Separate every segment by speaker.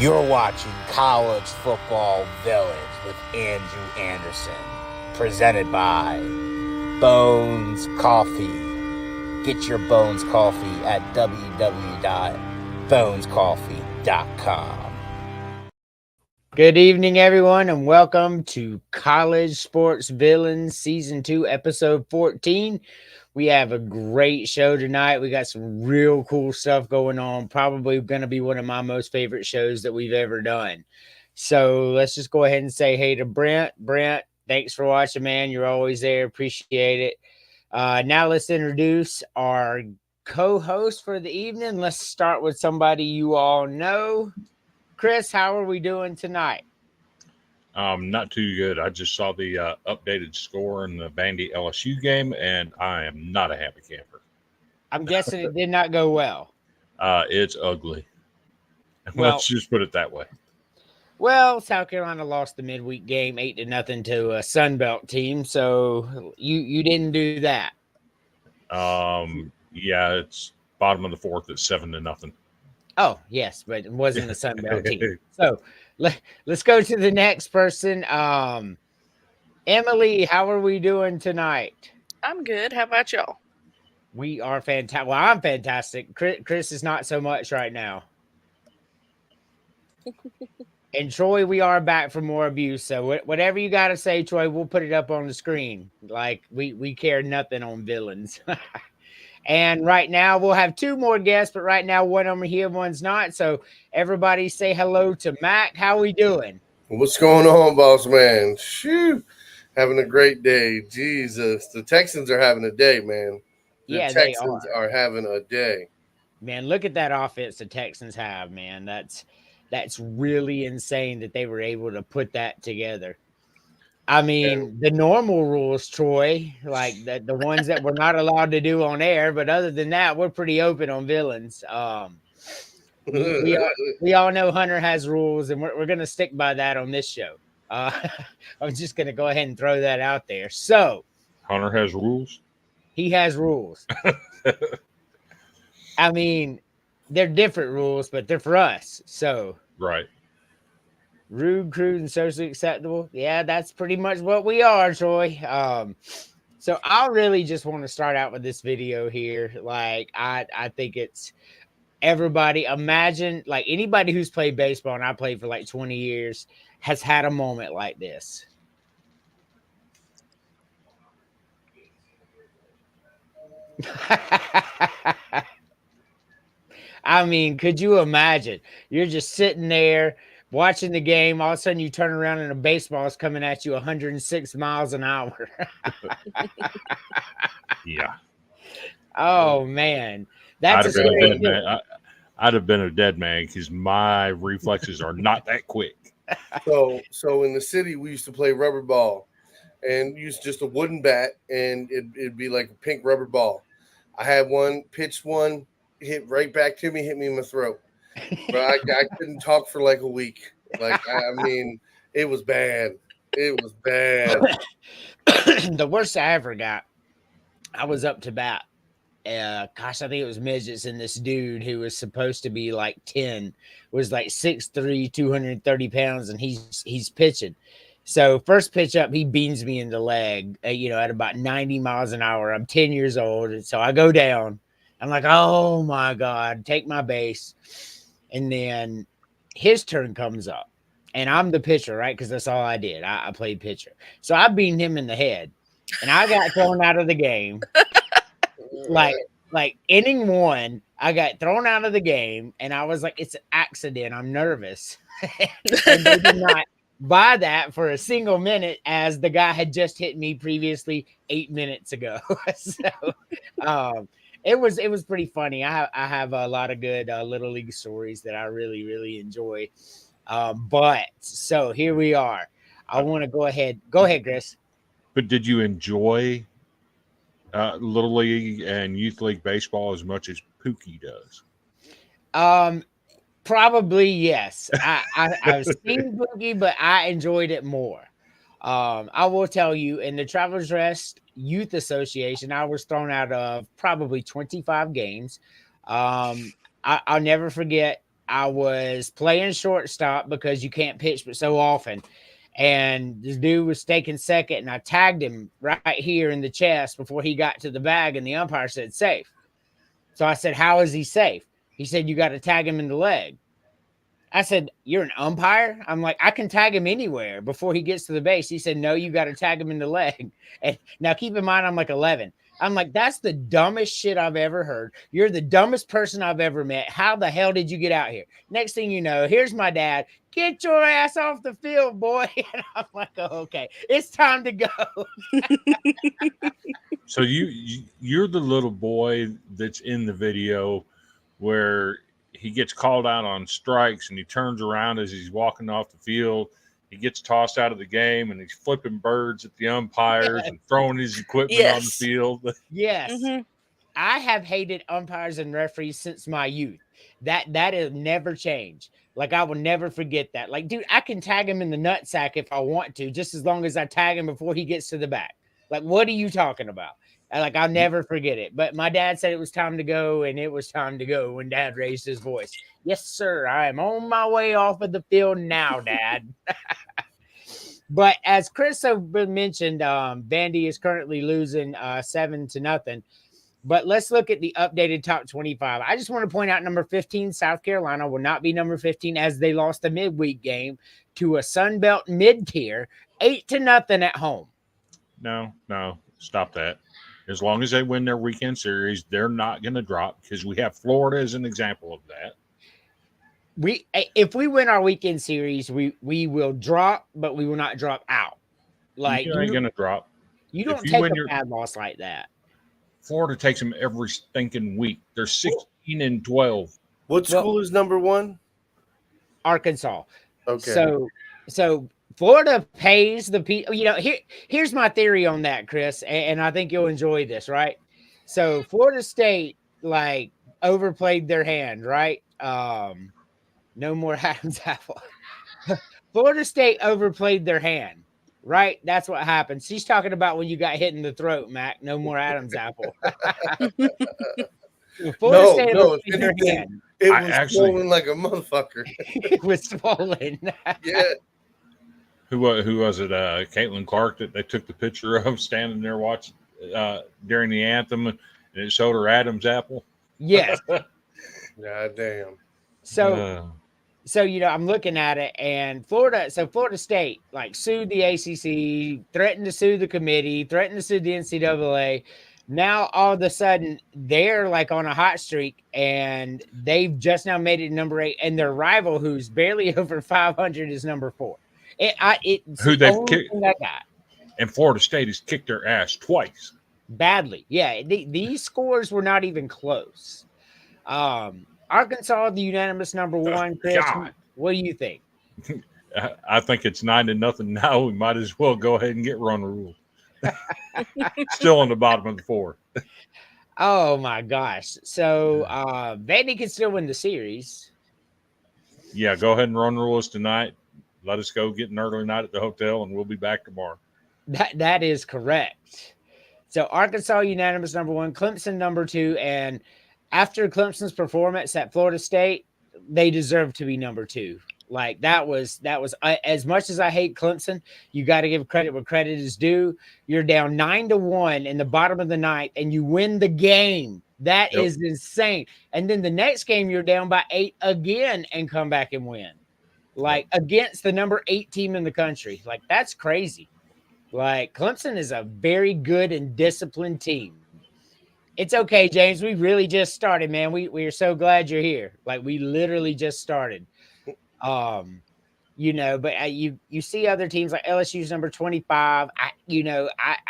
Speaker 1: You're watching College Football Village with Andrew Anderson, presented by Bones Coffee. Get your Bones Coffee at www.bonescoffee.com. Good evening, everyone, and welcome to College Sports Villains Season 2, Episode 14. We have a great show tonight. We got some real cool stuff going on. Probably going to be one of my most favorite shows that we've ever done. So let's just go ahead and say hey to Brent. Brent, thanks for watching, man. You're always there. Appreciate it. Now let's introduce our co-host for the evening. Let's start with somebody you all know. Chris, how are we doing tonight?
Speaker 2: Not too good. I just saw the updated score in the Vandy LSU game, and I am not a happy camper.
Speaker 1: I'm guessing it did not go well.
Speaker 2: It's ugly.
Speaker 1: Well,
Speaker 2: Let's just put it that way.
Speaker 1: Well, South Carolina lost the midweek game 8-0 to a Sun Belt team, so you didn't do that.
Speaker 2: Yeah, it's bottom of the fourth at 7-0.
Speaker 1: Oh, yes, but it wasn't the Sun Belt team. So let's go to the next person. Emily, how are we doing tonight?
Speaker 3: I'm good. How about y'all?
Speaker 1: We are fantastic. Well, I'm fantastic. Chris is not so much right now. And Troy, we are back for more abuse. So whatever you got to say, Troy, we'll put it up on the screen. Like we care nothing on villains. And right now we'll have two more guests, but right now one over here, one's not. So everybody say hello to Mac. How we doing?
Speaker 4: What's going on, boss man? Shoot, having a great day. Jesus, the Texans are having a day, man. The Texans are having a day.
Speaker 1: Man, look at that offense the Texans have, man. That's really insane that they were able to put that together. I mean, the normal rules, Troy, like the ones that we're not allowed to do on air, but other than that, we're pretty open on villains. We all know Hunter has rules, and we're going to stick by that on this show. I'm just going to go ahead and throw that out there. So,
Speaker 2: Hunter has rules?
Speaker 1: He has rules. I mean, they're different rules, but they're for us. So,
Speaker 2: right.
Speaker 1: Rude, crude, and socially acceptable. Yeah, that's pretty much what we are, Troy. So I really just want to start out with this video here. Like, I think it's everybody. Imagine, like, anybody who's played baseball, and I played for like 20 years, has had a moment like this. I mean, could you imagine? You're just sitting there watching the game, all of a sudden you turn around and a baseball is coming at you 106 miles an hour.
Speaker 2: Yeah.
Speaker 1: Oh, man.
Speaker 2: I'd have been a dead man because my reflexes are not that quick.
Speaker 4: So in the city, we used to play rubber ball and use just a wooden bat, and it'd be like a pink rubber ball. I had one, pitched one, hit right back to me, hit me in the throat. But I couldn't talk for like a week. Like, I mean, it was bad. It was bad.
Speaker 1: The worst I ever got, I was up to bat. I think it was midgets, and this dude who was supposed to be like 10 was like 6'3", 230 pounds, and he's pitching. So first pitch up, he beans me in the leg, at about 90 miles an hour. I'm 10 years old, and so I go down. I'm like, oh my God, take my base. And then his turn comes up, and I'm the pitcher, right? Because that's all I did. I played pitcher. So I beat him in the head, and I got thrown out of the game. Like inning one, I got thrown out of the game, and I was like, it's an accident. I'm nervous. And they did not buy that for a single minute, as the guy had just hit me previously 8 minutes ago. So, it was pretty funny. I have a lot of good Little League stories that I really, really enjoy. But so here we are. I want to go ahead. Go ahead, Chris.
Speaker 2: But did you enjoy Little League and Youth League baseball as much as Pookie does?
Speaker 1: Probably yes. I've seen Pookie, but I enjoyed it more. I will tell you, in the Travelers Rest Youth Association, I was thrown out of probably 25 games. I'll never forget. I was playing shortstop because you can't pitch but so often. And this dude was taking second, and I tagged him right here in the chest before he got to the bag, and the umpire said safe. So I said, how is he safe? He said, you got to tag him in the leg. I said, you're an umpire? I'm like, I can tag him anywhere before he gets to the base. He said, no, you got to tag him in the leg. And now keep in mind, I'm like 11. I'm like, that's the dumbest shit I've ever heard. You're the dumbest person I've ever met. How the hell did you get out here? Next thing you know, here's my dad. Get your ass off the field, boy. And I'm like, oh, okay, it's time to go.
Speaker 2: So you're the little boy that's in the video where he gets called out on strikes and he turns around as he's walking off the field. He gets tossed out of the game and he's flipping birds at the umpires and throwing his equipment on the field.
Speaker 1: Yes.
Speaker 3: Mm-hmm.
Speaker 1: I have hated umpires and referees since my youth. That has never changed. Like, I will never forget that. Like, dude, I can tag him in the nutsack if I want to, just as long as I tag him before he gets to the back. Like, what are you talking about? Like, I'll never forget it. But my dad said it was time to go, and it was time to go when Dad raised his voice. Yes, sir. I am on my way off of the field now, Dad. But as Chris mentioned, Vandy is currently losing 7-0. But let's look at the updated top 25. I just want to point out number 15, South Carolina, will not be number 15 as they lost the midweek game to a Sunbelt mid-tier, 8-0 at home.
Speaker 2: No, stop that. As long as they win their weekend series, they're not going to drop because we have Florida as an example of that.
Speaker 1: If we win our weekend series, we will drop, but we will not drop out. Like,
Speaker 2: you ain't going to drop.
Speaker 1: You don't take a bad loss like that.
Speaker 2: Florida takes them every stinking week. They're 16-12.
Speaker 4: What school is number one?
Speaker 1: Arkansas.
Speaker 4: Okay.
Speaker 1: So Florida pays the people. You know, here's my theory on that, Chris, and I think you'll enjoy this, right? So Florida State like overplayed their hand, right? No more Adam's apple. Florida State overplayed their hand. Right, that's what happened. She's talking about when you got hit in the throat, Mac. No more Adam's apple.
Speaker 4: No, it was swollen like a motherfucker.
Speaker 1: It was swollen.
Speaker 4: Yeah.
Speaker 2: Who was it? Caitlin Clark that they took the picture of standing there watching during the anthem, and it showed her Adam's apple.
Speaker 1: Yes.
Speaker 4: God damn.
Speaker 1: So, you know, I'm looking at it, and Florida State, like, sued the ACC, threatened to sue the committee, threatened to sue the NCAA. Now, all of a sudden, they're, like, on a hot streak, and they've just now made it number 8, and their rival, who's barely over 500, is number 4.
Speaker 2: Who they've kicked. And Florida State has kicked their ass twice.
Speaker 1: Badly. Yeah, these scores were not even close. Arkansas, the unanimous number 1. Chris, what do you think?
Speaker 2: I think it's 9-0 now. We might as well go ahead and get run rule. Still on the bottom of the 4.
Speaker 1: Oh my gosh! So Vandy can still win the series.
Speaker 2: Yeah, go ahead and run rule us tonight. Let us go get an early night at the hotel, and we'll be back tomorrow.
Speaker 1: That is correct. So Arkansas unanimous number 1, Clemson number 2, and after Clemson's performance at Florida State, they deserve to be number 2. Like, that was as much as I hate Clemson, you got to give credit where credit is due. You're down 9-1 in the bottom of the 9th, and you win the game. That is insane. And then the next game, you're down by 8 again and come back and win. Like, against the number 8 team in the country. Like, that's crazy. Like, Clemson is a very good and disciplined team. It's okay, James. We really just started, man. We are so glad you're here. Like, we literally just started. You know, but you see other teams like LSU's number 25. I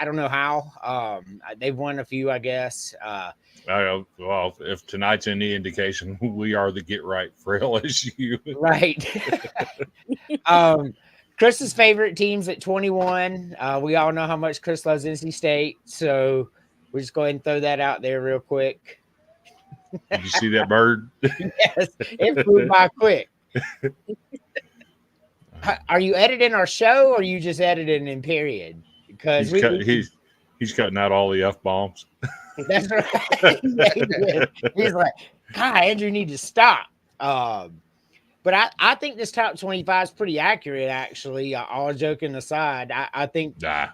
Speaker 1: don't know how. They've won a few, I guess.
Speaker 2: Well, if tonight's any indication, we are the get right for LSU.
Speaker 1: Right. Chris's favorite team's at 21. We all know how much Chris loves NC State, so we'll just go ahead and throw that out there real quick.
Speaker 2: Did you see that bird?
Speaker 1: Yes, it flew by quick. Are you editing our show, or are you just editing in period? Because
Speaker 2: he's cutting out all the F-bombs.
Speaker 1: That's right. He's like, God, Andrew, you need to stop. But I think this top 25 is pretty accurate, actually. All joking aside, I think
Speaker 2: Nah.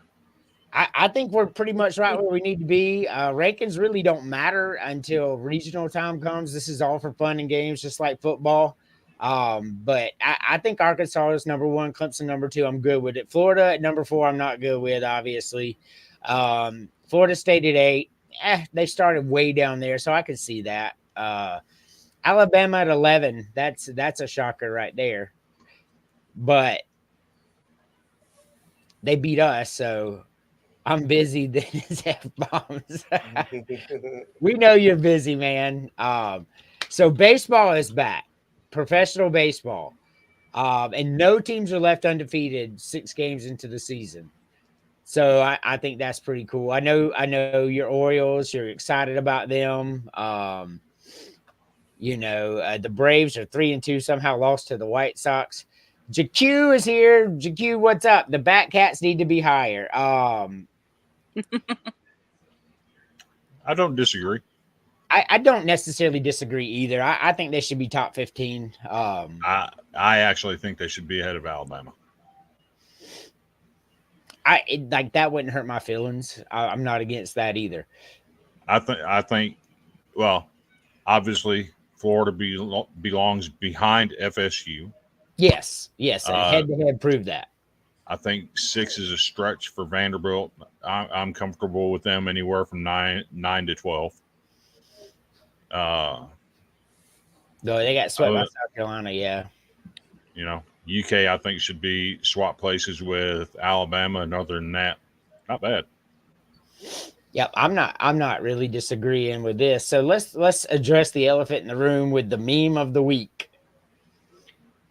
Speaker 1: I think we're pretty much right where we need to be. Rankings really don't matter until regional time comes. This is all for fun and games, just like football. But I think Arkansas is number one, Clemson number two. I'm good with it. Florida at number four, I'm not good with, obviously. Florida State at 8. They started way down there, so I could see that. Alabama at 11. That's a shocker right there. But they beat us, so I'm busy. Then it's F-bombs. We know you're busy, man. So baseball is back, professional baseball, and no teams are left undefeated 6 games into the season. So I think that's pretty cool. I know your Orioles. You're excited about them. The Braves are 3-2. Somehow lost to the White Sox. JQ is here. JQ, what's up? The Batcats need to be higher.
Speaker 2: I don't disagree.
Speaker 1: I don't necessarily disagree either. I think they should be top 15.
Speaker 2: I actually think they should be ahead of Alabama.
Speaker 1: That wouldn't hurt my feelings. I'm not against that either.
Speaker 2: I think. Well, obviously, Florida belongs behind FSU.
Speaker 1: Yes. Head to head, prove that.
Speaker 2: I think 6 is a stretch for Vanderbilt. I'm comfortable with them anywhere from 9 to 12.
Speaker 1: No, they got swept by South Carolina. Yeah.
Speaker 2: UK I think should be swap places with Alabama, and other than that, not bad.
Speaker 1: Yep, I'm not really disagreeing with this. So let's address the elephant in the room with the meme of the week.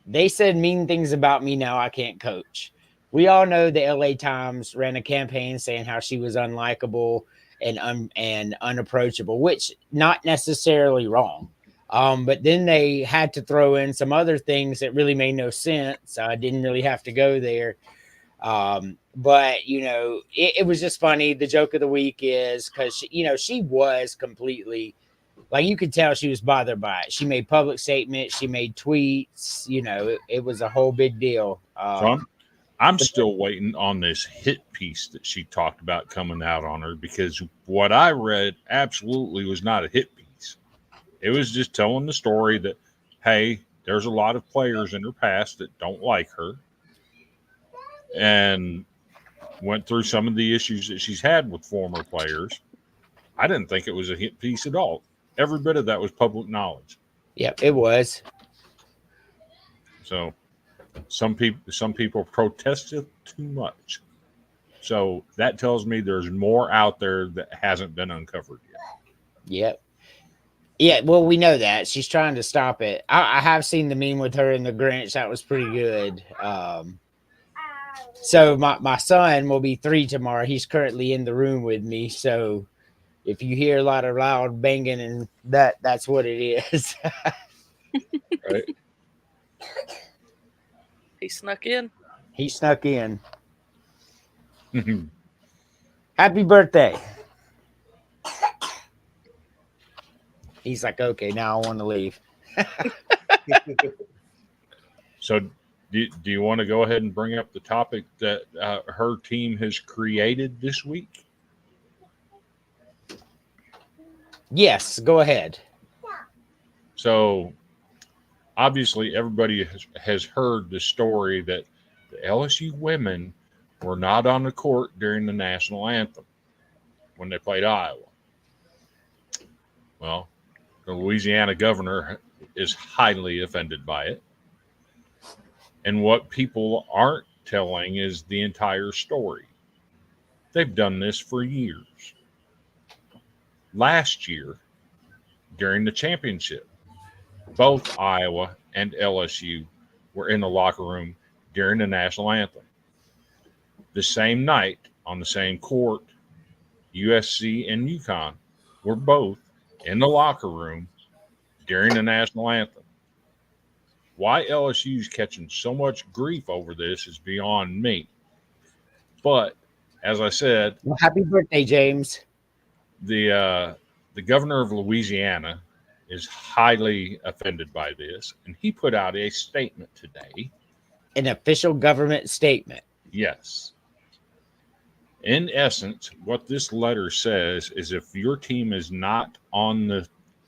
Speaker 1: They said mean things about me, now I can't coach. We all know the LA Times ran a campaign saying how she was unlikable and unapproachable, which not necessarily wrong. But then they had to throw in some other things that really made no sense. I didn't really have to go there. But it was just funny. The joke of the week is because she was completely, like, you could tell she was bothered by it. She made public statements, she made tweets, it was a whole big deal.
Speaker 2: I'm still waiting on this hit piece that she talked about coming out on her, because what I read absolutely was not a hit piece. It was just telling the story that, hey, there's a lot of players in her past that don't like her, and went through some of the issues that she's had with former players. I didn't think it was a hit piece at all. Every bit of that was public knowledge.
Speaker 1: Yep, it was.
Speaker 2: So some people protested too much. So that tells me there's more out there that hasn't been uncovered yet.
Speaker 1: Yep. Yeah, well, we know that. She's trying to stop it. I have seen the meme with her and the Grinch. That was pretty good. So my son will be 3 tomorrow. He's currently in the room with me. So if you hear a lot of loud banging, and that's what it is.
Speaker 2: Right.
Speaker 3: He snuck in.
Speaker 1: He snuck in. Happy birthday. He's like, okay, now I want to leave.
Speaker 2: So do you want to go ahead and bring up the topic that her team has created this week?
Speaker 1: Yes, go ahead.
Speaker 2: So obviously everybody has heard the story that the LSU women were not on the court during the national anthem when they played Iowa. Well, the Louisiana governor is highly offended by it. And what people aren't telling is the entire story. They've done this for years. Last year, during the championship, both Iowa and LSU were in the locker room during the national anthem. The same night, on the same court, USC and UConn were both in the locker room during the national anthem. Why LSU's catching so much grief over this is beyond me. But as I said,
Speaker 1: well, happy birthday, James.
Speaker 2: The governor of Louisiana is highly offended by this, and he put out a statement today.
Speaker 1: An official government statement.
Speaker 2: Yes. In essence, what this letter says is if your team is not on the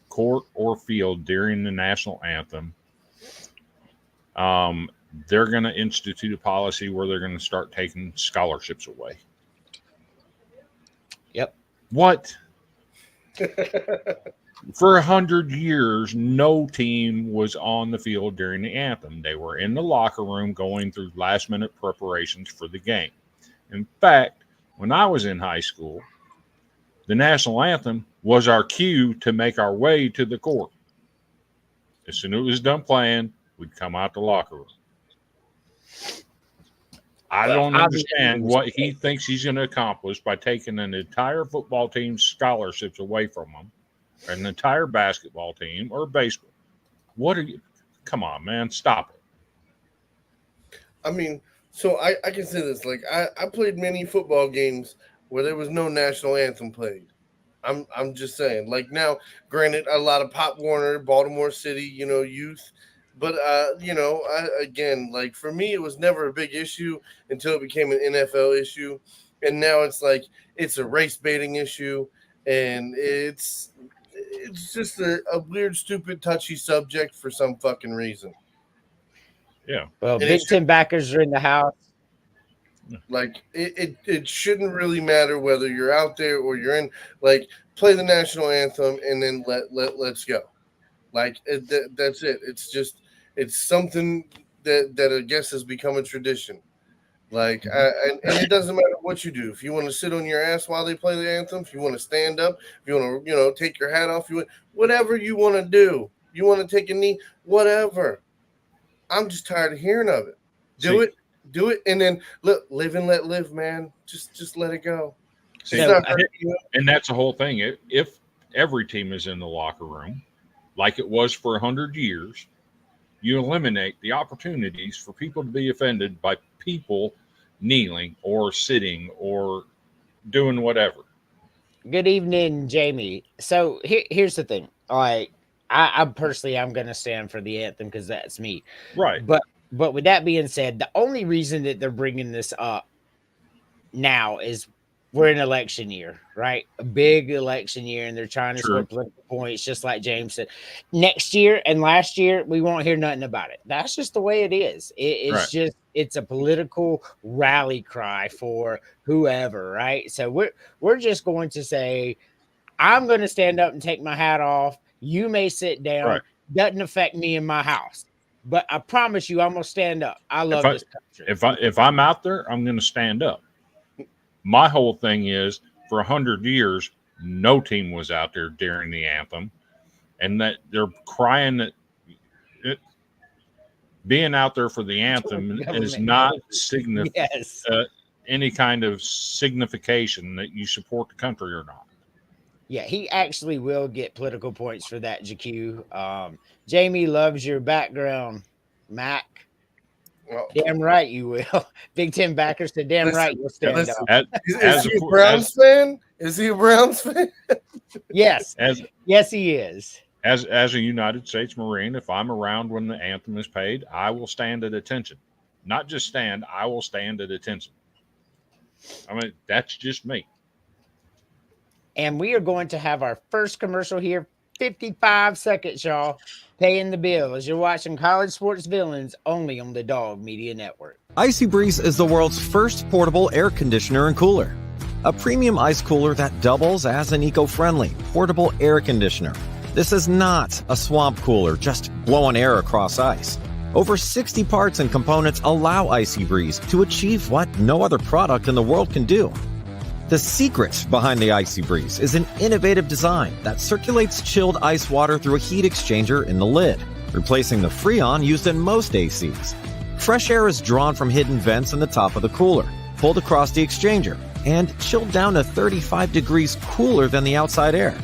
Speaker 2: court or field during the national anthem, they're going to institute a policy where they're going to start taking scholarships away.
Speaker 1: Yep.
Speaker 2: What? For 100 years, no team was on the field during the anthem. They were in the locker room going through last-minute preparations for the game. In fact, when I was in high school, the national anthem was our cue to make our way to the court. As soon as it was done playing, we'd come out the locker room. I don't understand what he thinks he's going to accomplish by taking an entire football team's scholarships away from them, an entire basketball team or baseball. What are you? Come on, man, stop it.
Speaker 4: I mean, so I can say this. Like, I played many football games where there was no national anthem played. I'm just saying. Like, now, granted, a lot of Pop Warner, Baltimore City, youth. But, again, like, for me, it was never a big issue until it became an NFL issue. And now it's like it's a race baiting issue. And it's just a weird, stupid, touchy subject for some fucking reason.
Speaker 2: Yeah.
Speaker 1: Well, Big Ten backers are in the house.
Speaker 4: Like, it shouldn't really matter whether you're out there or you're in. Like, play the national anthem and then let's go. Like, that's it. It's something that I guess has become a tradition. Like, and it doesn't matter what you do. If you want to sit on your ass while they play the anthem, if you want to stand up, if you want to, take your hat off, whatever you want to do. You want to take a knee, whatever. I'm just tired of hearing of it. Do it, and then live and let live, man. Just let it go.
Speaker 2: And that's the whole thing. If every team is in the locker room, like it was for 100 years, you eliminate the opportunities for people to be offended by people kneeling or sitting or doing whatever.
Speaker 1: Good evening, Jamie. So here's the thing. Like, I'm going to stand for the anthem because that's me.
Speaker 2: Right.
Speaker 1: But with that being said, the only reason that they're bringing this up now is we're in election year, right? A big election year, and they're trying to score political points, just like James said. Next year and last year, we won't hear nothing about it. That's just the way it is. It's a political rally cry for whoever, right? So we're just going to say, I'm going to stand up and take my hat off. You may sit down.
Speaker 2: Right.
Speaker 1: Doesn't affect me in my house. But I promise you, I'm going to stand up. I love this country.
Speaker 2: If I'm out there, I'm going to stand up. My whole thing is, for 100 years, no team was out there during the anthem, and that they're crying that being out there for the anthem is not any kind of signification that you support the country or not.
Speaker 1: Yeah, he actually will get political points for that, JQ. Jamie loves your background, Mac. Well, damn right you will. Big Ten backers said, damn right you'll stand up.
Speaker 4: Is he a Browns fan? Is he a Browns fan?
Speaker 1: Yes. Yes, he is.
Speaker 2: As a United States Marine, if I'm around when the anthem is paid, I will stand at attention. Not just stand, I will stand at attention. I mean, that's just me.
Speaker 1: And we are going to have our first commercial here. 55 seconds, y'all. Paying the bill as you're watching College Sports Villains only on the Dog Media Network.
Speaker 5: Icy Breeze is the world's first portable air conditioner and cooler. A premium ice cooler that doubles as an eco-friendly portable air conditioner. This is not a swamp cooler, just blowing air across ice. Over 60 parts and components allow Icy Breeze to achieve what no other product in the world can do. The secret behind the Icy Breeze is an innovative design that circulates chilled ice water through a heat exchanger in the lid, replacing the Freon used in most ACs. Fresh air is drawn from hidden vents in the top of the cooler, pulled across the exchanger, and chilled down to 35 degrees cooler than the outside air.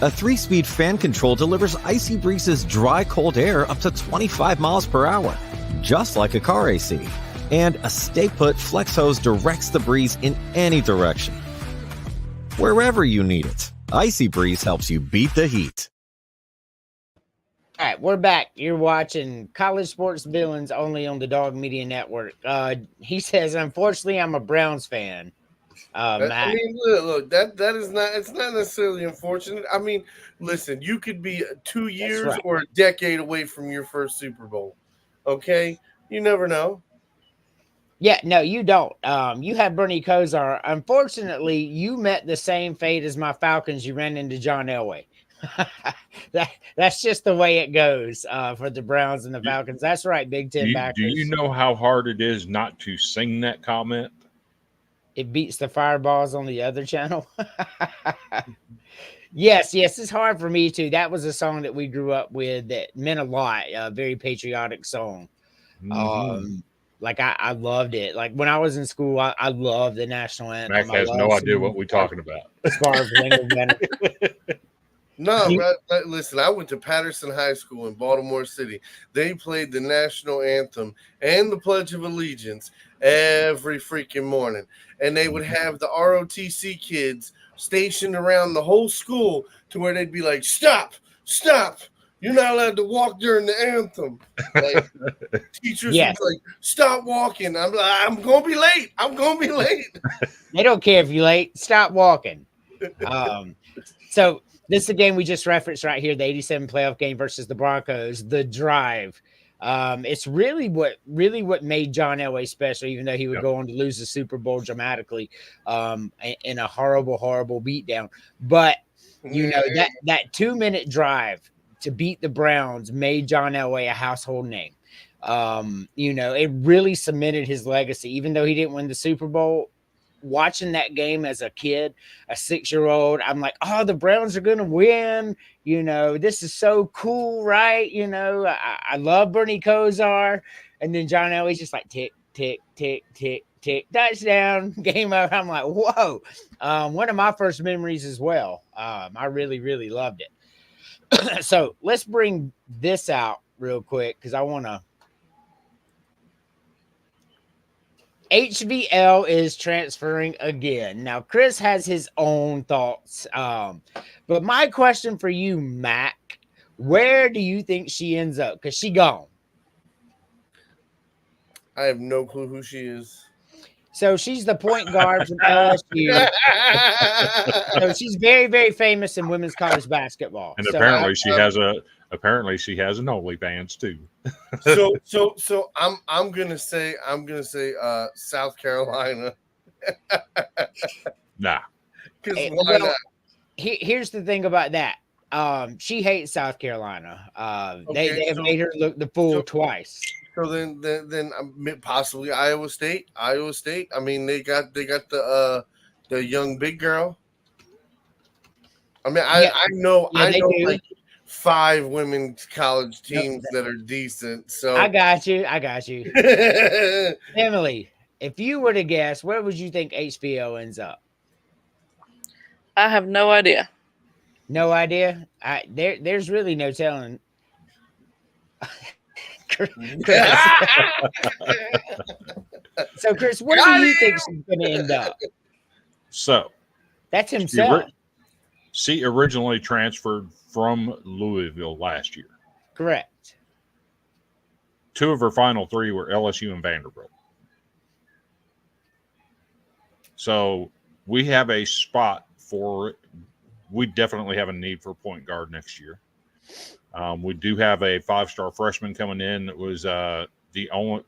Speaker 5: A 3-speed fan control delivers Icy Breeze's dry, cold air up to 25 miles per hour, just like a car AC. And a stay-put flex hose directs the breeze in any direction. Wherever you need it, Icy Breeze helps you beat the heat.
Speaker 1: All right, we're back. You're watching College Sports Villains only on the Dog Media Network. He says, unfortunately, I'm a Browns fan.
Speaker 4: I
Speaker 1: Matt.
Speaker 4: mean, look, that is not. It's not necessarily unfortunate. I mean, listen, you could be 2 years
Speaker 1: right.
Speaker 4: or a decade away from your first Super Bowl. Okay, you never know.
Speaker 1: Yeah, no, you don't. You have Bernie Kosar. Unfortunately, you met the same fate as my Falcons. You ran into John Elway. That's just the way it goes for the Browns and the Falcons. That's right, Big Ten backers.
Speaker 2: Do you know how hard it is not to sing that comment?
Speaker 1: It beats the Fireballs on the other channel. Yes, it's hard for me too. That was a song that we grew up with that meant a lot. A very patriotic song.
Speaker 2: Mm-hmm.
Speaker 1: Like I loved it. Like when I was in school, I loved the national anthem.
Speaker 2: Mac has no idea what we're talking about.
Speaker 1: Scarf,
Speaker 4: No, listen, I went to Patterson High School in Baltimore City. They played the national anthem and the Pledge of Allegiance every freaking morning. And they would have the ROTC kids stationed around the whole school to where they'd be like, stop. You're not allowed to walk during the anthem. Like, teachers would be like, stop walking. I'm like, I'm going to be late.
Speaker 1: They don't care if you're late. Stop walking. So this is the game we just referenced right here, the 87 playoff game versus the Broncos, the drive. It's really what made John Elway special, even though he would go on to lose the Super Bowl dramatically in a horrible beatdown. But, you know, that 2-minute drive to beat the Browns made John Elway a household name. You know, it really cemented his legacy, even though he didn't win the Super Bowl. Watching that game as a kid, a 6-year-old, I'm like, oh, the Browns are going to win. You know, this is so cool, right? You know, I love Bernie Kosar. And then John Elway's just like, tick, tick, tick, tick, tick, touchdown, game over. I'm like, whoa. One of my first memories as well. I really, really loved it. So let's bring this out real quick because I want to. HVL is transferring again. Now, Chris has his own thoughts. But my question for you, Mac, where do you think she ends up? Because she gone.
Speaker 4: I have no clue who she is.
Speaker 1: So she's the point guard from LSU. So she's very, very famous in women's college basketball.
Speaker 2: And apparently she has an OnlyFans too.
Speaker 4: So I'm gonna say South Carolina.
Speaker 2: Nah.
Speaker 4: Because why not?
Speaker 1: Here's the thing about that. She hates South Carolina. They have made her look the fool twice.
Speaker 4: So then possibly Iowa State. I mean, they got the young big girl. I mean, I know like 5 women's college teams that are decent. So
Speaker 1: I got you. Emily, if you were to guess, where would you think HBO ends up?
Speaker 3: I have no idea.
Speaker 1: No idea. There's really no telling. So, Chris, where do you think she's going to end up?
Speaker 2: So
Speaker 1: that's himself.
Speaker 2: She originally transferred from Louisville last year.
Speaker 1: Correct.
Speaker 2: 2 of her final 3 were LSU and Vanderbilt. So we have a spot we definitely have a need for a point guard next year. We do have a 5-star freshman coming in that was the only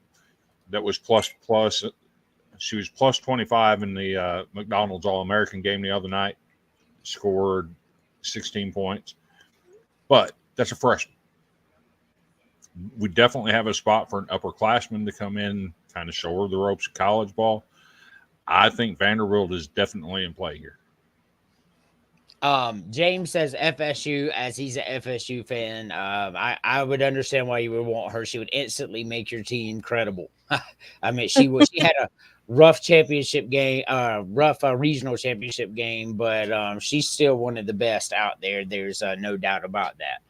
Speaker 2: that was plus. She was plus 25 in the McDonald's All-American game the other night. Scored 16 points, but that's a freshman. We definitely have a spot for an upperclassman to come in, kind of show her the ropes of college ball. I think Vanderbilt is definitely in play here.
Speaker 1: James says FSU, as he's an FSU fan. I would understand why you would want her. She would instantly make your team credible. I mean, she had a rough championship game, rough regional championship game, but she's still one of the best out there. There's no doubt about that.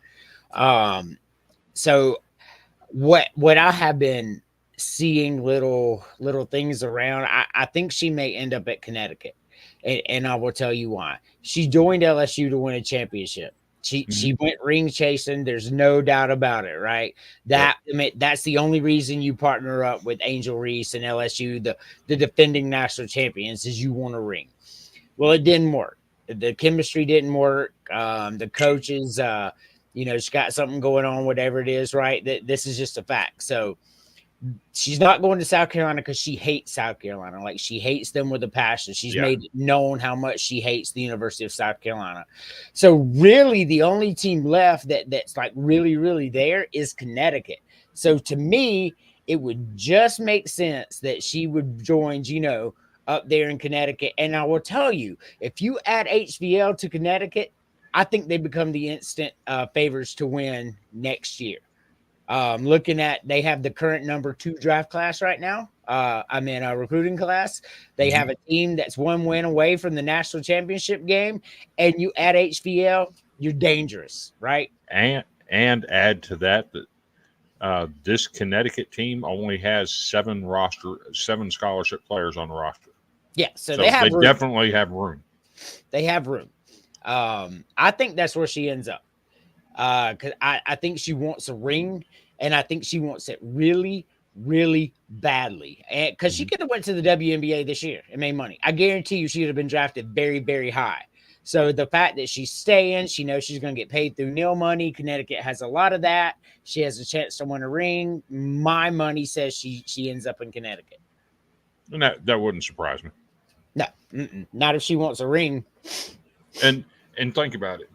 Speaker 1: So what I have been seeing little things around, I think she may end up at Connecticut. And I will tell you why. She joined LSU to win a championship. She went ring chasing. There's no doubt about it, right? That I mean, that's the only reason you partner up with Angel Reese and LSU, the defending national champions, is you want a ring. Well, it didn't work. The chemistry didn't work. The coaches, she's got something going on, whatever it is, right? This is just a fact. So she's not going to South Carolina because she hates South Carolina. Like, she hates them with a passion. She's made it known how much she hates the University of South Carolina. So really the only team left that's like really, really there is Connecticut. So to me, it would just make sense that she would join, up there in Connecticut. And I will tell you, if you add HVL to Connecticut, I think they become the instant favorites to win next year. Looking at, they have the current number 2 draft class right now. I'm in a recruiting class. They have a team that's 1 win away from the national championship game, and you add HVL, you're dangerous, right?
Speaker 2: And add to that this Connecticut team only has 7 scholarship players on the roster.
Speaker 1: Yeah, so they have room.
Speaker 2: Definitely have room.
Speaker 1: They have room. I think that's where she ends up. Because I think she wants a ring, and I think she wants it really, really badly. And because she could have went to the WNBA this year and made money. I guarantee you she would have been drafted very, very high. So the fact that she's staying, she knows she's going to get paid through nil money. Connecticut has a lot of that. She has a chance to win a ring. My money says she ends up in Connecticut.
Speaker 2: And that wouldn't surprise me.
Speaker 1: No, not if she wants a ring.
Speaker 2: And think about it.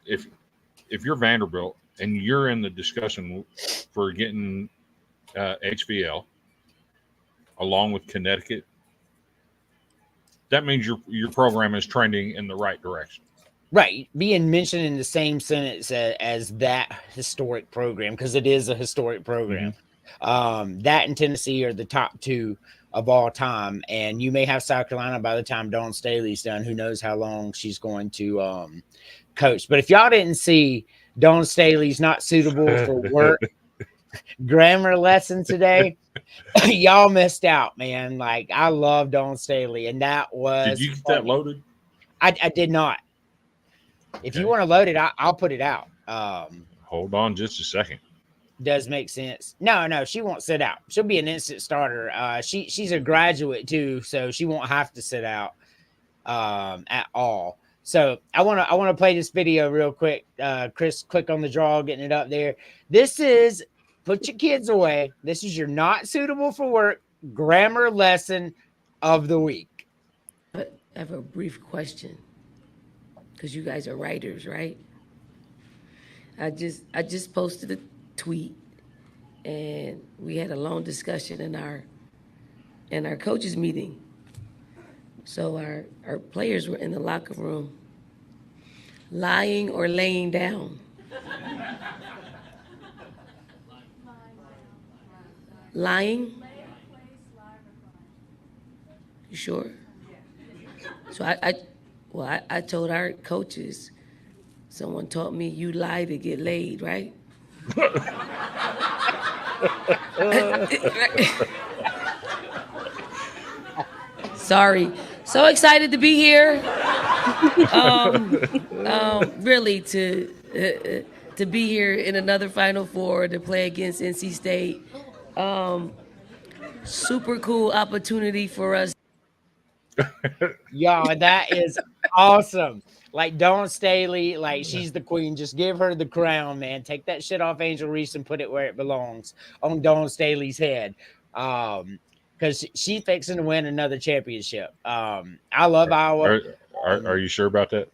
Speaker 2: If you're Vanderbilt and you're in the discussion for getting HVL along with Connecticut, that means your program is trending in the right direction.
Speaker 1: Right. Being mentioned in the same sentence as that historic program, because it is a historic program. That and Tennessee are the top 2 of all time. And you may have South Carolina by the time Dawn Staley's done. Who knows how long she's going to coach. But if y'all didn't see Dawn Staley's not suitable for work grammar lesson today, y'all missed out, man. Like, I love Dawn Staley, and that was.
Speaker 2: Did you get that loaded?
Speaker 1: I did not. If you want to load it, I'll put it out.
Speaker 2: Hold on just a second.
Speaker 1: Does make sense. No, she won't sit out. She'll be an instant starter. She's a graduate too, so she won't have to sit out at all. So I want to play this video real quick. Chris, click on the draw, getting it up there. This is, put your kids away. This is your not suitable for work grammar lesson of the week.
Speaker 6: I have a brief question, because you guys are writers, right? I just posted a tweet, and we had a long discussion in our coaches meeting. So our players were in the locker room, lying or laying down. Lying? You sure? So I told our coaches, someone taught me you lie to get laid, right? Sorry. So excited to be here. Really to be here in another Final Four to play against NC State. Super cool opportunity for us.
Speaker 1: Y'all, that is awesome. Like, Dawn Staley, like, she's the queen. Just give her the crown, man. Take that shit off Angel Reese and put it where it belongs, on Dawn Staley's head. Because she's fixing to win another championship. I love Iowa.
Speaker 2: Are you sure about that?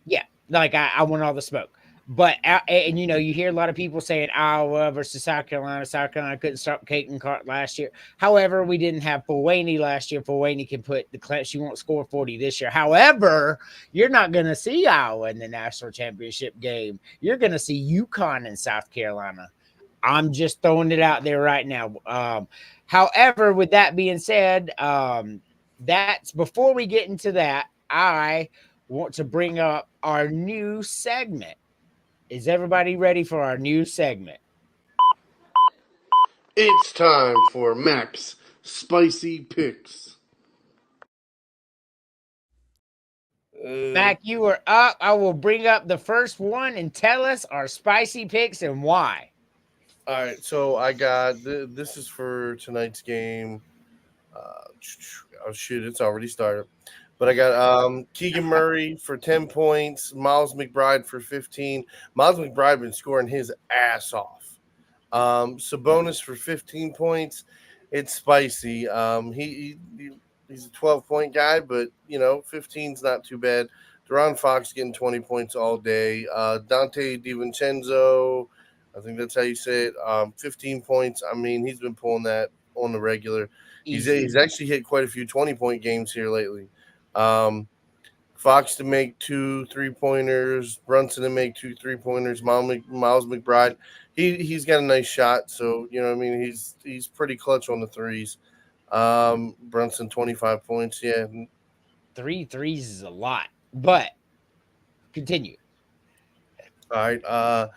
Speaker 1: Yeah, like, I want all the smoke. But, and you hear a lot of people saying Iowa versus South Carolina. South Carolina couldn't stop Caitlin Clark last year. However, we didn't have Fulwaney last year. Fulwaney can put the class. She won't score 40 this year. However, you're not going to see Iowa in the national championship game. You're going to see UConn in South Carolina. I'm just throwing it out there right now. However, with that being said, that's before we get into that, I want to bring up our new segment. Is everybody ready for our new segment?
Speaker 7: It's time for Mac's Spicy Picks.
Speaker 1: Mac, you are up. I will bring up the first one and tell us our spicy picks and why.
Speaker 4: All right, so I got this is for tonight's game. Oh shit, it's already started. But I got Keegan Murray for 10 points, Miles McBride for 15. Miles McBride been scoring his ass off. Sabonis for 15 points. It's spicy. He's a 12-point guy, but 15's not too bad. De'Aaron Fox getting 20 points all day. Dante DiVincenzo, I think that's how you say it. 15 points. I mean, he's been pulling that on the regular. He's actually hit quite a few 20-point games here lately. Fox to make 2 3-pointers, Brunson to make 2 3-pointers, Miles McBride. He's got a nice shot, so he's pretty clutch on the threes. Brunson 25 points, yeah.
Speaker 1: 3 threes is a lot, but continue.
Speaker 4: All right,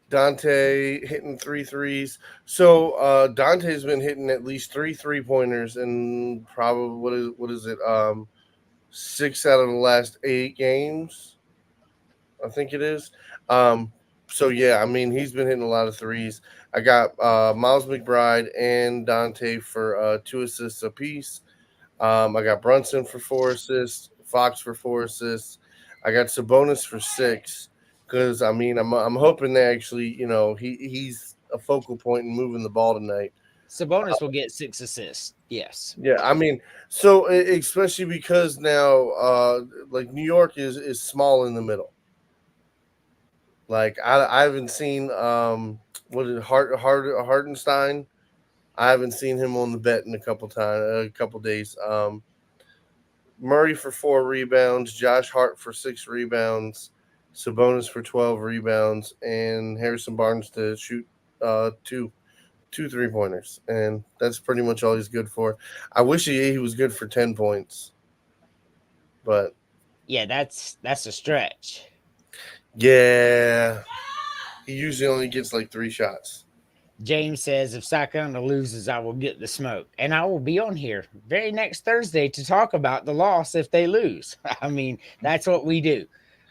Speaker 4: Dante hitting 3 threes. So Dante's been hitting at least 3 3-pointers and probably what is it? 6 out of the last 8 games, I think it is. So yeah, I mean, he's been hitting a lot of threes. I got Miles McBride and Dante for 2 assists apiece. I got Brunson for 4 assists, Fox for 4 assists. I got Sabonis for 6 because I'm hoping that actually he's a focal point in moving the ball tonight.
Speaker 1: Sabonis will get 6 assists. Yes.
Speaker 4: Yeah, I mean, so especially because now, like New York is small in the middle. Like I haven't seen what is Hartenstein. I haven't seen him on the bet in a couple days. Murray for 4 rebounds, Josh Hart for 6 rebounds, Sabonis for 12 rebounds, and Harrison Barnes to shoot 2 3-pointers, and that's pretty much all he's good for. I wish he was good for 10 points, but
Speaker 1: yeah, that's a stretch.
Speaker 4: Yeah, he usually only gets like 3 shots.
Speaker 1: James says, if Sacramento loses, I will get the smoke. And I will be on here very next Thursday to talk about the loss if they lose. I mean, that's what we do.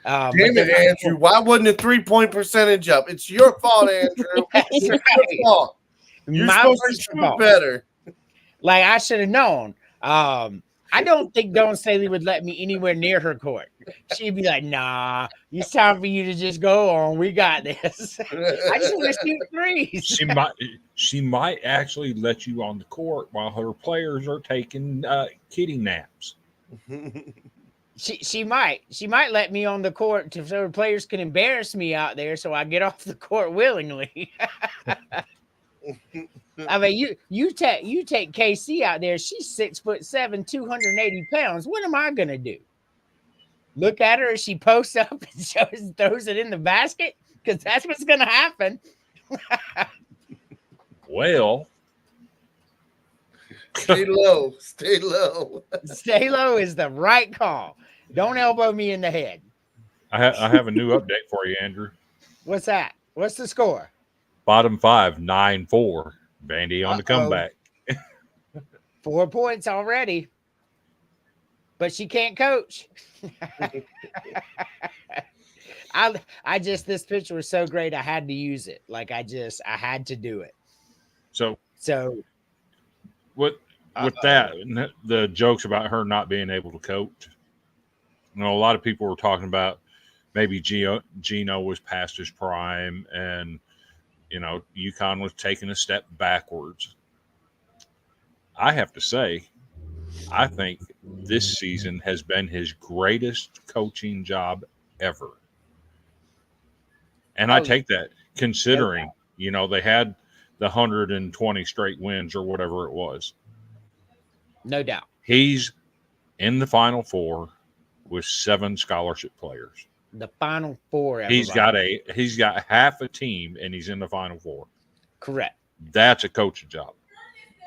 Speaker 4: Damn it, Andrew. Why wasn't the 3-point percentage up? It's your fault, Andrew. It's your fault. You're supposed to shoot better.
Speaker 1: Like, I should have known. I don't think Dawn Staley would let me anywhere near her court. She'd be like, nah, it's time for you to just go on. We got this. I just want to shoot threes.
Speaker 2: She might actually let you on the court while her players are taking kitty naps.
Speaker 1: She might let me on the court so her players can embarrass me out there so I get off the court willingly. I mean, you take KC out there. She's 6'7", 280 pounds. What am I gonna do? Look at her as she posts up and throws it in the basket? Because that's what's gonna happen.
Speaker 2: Well,
Speaker 4: stay low. Stay low.
Speaker 1: Stay low is the right call. Don't elbow me in the head.
Speaker 2: I have a new update for you, Andrew.
Speaker 1: What's that? What's the score?
Speaker 2: Bottom 5, 9-4. Vandy on the comeback.
Speaker 1: 4 points already. But she can't coach. This picture was so great I had to use it. Like I had to do it.
Speaker 2: So
Speaker 1: with
Speaker 2: that, the jokes about her not being able to coach. A lot of people were talking about maybe Gino was past his prime and UConn was taking a step backwards. I have to say, I think this season has been his greatest coaching job ever. And I take that considering, they had the 120 straight wins or whatever it was.
Speaker 1: No doubt.
Speaker 2: He's in the Final Four with 7 scholarship players.
Speaker 1: The Final Four.
Speaker 2: Everybody. He's got half a team and he's in the Final Four.
Speaker 1: Correct.
Speaker 2: That's a coaching job.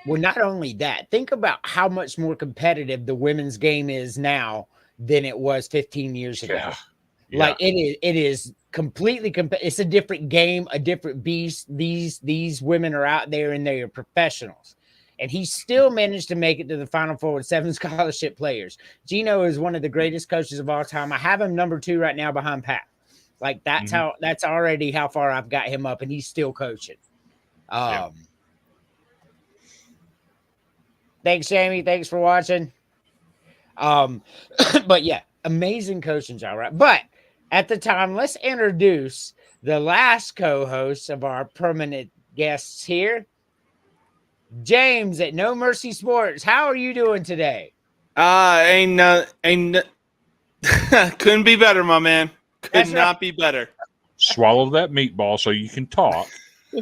Speaker 1: Well, not only that, think about how much more competitive the women's game is now than it was 15 years ago.
Speaker 2: Yeah.
Speaker 1: Like it is completely it's a different game, a different beast. These women are out there and they are professionals. and he still managed to make it to the Final Four with 7 scholarship players. Gino is one of the greatest coaches of all time. I have him number 2 right now behind Pat. Like that's that's already how far I've got him up, and he's still coaching. Thanks, Jamie. Thanks for watching. But yeah, amazing coaching job, right? But at the time, let's introduce the last co-host of our permanent guests here, James at No Mercy Sports. How are you doing today?
Speaker 8: Couldn't be better, my man. Could not be better.
Speaker 2: Swallow that meatball so you can talk.
Speaker 1: Hey,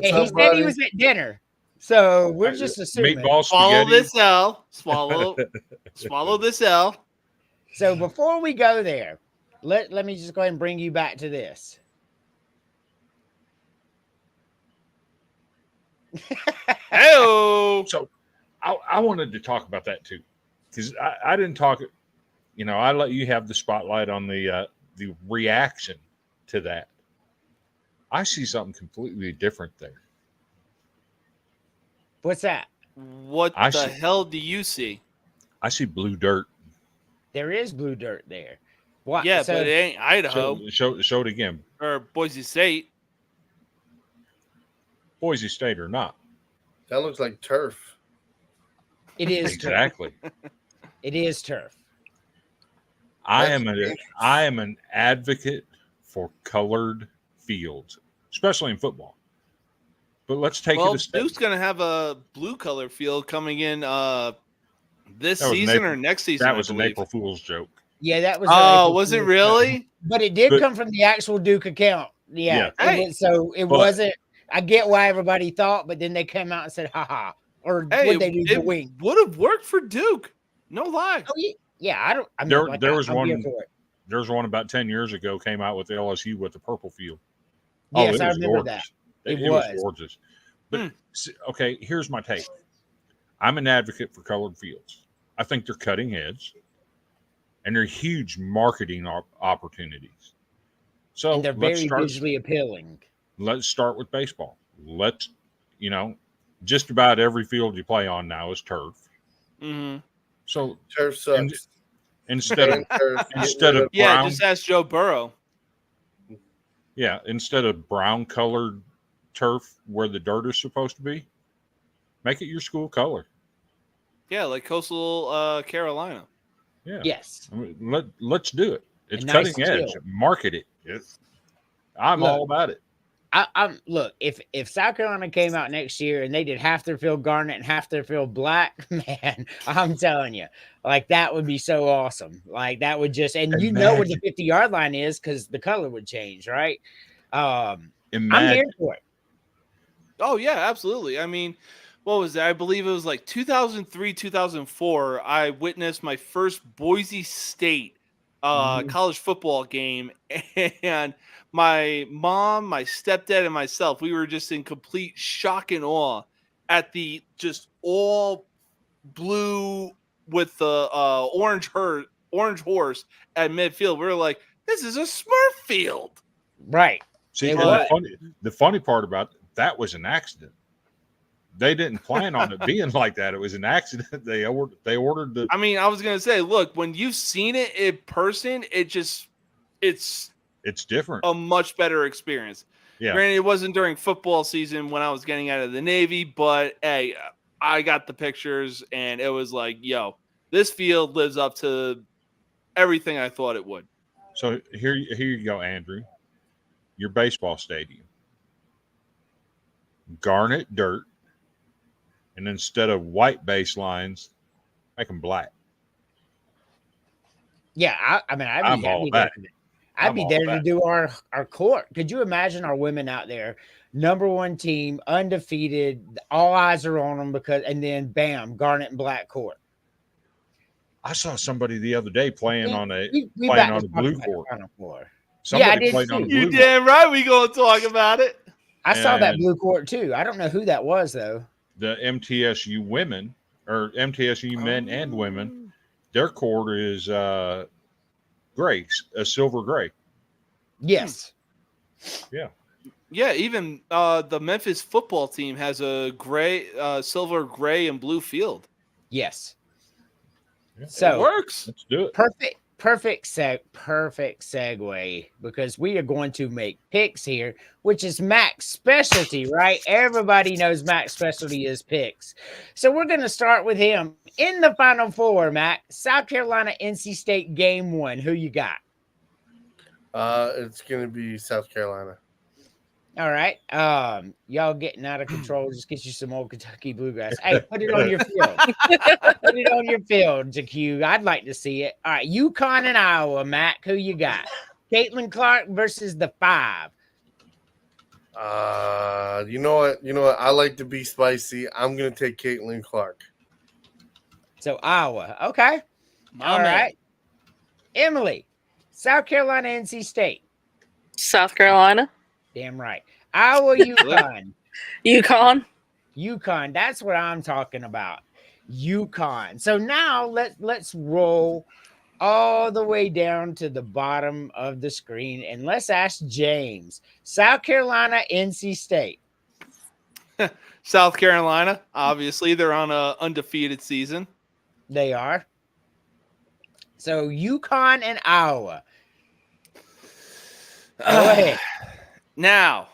Speaker 1: he said he was at dinner, so we're just assuming.
Speaker 2: Meatball
Speaker 8: Swallow
Speaker 2: spaghetti.
Speaker 8: this L. Swallow this L.
Speaker 1: So before we go there, let me just go ahead and bring you back to this.
Speaker 8: Hey-o.
Speaker 2: So I wanted to talk about that too, because I didn't talk. You know, I let you have the spotlight on the reaction to that. I see something completely different there.
Speaker 1: What's that?
Speaker 8: What the hell do you see?
Speaker 2: I see blue dirt.
Speaker 1: There is blue dirt there. What?
Speaker 8: Yeah, but it ain't Idaho
Speaker 2: Show it again.
Speaker 8: or Boise State.
Speaker 2: Boise State or not.
Speaker 4: That looks like turf.
Speaker 1: It is
Speaker 2: Exactly.
Speaker 1: turf. It is turf.
Speaker 2: I am an advocate for colored fields, especially in football. But let's take it a step.
Speaker 8: Duke's going to have a blue color field coming in this
Speaker 2: That was
Speaker 8: season
Speaker 2: April-
Speaker 8: or next season.
Speaker 2: That
Speaker 8: I
Speaker 2: was an
Speaker 8: believe.
Speaker 2: April Fool's joke.
Speaker 1: Yeah, that was.
Speaker 8: Oh, was it really?
Speaker 1: But it did
Speaker 2: But-
Speaker 1: come from the actual Duke account. Yeah.
Speaker 2: Yeah.
Speaker 8: Hey.
Speaker 1: So it wasn't. I get why everybody thought, but then they came out and said, "Ha." Or
Speaker 8: Hey,
Speaker 1: what they do to
Speaker 8: it
Speaker 1: wing.
Speaker 8: would have worked for Duke. No lie.
Speaker 1: Oh, yeah. I don't. I mean,
Speaker 2: There was
Speaker 1: I'm here
Speaker 2: one.
Speaker 1: for it.
Speaker 2: There was one about 10 years ago came out with LSU with the purple field.
Speaker 1: Yes,
Speaker 2: it
Speaker 1: I
Speaker 2: was
Speaker 1: remember
Speaker 2: gorgeous.
Speaker 1: that.
Speaker 2: It
Speaker 1: It
Speaker 2: was
Speaker 1: was.
Speaker 2: gorgeous. But okay, here's my take. I'm an advocate for colored fields. I think they're cutting edge, and they're huge marketing opportunities. So
Speaker 1: And they're very visually appealing.
Speaker 2: Let's start with baseball. Just about every field you play on now is turf.
Speaker 8: Mm-hmm.
Speaker 2: So
Speaker 4: Turf sucks.
Speaker 2: instead of
Speaker 4: Turf,
Speaker 2: instead of
Speaker 8: Yeah,
Speaker 2: brown,
Speaker 8: just ask Joe Burrow.
Speaker 2: instead of brown colored turf where the dirt is supposed to be, make it your school color.
Speaker 8: Yeah, like Coastal Carolina.
Speaker 2: Yeah.
Speaker 1: Yes.
Speaker 2: I mean, let's do it. It's
Speaker 1: A nice
Speaker 2: cutting edge.
Speaker 1: skill.
Speaker 2: Market it. I'm
Speaker 1: Look,
Speaker 2: all about it.
Speaker 1: I'm look, if South Carolina came out next year and they did half their field garnet and half their field black, man, I'm telling you, like that would be so awesome. Like that would just, and you know what the 50-yard line is because the color would change, right? I'm here
Speaker 2: Imagine.
Speaker 1: for it.
Speaker 8: Oh yeah, absolutely. I mean, what was that? I believe it was like 2003, 2004. I witnessed my first Boise State college football game, and my mom, my stepdad, and myself, we were just in complete shock and awe at the just all blue with the orange horse at midfield. We were like, this is a Smurf field.
Speaker 1: Right.
Speaker 2: See,
Speaker 1: It
Speaker 2: and
Speaker 1: was.
Speaker 2: the funny part about that was an accident. They didn't plan on it being like that. It was an accident. They ordered the.
Speaker 8: I mean, I was gonna say, look, when you've seen it in person, it's
Speaker 2: different.
Speaker 8: a much better experience.
Speaker 2: Yeah.
Speaker 8: Granted, it wasn't during football season when I was getting out of the Navy, but hey, I got the pictures and it was like, yo, this field lives up to everything I thought it would.
Speaker 2: So here you go, Andrew. Your baseball stadium. Garnet dirt. And instead of white baselines, make them black.
Speaker 1: Yeah, I mean,
Speaker 2: I'm all about it.
Speaker 1: I'd
Speaker 2: I'm
Speaker 1: be
Speaker 2: all
Speaker 1: there to
Speaker 2: about
Speaker 1: do our court. Could you imagine our women out there, #1 team, undefeated, all eyes are on them and then bam, garnet and black court.
Speaker 2: I saw somebody the other day playing on a
Speaker 1: We
Speaker 2: playing
Speaker 1: about
Speaker 2: on
Speaker 1: to
Speaker 2: a
Speaker 1: talk
Speaker 2: blue
Speaker 1: about
Speaker 2: court.
Speaker 1: the Final Four.
Speaker 2: Somebody
Speaker 1: I did
Speaker 2: played on a
Speaker 1: too.
Speaker 2: blue
Speaker 8: You
Speaker 2: court.
Speaker 8: damn right we gonna talk about it.
Speaker 1: I saw that
Speaker 2: And-
Speaker 1: blue court too. I don't know who that was though.
Speaker 2: The MTSU women or MTSU men and women, their court is gray, a silver gray.
Speaker 1: Yes.
Speaker 2: Yeah.
Speaker 8: Yeah, even the Memphis football team has a silver, gray, and blue field.
Speaker 1: Yes.
Speaker 8: It
Speaker 1: So
Speaker 8: works.
Speaker 2: Let's do it.
Speaker 1: perfect segue, because we are going to make picks here, which is Mac's specialty, right? Everybody knows Mac's specialty is picks. So we're going to start with him in the Final Four. Mac, South Carolina, NC State game 1. Who you got?
Speaker 4: It's going to be South Carolina.
Speaker 1: All right. Y'all getting out of control. Just get you some old Kentucky bluegrass. Hey, put it on your field. Put it on your field, JQ. I'd like to see it. All right. UConn and Iowa, Mac. Who you got? Caitlin Clark versus the 5.
Speaker 4: You know what? I like to be spicy. I'm going to take Caitlin Clark.
Speaker 1: So Iowa. Okay. All right. Emily, South Carolina, NC State.
Speaker 3: South Carolina.
Speaker 1: Damn right. Iowa, UConn.
Speaker 3: UConn.
Speaker 1: That's what I'm talking about. UConn. So now let's roll all the way down to the bottom of the screen, and let's ask James. South Carolina, NC State.
Speaker 8: South Carolina, obviously, they're on a undefeated season.
Speaker 1: They are. So UConn and Iowa. Go ahead.
Speaker 8: Now,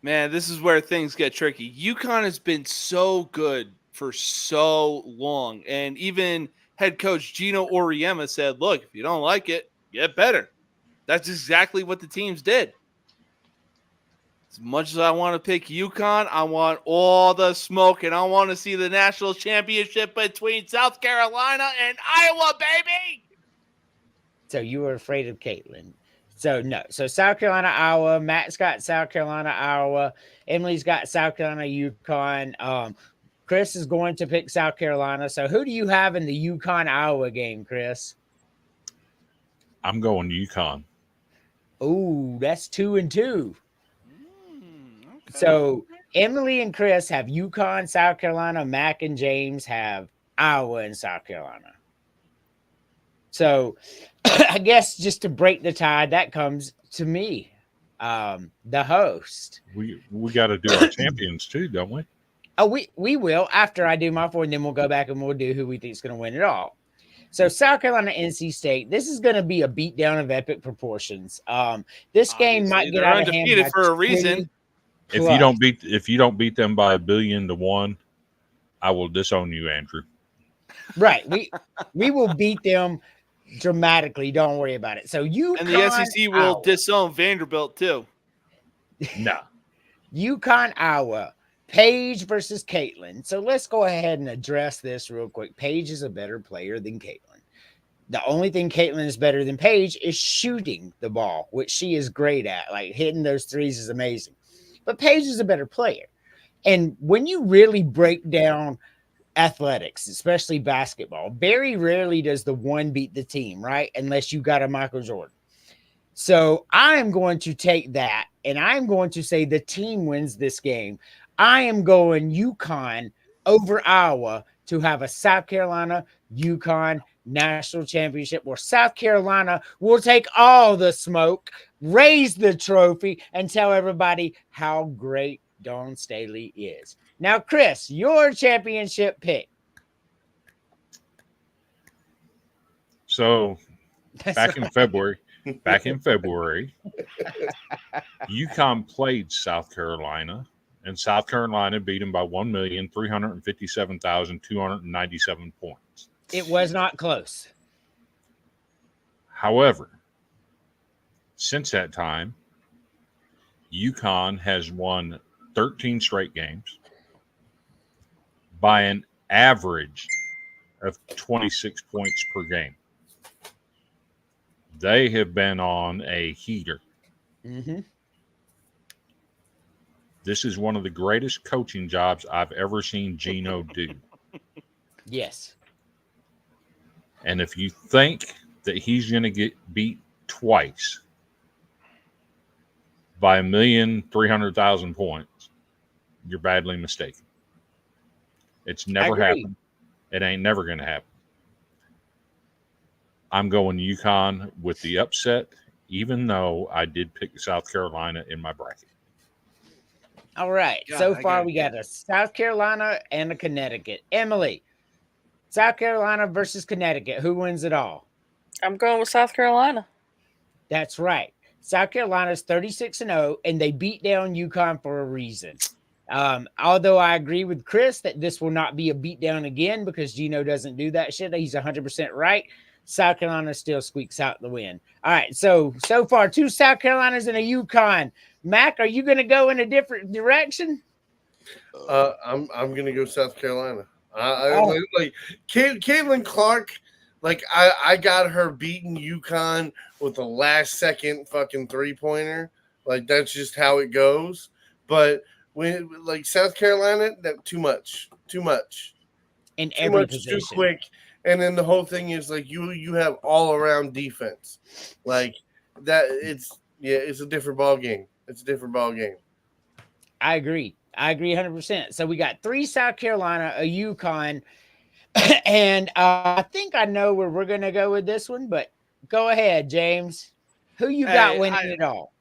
Speaker 8: man, this is where things get tricky. UConn has been so good for so long, and even head coach Gino Auriemma said, look, if you don't like it, get better. That's exactly what the teams did. As much as I want to pick UConn, I want all the smoke, and I want to see the national championship between South Carolina and Iowa, baby!
Speaker 1: So you were afraid of Caitlin. So no. So South Carolina, Iowa. Matt's got South Carolina, Iowa. Emily's got South Carolina, UConn. Chris is going to pick South Carolina. So who do you have in the UConn Iowa game, Chris?
Speaker 2: I'm going UConn.
Speaker 1: Oh, that's 2-2.
Speaker 8: Okay.
Speaker 1: So Emily and Chris have UConn, South Carolina. Mac and James have Iowa and South Carolina. So I guess just to break the tie, that comes to me, the host.
Speaker 2: We got to do our champions too, don't we?
Speaker 1: Oh, we will after I do my 4, and then we'll go back and we'll do who we think is going to win it all. So South Carolina, NC State. This is going to be a beatdown of epic proportions. This game might get out of hand by
Speaker 8: for a reason.
Speaker 2: If you don't beat them by 1,000,000,000, I will disown you, Andrew.
Speaker 1: Right. We will beat them dramatically. Don't worry about it. So
Speaker 8: and the SEC will disown Vanderbilt too.
Speaker 2: No.
Speaker 1: UConn, Iowa. Paige versus Caitlin. So let's go ahead and address this real quick. Paige is a better player than Caitlin. The only thing Caitlin is better than Paige is shooting the ball, which she is great at. Like hitting those threes is amazing. But Paige is a better player. And when you really break down athletics, especially basketball, very rarely does the one beat the team, right? Unless you got a Michael Jordan. So I am going to take that, and I'm going to say the team wins this game. I am going UConn over Iowa to have a South Carolina UConn national championship, where South Carolina will take all the smoke, raise the trophy, and tell everybody how great Dawn Staley is. Now, Chris, your championship pick.
Speaker 2: So back in February, UConn played South Carolina, and South Carolina beat them by 1,357,297 points.
Speaker 1: It was not close.
Speaker 2: However, since that time, UConn has won 13 straight games by an average of 26 points per game. They have been on a heater.
Speaker 1: Mm-hmm.
Speaker 2: This is one of the greatest coaching jobs I've ever seen Gino do.
Speaker 1: Yes.
Speaker 2: And if you think that he's going to get beat twice by 1,300,000 points, you're badly mistaken. It's never happened. It ain't never going to happen. I'm going UConn with the upset, even though I did pick South Carolina in my bracket.
Speaker 1: All right.
Speaker 8: God,
Speaker 1: So
Speaker 8: I
Speaker 1: far,
Speaker 8: gotta
Speaker 1: we
Speaker 8: get
Speaker 1: got a South Carolina and a Connecticut. Emily, South Carolina versus Connecticut. Who wins it all?
Speaker 3: I'm going with South Carolina.
Speaker 1: That's right. South Carolina's 36-0, and they beat down UConn for a reason. Although I agree with Chris that this will not be a beatdown again because Gino doesn't do that shit. He's 100% right. South Carolina still squeaks out the win. All right. So far, 2 South Carolinas and a UConn. Mac, are you going to go in a different direction?
Speaker 4: I'm gonna go South Carolina. Like Caitlin Clark. Like I got her beating UConn with the last second fucking 3-pointer. Like that's just how it goes. But when like South Carolina, that too much
Speaker 1: In
Speaker 4: too
Speaker 1: every
Speaker 4: much
Speaker 1: position.
Speaker 4: too quick. And then the whole thing is like you have all around defense. Like that it's a different ball game. It's a different ball game.
Speaker 1: I agree 100%. So we got 3 South Carolina, a UConn, and I think I know where we're going to go with this one, but go ahead, James. Who you got winning it all?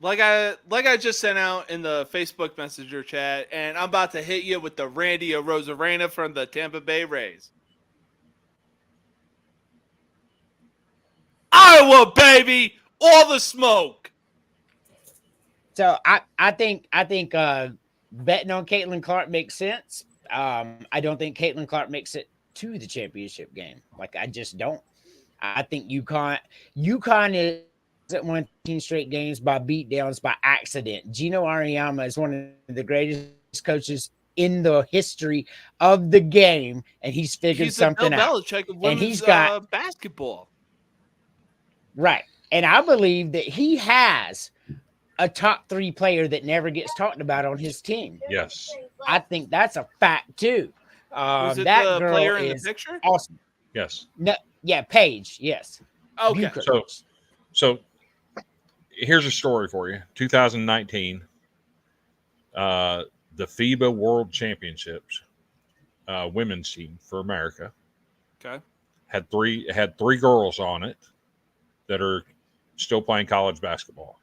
Speaker 8: Like I just sent out in the Facebook Messenger chat, and I'm about to hit you with the Randy Arozarena from the Tampa Bay Rays. Iowa, baby, all the smoke.
Speaker 1: So I think betting on Caitlin Clark makes sense. I don't think Caitlin Clark makes it to the championship game. Like I just don't. I think UConn isn't won 15 straight games by beatdowns by accident. Gino Auriemma is one of the greatest coaches in the history of the game, and he's figured something
Speaker 8: Bill
Speaker 1: out.
Speaker 8: Belichick of
Speaker 1: And he's
Speaker 8: women's,
Speaker 1: got
Speaker 8: basketball.
Speaker 1: Right. And I believe that he has a top 3 player that never gets talked about on his team.
Speaker 2: Yes.
Speaker 1: I think that's a fact too.
Speaker 8: Was it
Speaker 1: That
Speaker 8: the
Speaker 1: girl
Speaker 8: player in the
Speaker 1: is
Speaker 8: picture?
Speaker 1: awesome.
Speaker 2: Yes.
Speaker 1: No, yeah, Paige. Yes.
Speaker 8: Okay.
Speaker 1: Bucher.
Speaker 2: So here's a story for you. 2019, the FIBA World Championships, women's team for America.
Speaker 8: Okay.
Speaker 2: Had three girls on it that are still playing college basketball.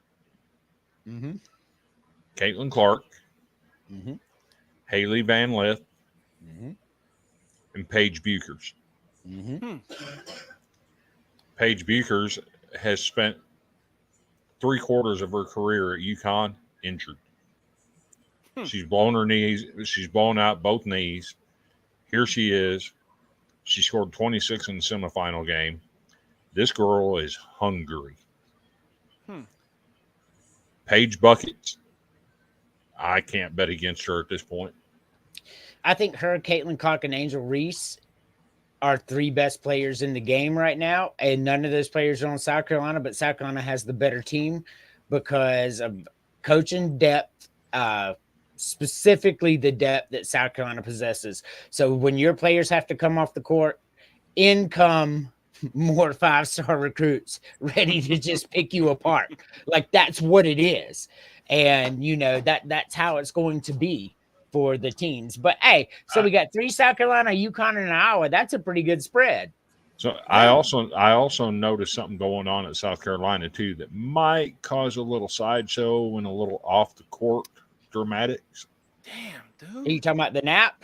Speaker 1: Mm-hmm.
Speaker 2: Caitlin Clark,
Speaker 1: Mm-hmm.
Speaker 2: Haley Van Lith,
Speaker 1: Mm-hmm.
Speaker 2: and Paige Buchers.
Speaker 1: Mm-hmm.
Speaker 2: Paige Buchers has spent 3/4 of her career at UConn injured. She's blown her knees. She's blown out both knees. Here she is. She scored 26 in the semifinal game. This girl is hungry. Paige buckets. I can't bet against her at this point.
Speaker 1: I think her, Caitlin Clark, and Angel Reese are 3 best players in the game right now. And none of those players are on South Carolina, but South Carolina has the better team because of coaching depth, specifically the depth that South Carolina possesses. So when your players have to come off the court, in come more 5-star recruits ready to just pick you apart. Like that's what it is. And you know, that's how it's going to be for the teams. But hey, so we got 3 South Carolina, UConn, and Iowa. That's a pretty good spread.
Speaker 2: So I also noticed something going on at South Carolina too that might cause a little sideshow and a little off the court dramatics.
Speaker 8: Damn,
Speaker 1: Are
Speaker 8: dude.
Speaker 1: you talking about the nap?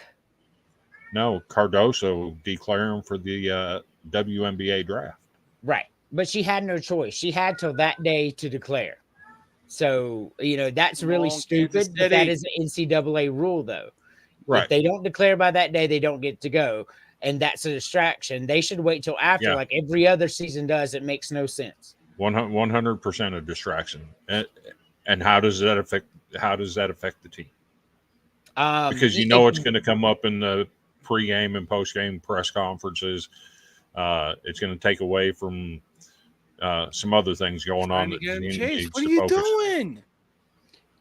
Speaker 2: No, Cardoso declaring for the WNBA draft.
Speaker 1: Right. But she had no choice. She had till that day to declare. So, you know, that's really
Speaker 8: Come on,
Speaker 1: stupid.
Speaker 8: Kansas
Speaker 1: But that
Speaker 8: City.
Speaker 1: is an NCAA rule, though.
Speaker 2: Right.
Speaker 1: If they don't declare by that day, they don't get to go. And that's a distraction. They should wait till after,
Speaker 2: Yeah.
Speaker 1: like every other season does. It makes no sense.
Speaker 2: 100% a distraction. And how does that affect the team? Because you know it's going to come up in the pregame and postgame press conferences. It's going to take away from some other things going on. That
Speaker 8: Chase,
Speaker 2: needs
Speaker 8: what are
Speaker 2: to
Speaker 8: you
Speaker 2: focus.
Speaker 8: doing?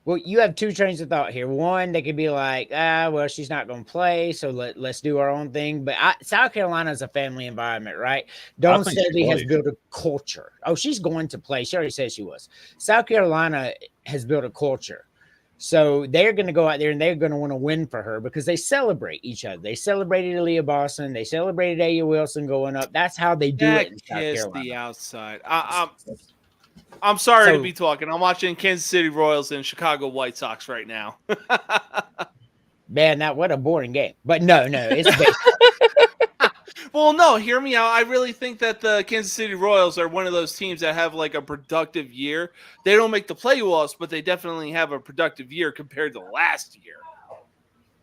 Speaker 1: Well, you have 2 trains of thought here. One, they could be like, well, she's not going to play, so let's do our own thing. But South Carolina is a family environment, right? Dawn
Speaker 2: think she
Speaker 1: Staley has
Speaker 2: plays.
Speaker 1: built a culture. Oh, she's going to play. She already said she was. South Carolina has built a culture. So they're going to go out there and they're going to want to win for her because they celebrate each other. They celebrated Aaliyah Boston. They celebrated A.U. Wilson going up. That's how they do it in South
Speaker 8: Kiss
Speaker 1: Carolina.
Speaker 8: the outside. I'm sorry to
Speaker 1: So-
Speaker 8: be talking. I'm watching Kansas City Royals and Chicago White Sox right now.
Speaker 1: Man, what a boring game. But no, it's baseball.
Speaker 8: Well, no, hear me out. I really think that the Kansas City Royals are one of those teams that have like a productive year. They don't make the playoffs, but they definitely have a productive year compared to last year.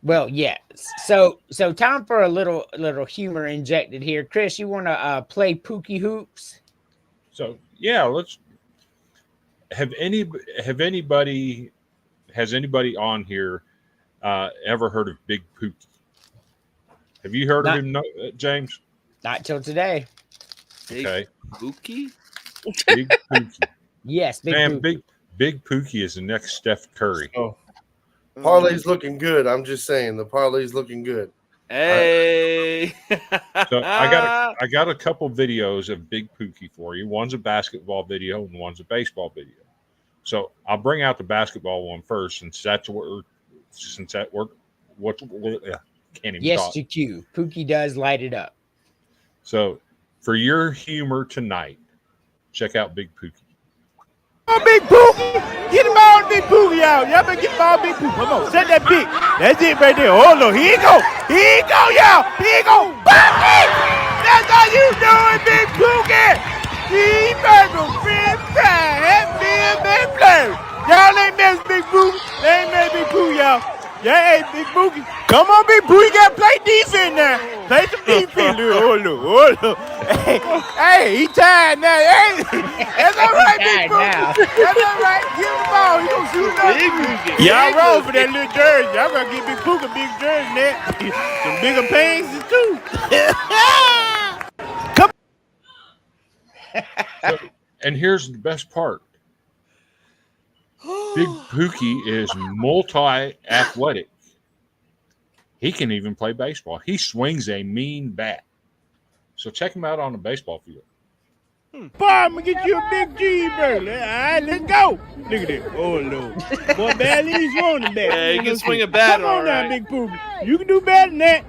Speaker 1: Well, yes. So time for a little humor injected here. Chris, you want to play Pookie Hoops?
Speaker 2: So yeah, let's. Has anybody on here ever heard of Big Pookie? Have you heard of him, James?
Speaker 1: Not till today.
Speaker 2: Okay.
Speaker 8: Pookie?
Speaker 2: Big Pookie.
Speaker 1: Yes,
Speaker 2: Man,
Speaker 1: Pookie.
Speaker 2: Big Pookie is the next Steph Curry.
Speaker 4: Oh, parlay's looking good. I'm just saying the parlay's looking good.
Speaker 8: Hey.
Speaker 2: So I got a couple videos of Big Pookie for you. One's a basketball video and one's a baseball video. So I'll bring out the basketball one first, since that worked. Can't even
Speaker 1: Yes,
Speaker 2: talk.
Speaker 1: GQ. Pookie does light it up.
Speaker 2: So for your humor tonight, check out Big Pookie.
Speaker 9: Big Pookie! Get the ball to Big Pookie out. Y'all better get the ball to Big Pookie. Come on, set that big. That's it right there. Oh, no, here he go. Here he go, y'all. Here he go. Pookie! That's how you doing, Big Pookie! Cheeseburger, french fry, that big play. Y'all ain't mess with Big Pookie. They ain't mess with Big Pookie, y'all. Yeah, hey, Big Pookie. Come on, Big Pookie. You got to play defense now. Play some defense. Look. Hey, he tired now. Hey, that's all right, Big Pookie. That's all right. Give him the ball. He gonna shoot it up. Y'all roll for that little jersey. Y'all gotta get Big Pookie a big jersey there. Some bigger pants too. Come.
Speaker 2: And here's the best part. Big Pookie is multi-athletic. He can even play baseball. He swings a mean bat. So check him out on the baseball field.
Speaker 9: Boy, I'm gonna get you a big cheeseburger. All right, let's go. Look at that. Oh, Lord. Boy, badly he's wanting that.
Speaker 8: Yeah, you can swing a bat.
Speaker 9: Come on
Speaker 8: all
Speaker 9: now,
Speaker 8: right.
Speaker 9: Big Pookie. You can do better than that.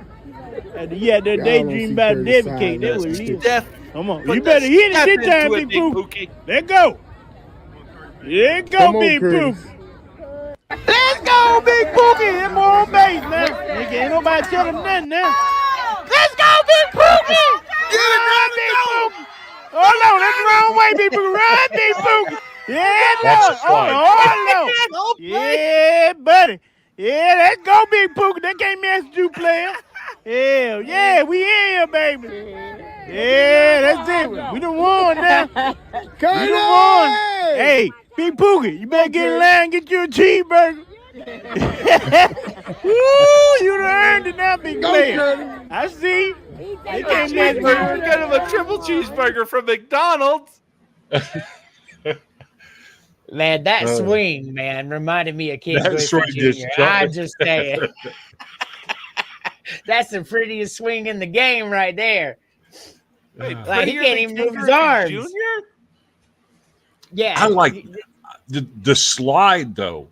Speaker 9: Yeah, that daydream about David Cake. That was it.
Speaker 8: Steph,
Speaker 9: Come on.
Speaker 8: put
Speaker 9: You better
Speaker 8: the
Speaker 9: hit it
Speaker 8: step
Speaker 9: this time,
Speaker 8: into it,
Speaker 9: Big Pookie. Let's go. Let's go, Big Pookie. Let's go, Big Pookie. Him on base now. Ain't nobody tell him nothing now. Let's go, Big Pookie. Get it, run, Big Pookie. Hold on, that's the wrong way, Big Pookie. Run, Big Pookie. Yeah,
Speaker 2: That's
Speaker 9: Lord.
Speaker 2: a slide.
Speaker 9: Hold on. Yeah, buddy. Yeah, let's go, Big Pookie. They can't mess with you, player. Hell yeah, we in here, baby. Yeah, that's it. We done won now. We done won. Hey, Big Pookie, you better get in line and get you a cheeseburger. Woo, you done earned it now, big player. I see. They can't mess with
Speaker 8: Cheeseburger,
Speaker 9: you.
Speaker 8: get him a triple cheeseburger from McDonald's.
Speaker 1: Man, that swing, man, reminded me of Ken
Speaker 2: That
Speaker 1: Griffey
Speaker 2: swing just
Speaker 1: Jr.
Speaker 2: jumped.
Speaker 1: I just saying. That's the prettiest swing in the game right there. Like, he can't even move his arms.
Speaker 8: Junior?
Speaker 1: Yeah.
Speaker 2: I like the slide, though.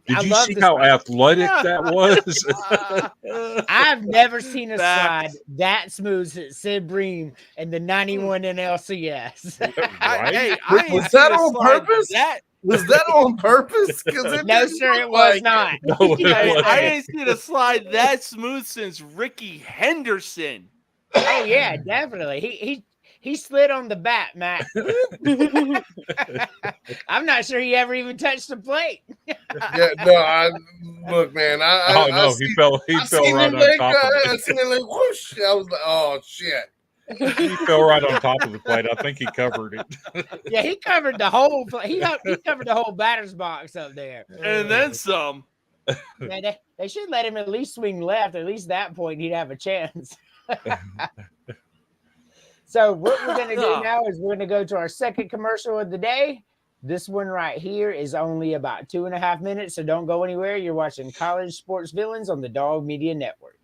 Speaker 1: I
Speaker 2: Did you
Speaker 1: love
Speaker 2: see
Speaker 1: the
Speaker 2: how
Speaker 1: slide.
Speaker 2: athletic that was?
Speaker 1: I've never seen a
Speaker 8: Facts.
Speaker 1: slide that smooth as Sid Bream and the 91 NLCS.
Speaker 2: Right?
Speaker 8: I ain't
Speaker 4: Was
Speaker 8: seen
Speaker 4: that
Speaker 8: a
Speaker 4: on
Speaker 8: slide
Speaker 4: purpose?
Speaker 8: That,
Speaker 4: Was that on purpose?
Speaker 1: No, sir, it was not.
Speaker 2: No, it
Speaker 8: I
Speaker 2: wasn't.
Speaker 8: ain't seen a slide that smooth since Ricky Henderson.
Speaker 1: Oh yeah, definitely. He slid on the bat, Matt. I'm not sure he ever even touched the plate.
Speaker 4: Yeah, no, look, man.
Speaker 2: Oh no, he fell
Speaker 4: I
Speaker 2: fell
Speaker 4: seen
Speaker 2: right
Speaker 4: him
Speaker 2: on
Speaker 4: like,
Speaker 2: top of
Speaker 4: I
Speaker 2: it.
Speaker 4: seen him like whoosh. I was like, oh shit.
Speaker 2: He fell right on top of the plate. I think he covered it.
Speaker 1: Yeah, he covered the whole. He covered the whole batter's box up there.
Speaker 8: And then some.
Speaker 1: Man, they should let him at least swing left. At least that point, he'd have a chance. So what we're going to do now is we're going to go to our second commercial of the day. This one right here is only about 2.5 minutes, so don't go anywhere. You're watching College Sports Villains on the Dog Media Network.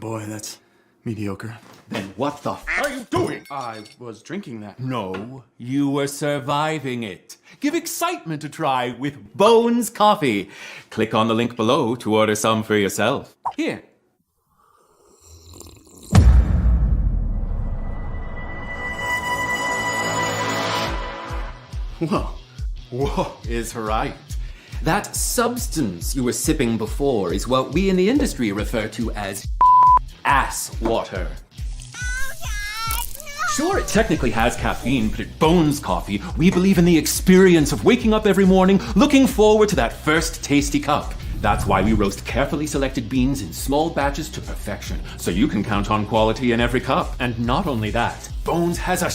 Speaker 10: Boy, that's mediocre. Then what the are you doing? I was drinking that. No, you were surviving it. Give excitement a try with Bones Coffee. Click on the link below to order some for yourself. Here. Whoa is right. That substance you were sipping before is what we in the industry refer to as ass water. Sure, it technically has caffeine, but at Bones Coffee, we believe in the experience of waking up every morning looking forward to that first tasty cup. That's why we roast carefully selected beans in small batches to perfection, so you can count on quality in every cup. And not only that, Bones has a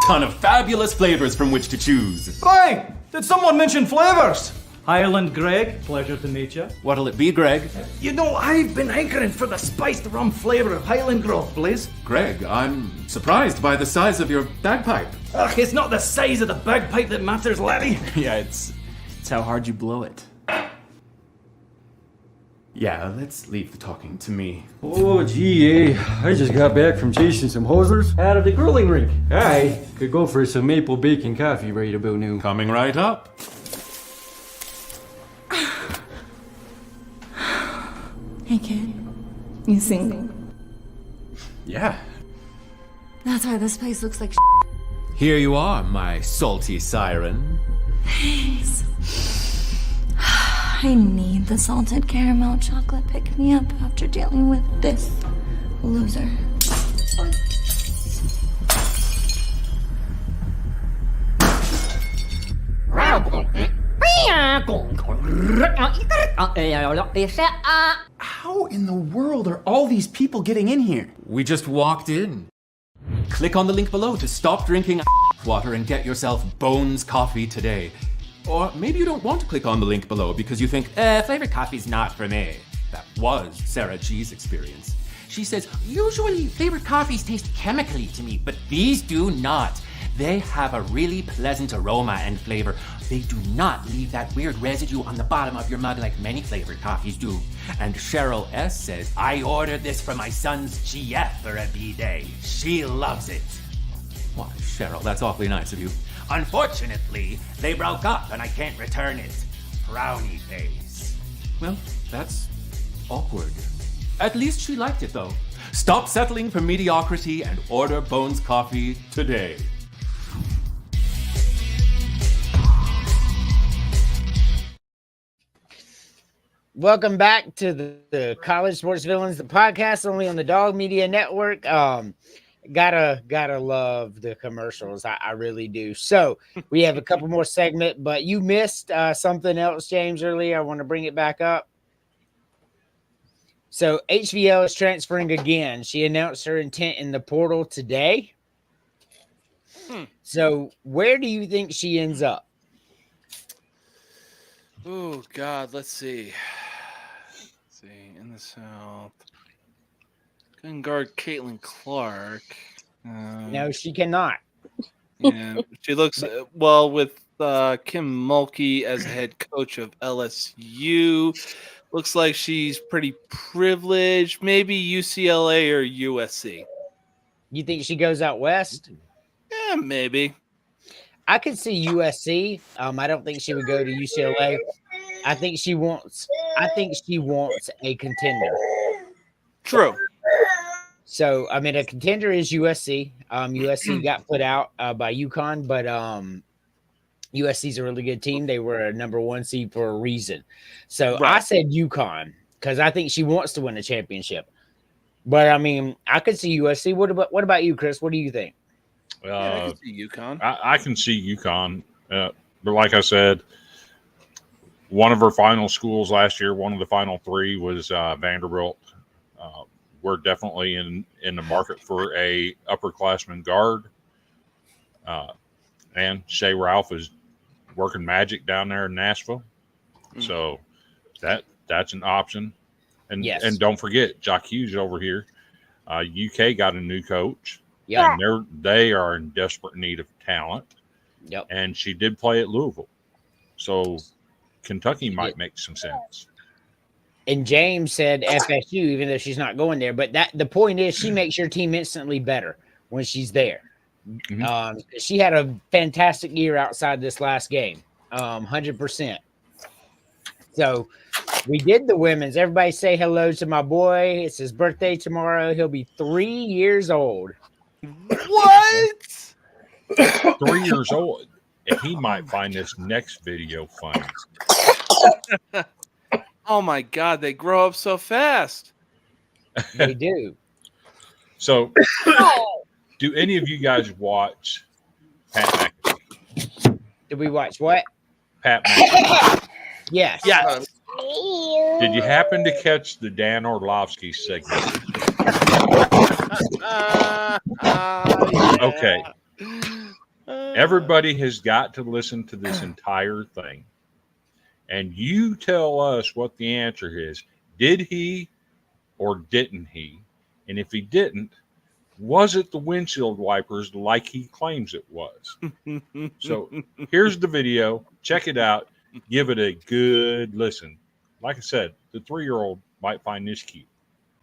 Speaker 10: ton of fabulous flavors from which to choose.
Speaker 11: Hey, did someone mention flavors? Highland Greg, pleasure to meet you.
Speaker 10: What'll it be, Greg?
Speaker 11: You know, I've been hankering for the spiced rum flavor of Highland Grove, please.
Speaker 10: Greg, I'm surprised by the size of your bagpipe.
Speaker 11: Ugh, it's not the size of the bagpipe that matters, laddie.
Speaker 10: Yeah, it's how hard you blow it. Yeah, let's leave the talking to me.
Speaker 12: Oh, gee, I just got back from chasing some hosers out of the grilling rink. I could go for some maple bacon coffee right about noon.
Speaker 10: Coming right up.
Speaker 13: Hey kid, you single?
Speaker 10: Yeah.
Speaker 13: That's why this place looks like
Speaker 10: Here you are, my salty siren.
Speaker 13: Thanks. I need the salted caramel chocolate pick me up after dealing with this loser.
Speaker 10: How in the world are all these people getting in here? We just walked in. Click on the link below to stop drinking water and get yourself Bones Coffee today. Or maybe you don't want to click on the link below because you think, flavored coffee's not for me. That was Sarah G's experience. She says, usually flavored coffees taste chemically to me, but these do not. They have a really pleasant aroma and flavor. They do not leave that weird residue on the bottom of your mug like many flavored coffees do. And Cheryl S. says, I ordered this for my son's GF for a B-day. She loves it. Why, Cheryl, that's awfully nice of you. Unfortunately, they broke up and I can't return it. Frowny face. Well, that's awkward. At least she liked it, though. Stop settling for mediocrity and order Bones Coffee today.
Speaker 1: Welcome back to the College Sports Villains, the podcast only on the Dog Media Network. Gotta love the commercials. I really do. So we have a couple more segments, but you missed something else, James, earlier. I want to bring it back up. So HVL is transferring again. She announced her intent in the portal today. So where do you think she ends up?
Speaker 8: Oh, God, let's see. In the South. Couldn't guard Caitlin Clark.
Speaker 1: No, she cannot.
Speaker 8: Yeah, she looks well with Kim Mulkey as head coach of LSU. Looks like she's pretty privileged. Maybe UCLA or USC.
Speaker 1: You think she goes out west?
Speaker 8: Yeah, maybe.
Speaker 1: I could see USC. I don't think she would go to UCLA. I think she wants a contender.
Speaker 8: True.
Speaker 1: So, I mean, a contender is USC. USC got put out by UConn, but USC's a really good team. They were a number 1 seed for a reason. So I said UConn because I think she wants to win a championship. But I mean, I could see USC. What about you, Chris? What do you think?
Speaker 8: I can see UConn.
Speaker 2: I can see UConn. But like I said, one of her final schools last year, one of the final 3 was Vanderbilt. We're definitely in the market for a upperclassman guard. And Shea Ralph is working magic down there in Nashville. So that's an option. And and don't forget, Jock Hughes over here. UK got a new coach.
Speaker 1: Yeah.
Speaker 2: And they are in desperate need of talent.
Speaker 1: Yep.
Speaker 2: And she did play at Louisville. So Kentucky might make some sense.
Speaker 1: And James said FSU, even though she's not going there. But the point is, she makes your team instantly better when she's there. She had a fantastic year outside this last game, 100%. So we did the women's. Everybody say hello to my boy. It's his birthday tomorrow. He'll be 3 years old.
Speaker 8: What?
Speaker 2: 3 years old. And he might find this next video funny.
Speaker 8: Oh my God, they grow up so fast.
Speaker 1: They do.
Speaker 2: So, do any of you guys watch Pat McAfee?
Speaker 1: Did we watch what?
Speaker 2: Pat McAfee.
Speaker 1: Yes.
Speaker 8: Yes.
Speaker 2: Did you happen to catch the Dan Orlovsky segment? Okay. Everybody has got to listen to this entire thing. And you tell us what the answer is. Did he or didn't he? And if he didn't, was it the windshield wipers like he claims it was? So here's the video. Check it out. Give it a good listen. Like I said, the 3-year-old might find this cute.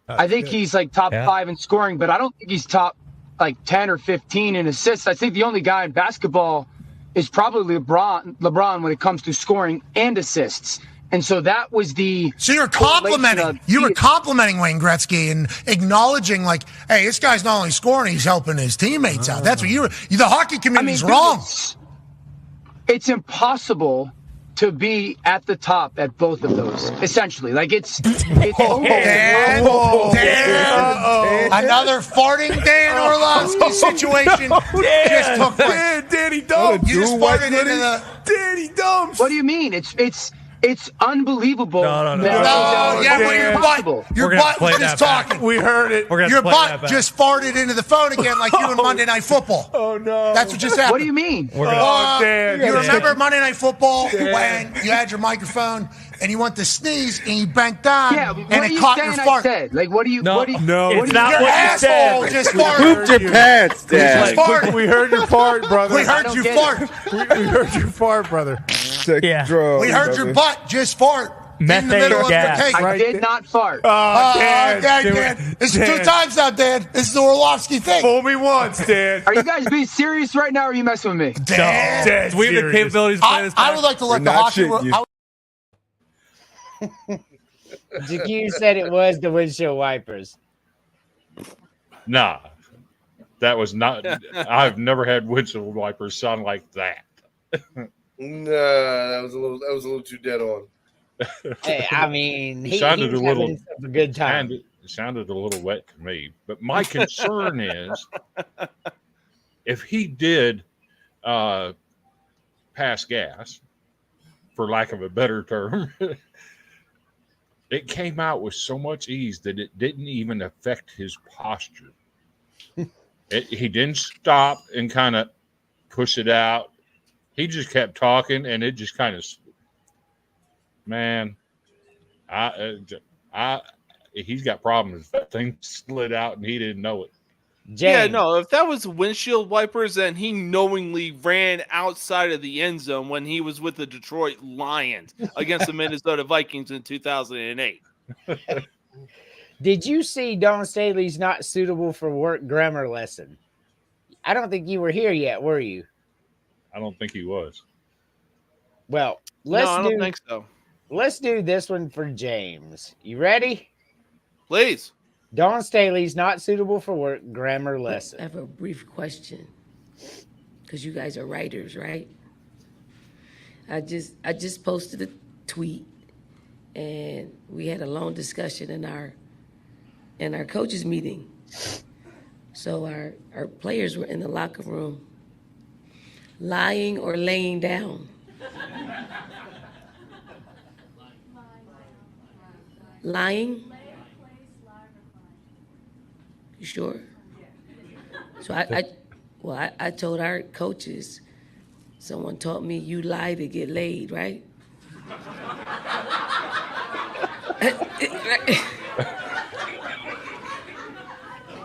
Speaker 14: I think he's like top 5 in scoring, but I don't think he's top like 10 or 15 in assists. I think the only guy in basketball is probably LeBron when it comes to scoring and assists. And so that was the.
Speaker 15: So you're complimenting. You were complimenting Wayne Gretzky and acknowledging, like, hey, this guy's not only scoring, he's helping his teammates out. That's what you were. The hockey community's wrong.
Speaker 14: It's impossible to be at the top at both of those, essentially. Like, it's
Speaker 15: Dan, another farting Dan Orlovsky situation just took place.
Speaker 9: Danny Dumb.
Speaker 15: You just farted into the
Speaker 9: Danny Dumb.
Speaker 14: What do you mean? It's unbelievable.
Speaker 15: No, yeah, well, your butt was just talking.
Speaker 9: We heard it.
Speaker 15: Your butt just farted into the phone again like you in Monday Night Football.
Speaker 9: Oh, no.
Speaker 15: That's what just happened.
Speaker 14: What do you mean?
Speaker 9: Dan.
Speaker 15: You remember Monday Night Football when you had your microphone and you went to sneeze and you bent down and it caught your fart?
Speaker 14: Like, what do you?
Speaker 9: No,
Speaker 14: what do you,
Speaker 9: no,
Speaker 14: what
Speaker 9: it's
Speaker 14: do you-
Speaker 9: not
Speaker 15: Your
Speaker 9: what you
Speaker 15: asshole
Speaker 9: said.
Speaker 15: just
Speaker 9: We
Speaker 15: farted.
Speaker 9: pooped your pants,
Speaker 15: Just farted.
Speaker 9: We heard your fart, brother.
Speaker 15: We heard you fart.
Speaker 9: We heard your fart, brother.
Speaker 15: We heard your butt just fart in the middle of the cake.
Speaker 14: I did not fart.
Speaker 15: Dan. This is 2 times now, Dan. This is the Orlovsky thing.
Speaker 9: Fool me once, Dan.
Speaker 14: Are you guys being serious right now, or are you messing with me?
Speaker 15: Dan.
Speaker 9: Do we have the capabilities to play this
Speaker 15: I would like to let the hockey.
Speaker 1: Jaquez said it was the windshield wipers.
Speaker 2: Nah, that was not. I've never had windshield wipers sound like that.
Speaker 4: No, that was a little too dead on.
Speaker 1: Hey, I mean, he
Speaker 2: sounded
Speaker 1: was
Speaker 2: a little
Speaker 1: having himself a good time.
Speaker 2: It sounded a little wet to me. But my concern is, if he did pass gas, for lack of a better term, it came out with so much ease that it didn't even affect his posture. He didn't stop and kind of push it out. He just kept talking, and it just kind of, man, he's got problems. That thing slid out, and he didn't know it.
Speaker 8: Yeah, no, if that was windshield wipers, then he knowingly ran outside of the end zone when he was with the Detroit Lions against the Minnesota Vikings in 2008.
Speaker 1: Did you see Dawn Staley's not suitable for work grammar lesson? I don't think you were here yet, were you?
Speaker 2: I don't think he was.
Speaker 1: Well,
Speaker 8: I don't think so.
Speaker 1: Let's do this one for James. You ready?
Speaker 8: Please.
Speaker 1: Dawn Staley's not suitable for work grammar lesson.
Speaker 6: I have a brief question, because you guys are writers, right? I just posted a tweet, and we had a long discussion in our coaches meeting. So our players were in the locker room, lying or laying down. Lying? You sure? So I told our coaches, someone taught me you lie to get laid, right?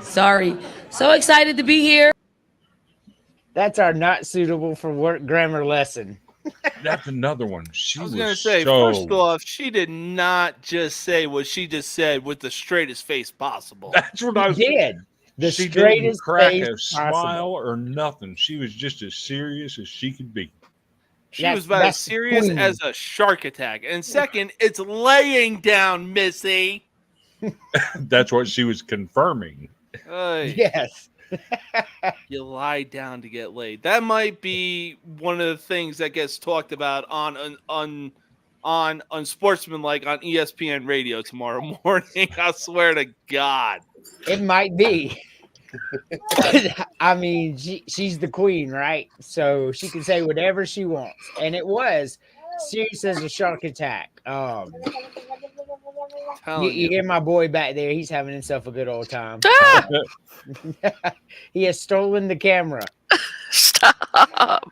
Speaker 6: Sorry. So excited to be here.
Speaker 1: That's our not suitable for work grammar lesson.
Speaker 2: That's another one. She
Speaker 8: I was
Speaker 2: was
Speaker 8: gonna say,
Speaker 2: so...
Speaker 8: first off, she did not just say what she just said with the straightest face possible.
Speaker 2: That's what I was.
Speaker 1: Did the
Speaker 2: She didn't
Speaker 1: straightest
Speaker 2: crack
Speaker 1: face
Speaker 2: a smile
Speaker 1: possible.
Speaker 2: or nothing. She was just as serious as she could be.
Speaker 8: She was about as serious
Speaker 1: queen.
Speaker 8: as a shark attack. And second, it's laying down, Missy.
Speaker 2: That's what she was confirming.
Speaker 1: Yes.
Speaker 8: You lie down to get laid. That might be one of the things that gets talked about on Unsportsmanlike on ESPN radio tomorrow morning. I swear to God.
Speaker 1: It might be. I mean, she's the queen, right? So she can say whatever she wants. And it was serious as a shark attack. You hear my boy back there. He's having himself a good old time. He has stolen the camera.
Speaker 3: Stop.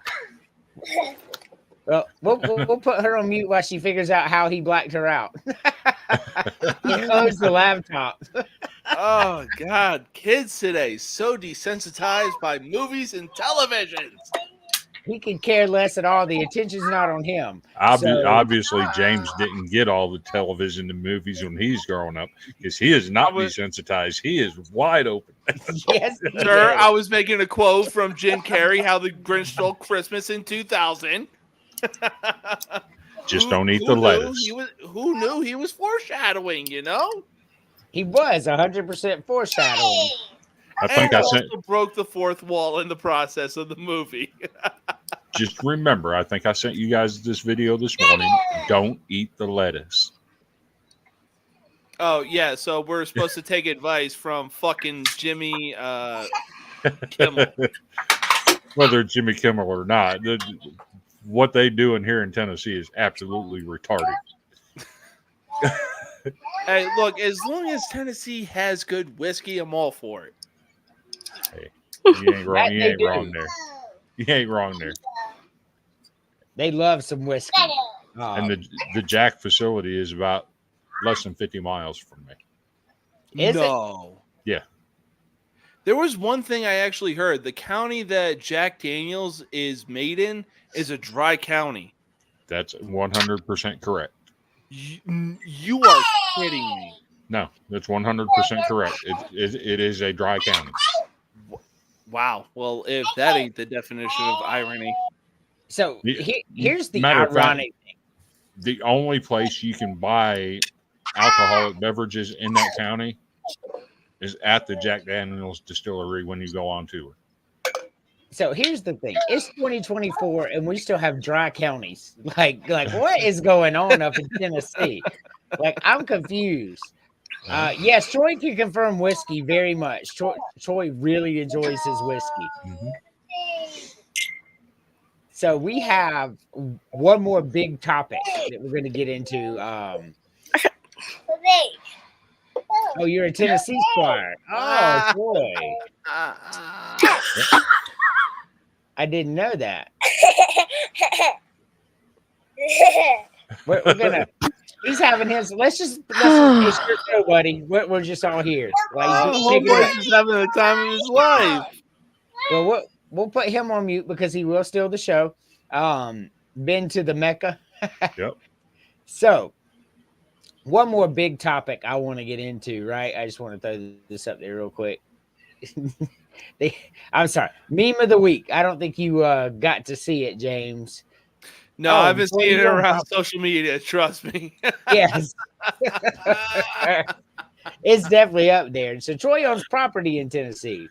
Speaker 1: Well, we'll put her on mute while she figures out how he blacked her out. He closed the laptop.
Speaker 8: Oh, God. Kids today so desensitized by movies and televisions.
Speaker 1: He could care less at all. The attention's not on him.
Speaker 2: Obviously, James didn't get all the television and movies when he's growing up because he is not desensitized. He is wide open.
Speaker 1: Yes,
Speaker 8: sir. I was making a quote from Jim Carrey, How the Grinch Stole Christmas in 2000.
Speaker 2: Just don't eat the lettuce.
Speaker 8: Who knew he was foreshadowing, you know?
Speaker 1: He was 100% foreshadowing.
Speaker 2: I think I sent.
Speaker 8: Also broke the fourth wall in the process of the movie.
Speaker 2: Just remember, I think I sent you guys this video this morning. Don't eat the lettuce.
Speaker 8: Oh yeah, so we're supposed to take advice from fucking Jimmy Kimmel.
Speaker 2: Whether it's Jimmy Kimmel or not, what they doing here in Tennessee is absolutely retarded.
Speaker 8: Hey, look, as long as Tennessee has good whiskey, I'm all for it.
Speaker 2: Hey, you ain't wrong. You ain't wrong there. You ain't wrong there.
Speaker 1: They love some whiskey.
Speaker 2: And the Jack facility is about less than 50 miles from me.
Speaker 1: Is it?
Speaker 2: Yeah.
Speaker 8: There was one thing I actually heard. The county that Jack Daniels is made in is a dry county.
Speaker 2: That's 100% correct.
Speaker 8: You are kidding me.
Speaker 2: No, that's 100% correct. It is a dry county.
Speaker 8: Wow. Well, if that ain't the definition of irony.
Speaker 1: So here's the
Speaker 2: Matter of
Speaker 1: ironic
Speaker 2: fact, the only place you can buy alcoholic beverages in that county is at the Jack Daniels distillery when you go on tour.
Speaker 1: So here's the thing. It's 2024 and we still have dry counties. Like what is going on up in Tennessee? Like, I'm confused. Yes, Troy can confirm whiskey very much. Troy really enjoys his whiskey.
Speaker 2: Mm-hmm.
Speaker 1: So we have one more big topic that we're going to get into. Oh, you're a Tennessee Squire. Oh, boy. I didn't know that. We're gonna. He's having his. Let's just. It's your show, buddy. We're just all here. Like,
Speaker 8: Homeboy's having the time of his life.
Speaker 1: Well, we'll put him on mute because he will steal the show. Been to the Mecca.
Speaker 2: Yep.
Speaker 1: So, one more big topic I want to get into. Right, I just want to throw this up there real quick. I'm sorry. Meme of the week. I don't think you got to see it, James.
Speaker 8: No, I've been seeing it around social media. Trust me.
Speaker 1: Yes. It's definitely up there. So Troy owns property in Tennessee.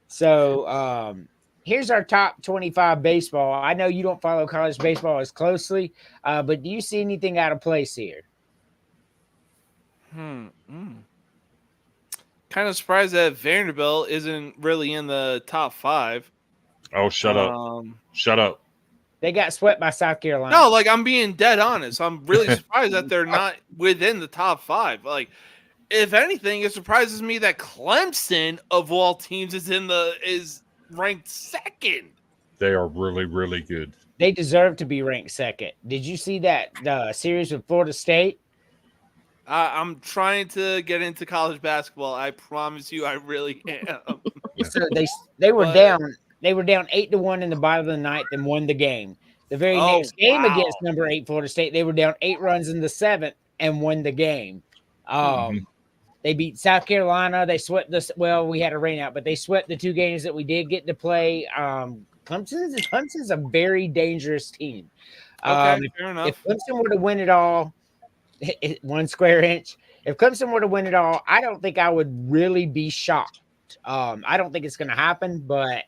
Speaker 1: So here's our top 25 baseball. I know you don't follow college baseball as closely, but do you see anything out of place here?
Speaker 8: Kind of surprised that Vanderbilt isn't really in the top 5.
Speaker 2: Oh, shut up. Shut up.
Speaker 1: They got swept by South Carolina.
Speaker 8: No, like, I'm being dead honest. I'm really surprised that they're not within the top 5. Like, if anything, it surprises me that Clemson, of all teams, is ranked second.
Speaker 2: They are really, really good.
Speaker 1: They deserve to be ranked second. Did you see that series with Florida State?
Speaker 8: I'm trying to get into college basketball. I promise you, I really am.
Speaker 1: So they were down. They were down 8-1 in the bottom of the ninth and won the game. The very
Speaker 8: Oh,
Speaker 1: next game
Speaker 8: wow.
Speaker 1: against number 8 Florida State, they were down 8 runs in the 7th and won the game. They beat South Carolina. They swept this. Well, we had a rain out, but they swept the 2 games that we did get to play. Clemson's a very dangerous team.
Speaker 8: Okay, fair enough.
Speaker 1: If Clemson were to win it all, 1 square inch. If Clemson were to win it all, I don't think I would really be shocked. I don't think it's going to happen, but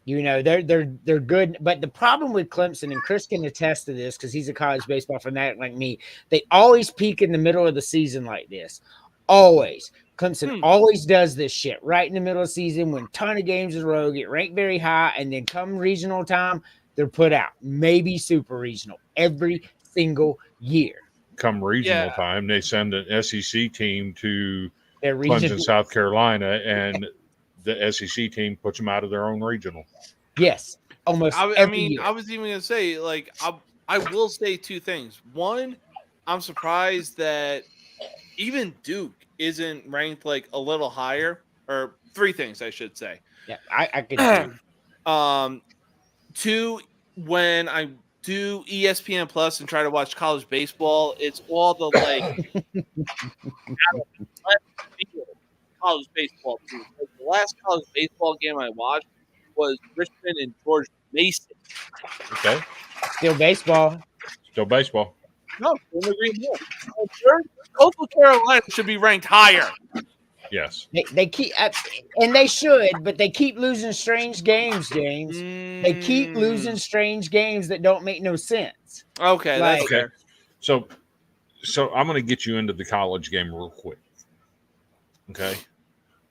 Speaker 1: they're good. But the problem with Clemson, and Chris can attest to this because he's a college baseball fanatic like me, they always peak in the middle of the season like this. Always. Clemson always does this shit right in the middle of the season, win a ton of games in a row, get ranked very high, and then come regional time, they're put out. Maybe super regional every single year.
Speaker 2: Come regional time, they send an SEC team to
Speaker 1: their
Speaker 2: Clemson, South Carolina, and the SEC team puts them out of their own regional.
Speaker 1: Yes, almost.
Speaker 8: I mean, I was even going to say, like, I will say 2 things. One, I'm surprised that even Duke isn't ranked like a little higher, or 3 things I should say.
Speaker 1: Yeah, I could.
Speaker 8: 2, when I do ESPN Plus and try to watch college baseball, it's all the like college baseball teams. Like, the last college baseball game I watched was Richmond and George Mason.
Speaker 2: Okay.
Speaker 1: Still baseball.
Speaker 8: No, in the Green Hill. Coastal Carolina should be ranked higher.
Speaker 2: Yes.
Speaker 1: They keep, and they should, but they keep losing strange games, James. They keep losing strange games that don't make no sense.
Speaker 8: Okay,
Speaker 1: Like-
Speaker 8: that's fair.
Speaker 2: So I'm going to get you into the college game real quick. Okay.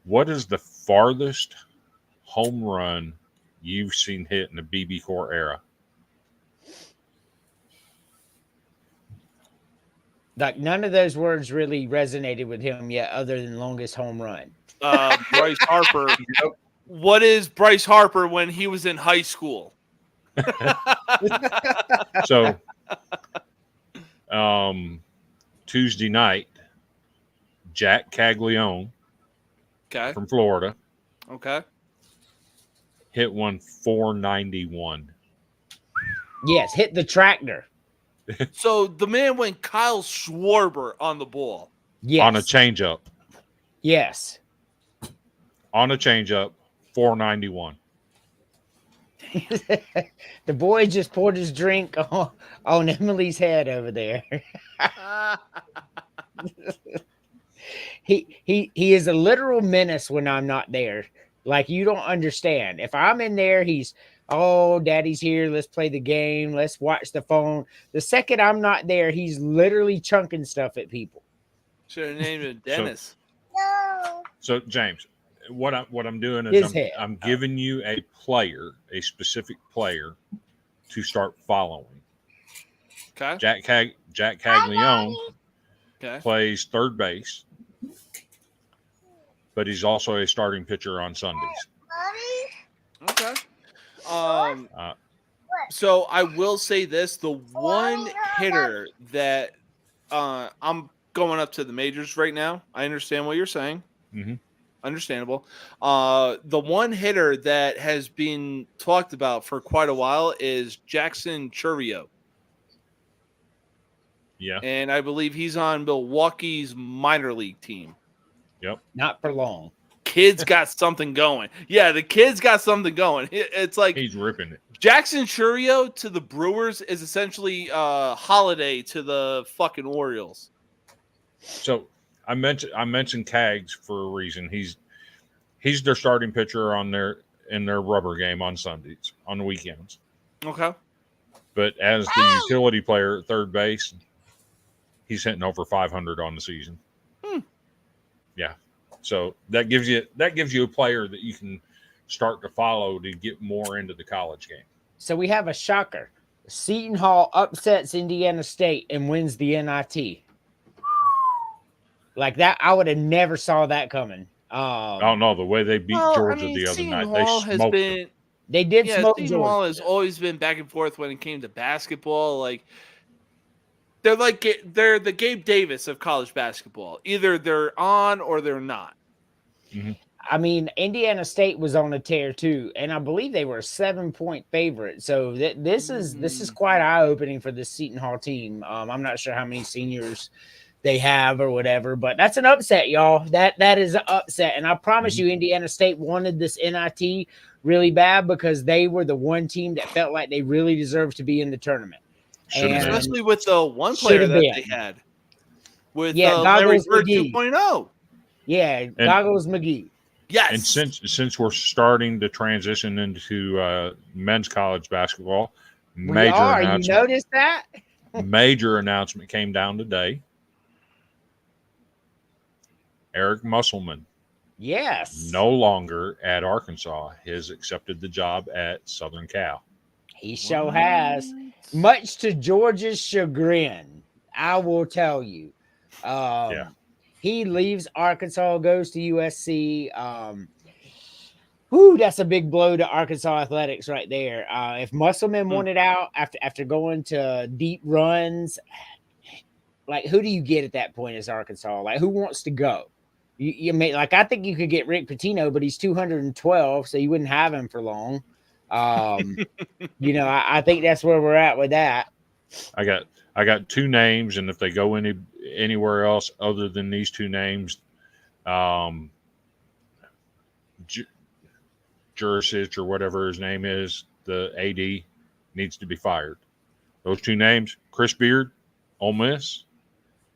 Speaker 2: What is the farthest home run you've seen hit in the BB4 era?
Speaker 1: Like, none of those words really resonated with him yet, other than longest home run.
Speaker 8: Bryce Harper. What is Bryce Harper when he was in high school?
Speaker 2: So, Tuesday night, Jack Caglione from Florida hit one 491.
Speaker 1: Yes, hit the tractor.
Speaker 8: So the man went Kyle Schwarber on the ball.
Speaker 1: Yes.
Speaker 2: On a changeup.
Speaker 1: Yes.
Speaker 2: On a changeup, 491.
Speaker 1: The boy just poured his drink on Emily's head over there. He is a literal menace when I'm not there. Like, you don't understand. If I'm in there, he's, oh, daddy's here. Let's play the game. Let's watch the phone. The second I'm not there, he's literally chunking stuff at people.
Speaker 8: Should have named him Dennis.
Speaker 2: So James, what I'm doing is I'm giving you a specific player to start following.
Speaker 8: Okay.
Speaker 2: Jack Caglione
Speaker 8: Okay.
Speaker 2: plays third base, but he's also a starting pitcher on Sundays.
Speaker 8: Okay. So I will say this: the one hitter that I'm going up to the majors right now. I understand what you're saying.
Speaker 2: Mm-hmm.
Speaker 8: Understandable. The one hitter that has been talked about for quite a while is Jackson Chourio.
Speaker 2: Yeah.
Speaker 8: And I believe he's on Milwaukee's minor league team.
Speaker 2: Yep.
Speaker 1: Not for long.
Speaker 8: Kid's got something going. Yeah, the kid's got something going. It's like
Speaker 2: he's ripping it.
Speaker 8: Jackson Chourio to the Brewers is essentially Holiday to the fucking Orioles.
Speaker 2: So I mentioned Cags for a reason. He's their starting pitcher in their rubber game on Sundays, on the weekends.
Speaker 8: Okay.
Speaker 2: But as the utility player at third base, he's hitting over 500 on the season. Yeah. So that gives you a player that you can start to follow to get more into the college game.
Speaker 1: So we have a shocker. Seton Hall upsets Indiana State and wins the NIT. Like that, I would have never saw that coming.
Speaker 2: Oh no, the way they beat Georgia the other night, they smoked them.
Speaker 1: They did smoke
Speaker 8: Seton
Speaker 1: Georgia.
Speaker 8: Hall has always been back and forth when it came to basketball. Like they're the Gabe Davis of college basketball. Either they're on or they're not.
Speaker 2: Mm-hmm.
Speaker 1: I mean, Indiana State was on a tear too, and I believe they were a 7-point favorite. So this is quite eye opening for this Seton Hall team. I'm not sure how many seniors they have or whatever, but that's an upset, y'all. That is an upset, and I promise you, Indiana State wanted this NIT really bad because they were the one team that felt like they really deserved to be in the tournament,
Speaker 8: especially with the one player that they had with Larry Bird 2.0.
Speaker 1: Yeah, Goggles McGee.
Speaker 8: Yes.
Speaker 2: And since we're starting to transition into men's college basketball,
Speaker 1: You noticed that?
Speaker 2: Major announcement came down today. Eric Musselman.
Speaker 1: Yes.
Speaker 2: No longer at Arkansas. Has accepted the job at Southern Cal.
Speaker 1: He sure has. Much to Georgia's chagrin, I will tell you. He leaves Arkansas, goes to USC. That's a big blow to Arkansas athletics right there. If Musselman wanted out after going to deep runs, like who do you get at that point as Arkansas? Like who wants to go? You may I think you could get Rick Pitino, but he's 212, so you wouldn't have him for long. I think that's where we're at with that.
Speaker 2: I got two names, and if they go anywhere else other than these two names, Jurisic or whatever his name is, the AD needs to be fired. Those two names, Chris Beard, Ole Miss,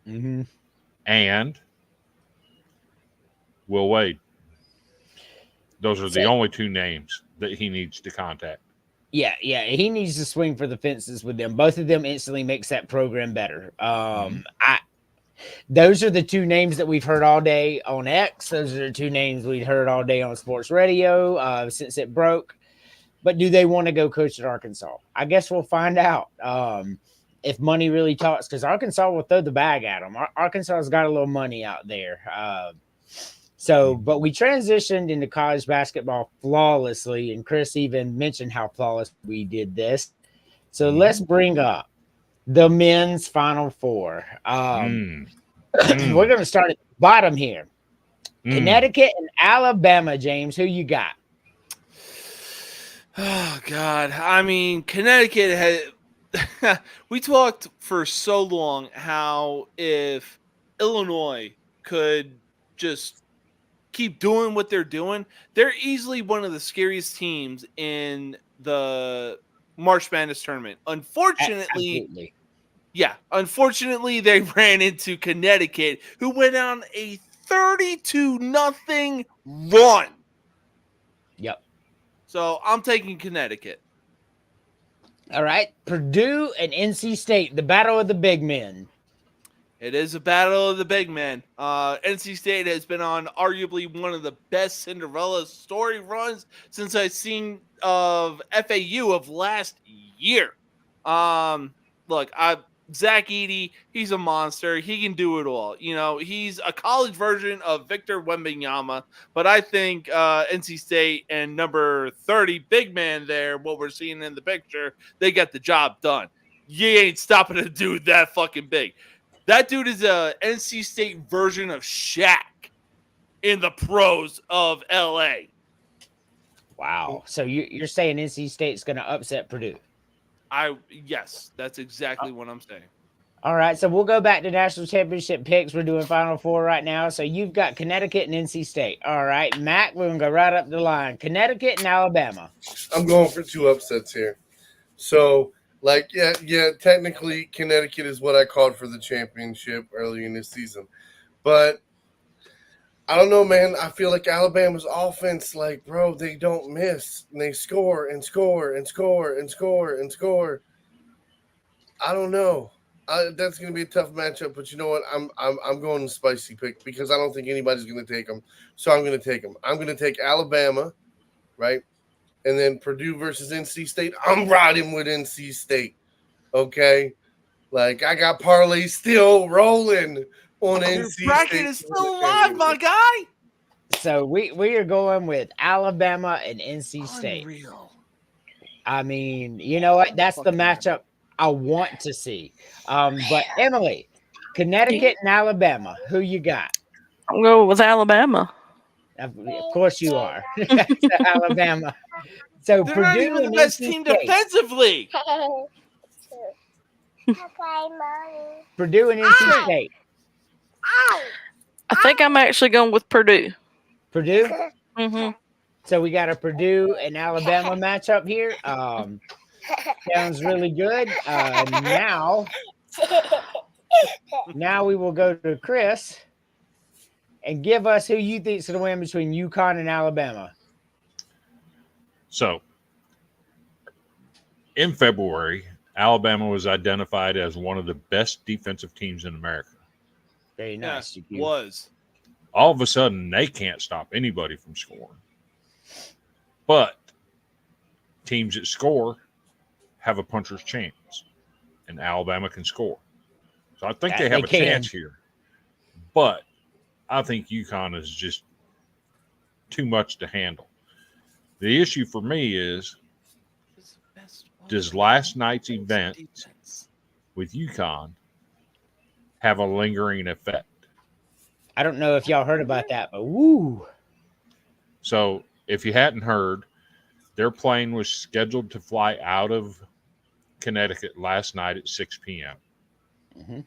Speaker 2: and Will Wade. Those are the only two names that he needs to contact.
Speaker 1: Yeah, he needs to swing for the fences with them. Both of them instantly makes that program better. Those are the two names that we've heard all day on X. Those are the two names we've heard all day on sports radio since it broke. But do they want to go coach at Arkansas? I guess we'll find out if money really talks, because Arkansas will throw the bag at them. Arkansas's got a little money out there. But we transitioned into college basketball flawlessly, and Chris even mentioned how flawless we did this. So let's bring up the men's Final Four. We're going to start at the bottom here. Connecticut and Alabama, James. Who you got?
Speaker 8: Oh, God. I mean, Connecticut had – we talked for so long how if Illinois could just – keep doing what they're doing, they're easily one of the scariest teams in the March Madness tournament. Unfortunately, they ran into Connecticut, who went on a 32-0 run.
Speaker 1: Yep.
Speaker 8: So I'm taking Connecticut.
Speaker 1: All right. Purdue and NC State, the battle of the big men.
Speaker 8: It is a battle of the big men. NC State has been on arguably one of the best Cinderella story runs since I've seen of FAU of last year. Zach Edey, he's a monster. He can do it all. He's a college version of Victor Wembanyama, but I think NC State and number 30 big man there, what we're seeing in the picture, they got the job done. You ain't stopping a dude that fucking big. That dude is a NC State version of Shaq in the pros of LA.
Speaker 1: Wow. So you're saying NC State's going to upset Purdue?
Speaker 8: Yes, that's exactly what I'm saying.
Speaker 1: All right, so we'll go back to national championship picks. We're doing Final Four right now. So you've got Connecticut and NC State. All right, Mac, we're going to go right up the line. Connecticut and Alabama.
Speaker 4: I'm going for two upsets here. So, technically Connecticut is what I called for the championship early in this season. But I don't know, man. I feel like Alabama's offense, they don't miss. And they score and score and score and score and score. I don't know. That's going to be a tough matchup, but you know what? I'm going to spicy pick because I don't think anybody's going to take them. So I'm going to take them. I'm going to take Alabama, right? And then Purdue versus NC State. I'm riding with NC State, okay? I got parlay still rolling on NC State.
Speaker 8: Bracket is still alive, my guy.
Speaker 1: So we are going with Alabama and NC State.
Speaker 8: Unreal.
Speaker 1: I mean, you know what? That's the matchup I want to see. But Emily, Connecticut and Alabama, who you got?
Speaker 3: I'll go with Alabama.
Speaker 1: Of course you are. So Alabama. So
Speaker 8: They're
Speaker 1: Purdue
Speaker 8: not even the
Speaker 1: and
Speaker 8: best
Speaker 1: NC
Speaker 8: team
Speaker 1: State.
Speaker 8: defensively.
Speaker 1: Purdue and NC State.
Speaker 3: I think I'm actually going with Purdue.
Speaker 1: Purdue.
Speaker 3: Mm-hmm.
Speaker 1: So we got a Purdue and Alabama matchup here. Sounds really good. Now we will go to Chris and give us who you think is going to win between UConn and Alabama.
Speaker 2: So, in February, Alabama was identified as one of the best defensive teams in America.
Speaker 1: Very nice.
Speaker 8: Yeah, was.
Speaker 2: All of a sudden, they can't stop anybody from scoring. But teams that score have a puncher's chance, and Alabama can score. So I think they have a chance here. But I think UConn is just too much to handle. The issue for me is, does last night's event with UConn have a lingering effect?
Speaker 1: I don't know if y'all heard about that, but woo.
Speaker 2: So if you hadn't heard, their plane was scheduled to fly out of Connecticut last night at 6 p.m.
Speaker 1: Mm-hmm.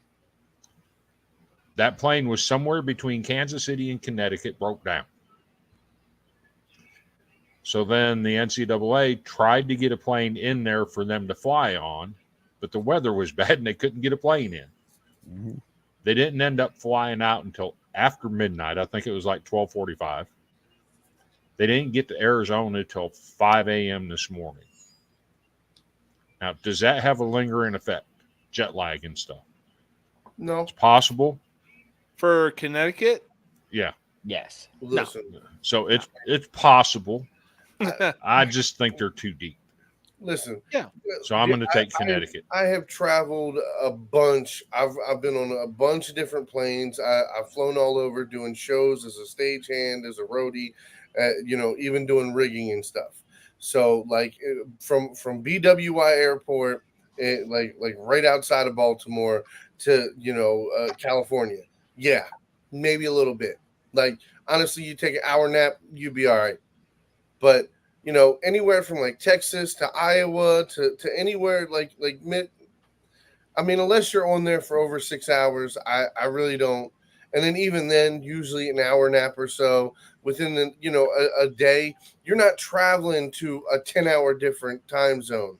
Speaker 2: That plane was somewhere between Kansas City and Connecticut, broke down. So then the NCAA tried to get a plane in there for them to fly on, but the weather was bad and they couldn't get a plane in.
Speaker 1: Mm-hmm.
Speaker 2: They didn't end up flying out until after midnight. I think it was like 12:45. They didn't get to Arizona until 5 a.m. this morning. Now, does that have a lingering effect? Jet lag and stuff?
Speaker 4: No.
Speaker 2: It's possible.
Speaker 8: For Connecticut?
Speaker 2: Yeah.
Speaker 1: Yes.
Speaker 4: Listen.
Speaker 8: No.
Speaker 2: So it's possible. I just think they're too deep.
Speaker 4: Listen.
Speaker 8: Yeah.
Speaker 2: So I'm going to take Connecticut.
Speaker 4: I have traveled a bunch. I've been on a bunch of different planes. I've flown all over doing shows as a stagehand, as a roadie, even doing rigging and stuff. So like from BWI Airport, like right outside of Baltimore to California. Yeah, maybe a little bit. Like honestly, you take an hour nap, you'd be all right. But anywhere from like Texas to Iowa to anywhere like mid. I mean, unless you're on there for over 6 hours, I really don't. And then even then, usually an hour nap or so within a day, you're not traveling to a 10-hour different time zone.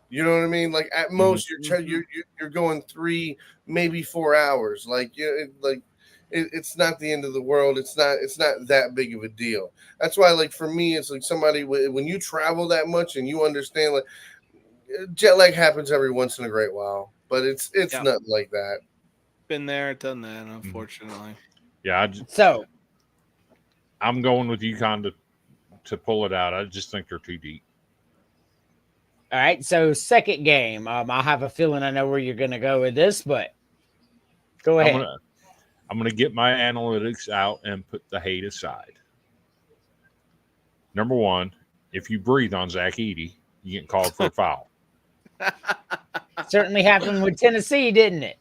Speaker 4: You know what I mean? Like at most, you're going 3, maybe 4 hours. It's not the end of the world. It's not that big of a deal. That's why, like for me, it's like somebody when you travel that much and you understand, like jet lag happens every once in a great while, but it's nothing like that.
Speaker 8: Been there, done that, unfortunately.
Speaker 2: Yeah. I'm going with UConn to pull it out. I just think they're too deep.
Speaker 1: All right. So second game. I have a feeling I know where you're going to go with this, but go ahead.
Speaker 2: I'm going to get my analytics out and put the hate aside. Number one, if you breathe on Zach Edey, you get called for a foul.
Speaker 1: Certainly happened with Tennessee, didn't it?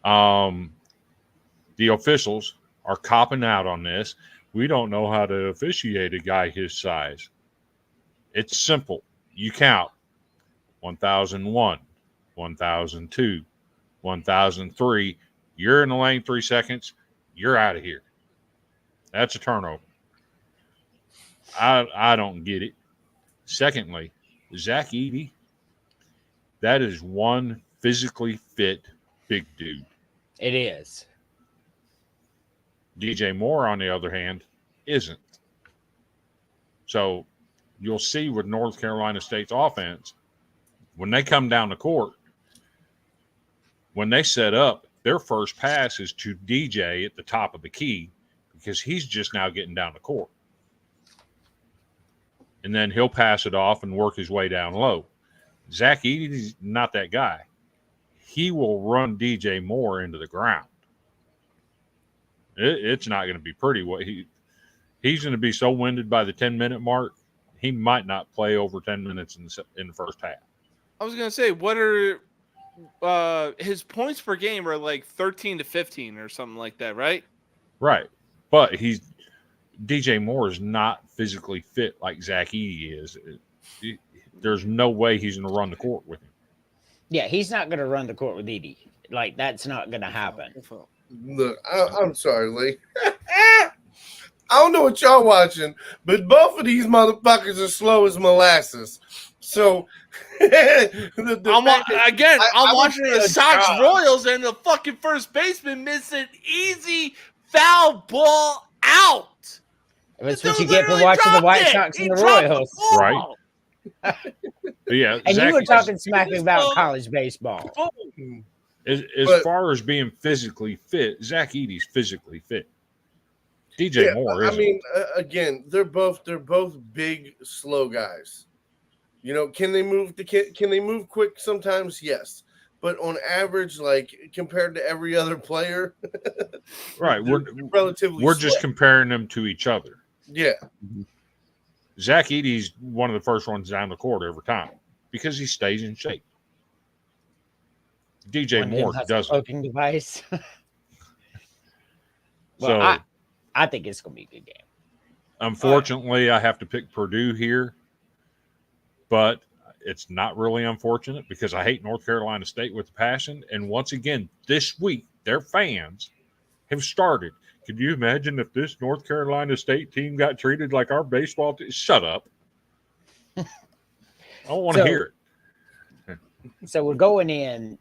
Speaker 2: The officials are copping out on this. We don't know how to officiate a guy his size. It's simple. You count 1,001, 1,002, 1,003. You're in the lane 3 seconds. You're out of here. That's a turnover. I don't get it. Secondly, Zach Edey, that is one physically fit big dude.
Speaker 1: It is.
Speaker 2: DJ Moore, on the other hand, isn't. So you'll see with North Carolina State's offense, when they come down the court, when they set up, their first pass is to DJ at the top of the key because he's just now getting down the court. And then he'll pass it off and work his way down low. Zach Edey's not that guy. He will run DJ Moore into the ground. It's not going to be pretty. He's going to be so winded by the 10-minute mark, he might not play over 10 minutes in the first half.
Speaker 8: I was going to say, what are his points per game are like 13 to 15 or something like that, right?
Speaker 2: Right. But DJ Moore is not physically fit like Zach Edey is. There's no way he's going to run the court with him.
Speaker 1: Yeah, he's not going to run the court with Edey. Like, that's not going to happen.
Speaker 4: Look, I'm sorry, Lee. I don't know what y'all watching, but both of these motherfuckers are slow as molasses. So,
Speaker 8: I'm watching the Sox Royals and the fucking first baseman missing easy foul ball out.
Speaker 1: That's what you get for watching the White Sox and the Royals.
Speaker 2: Right. Yeah.
Speaker 1: And
Speaker 2: Zach,
Speaker 1: you were talking smack about college baseball.
Speaker 2: As far as being physically fit, Zach Edey's physically fit. DJ Moore isn't.
Speaker 4: I mean, again, they're both big, slow guys. You know, can they move quick sometimes? Yes. But on average, like compared to every other player,
Speaker 2: right, we're just comparing them to each other.
Speaker 4: Yeah.
Speaker 2: Zach Edey's one of the first ones down the court every time because he stays in shape. DJ Moore doesn't.
Speaker 1: Smoking device. Well, I think it's going to be a good game.
Speaker 2: Unfortunately, I have to pick Purdue here, but it's not really unfortunate because I hate North Carolina State with a passion. And once again, this week, their fans have started. Could you imagine if this North Carolina State team got treated like our baseball team? Shut up. I don't want to hear it.
Speaker 1: So we're going in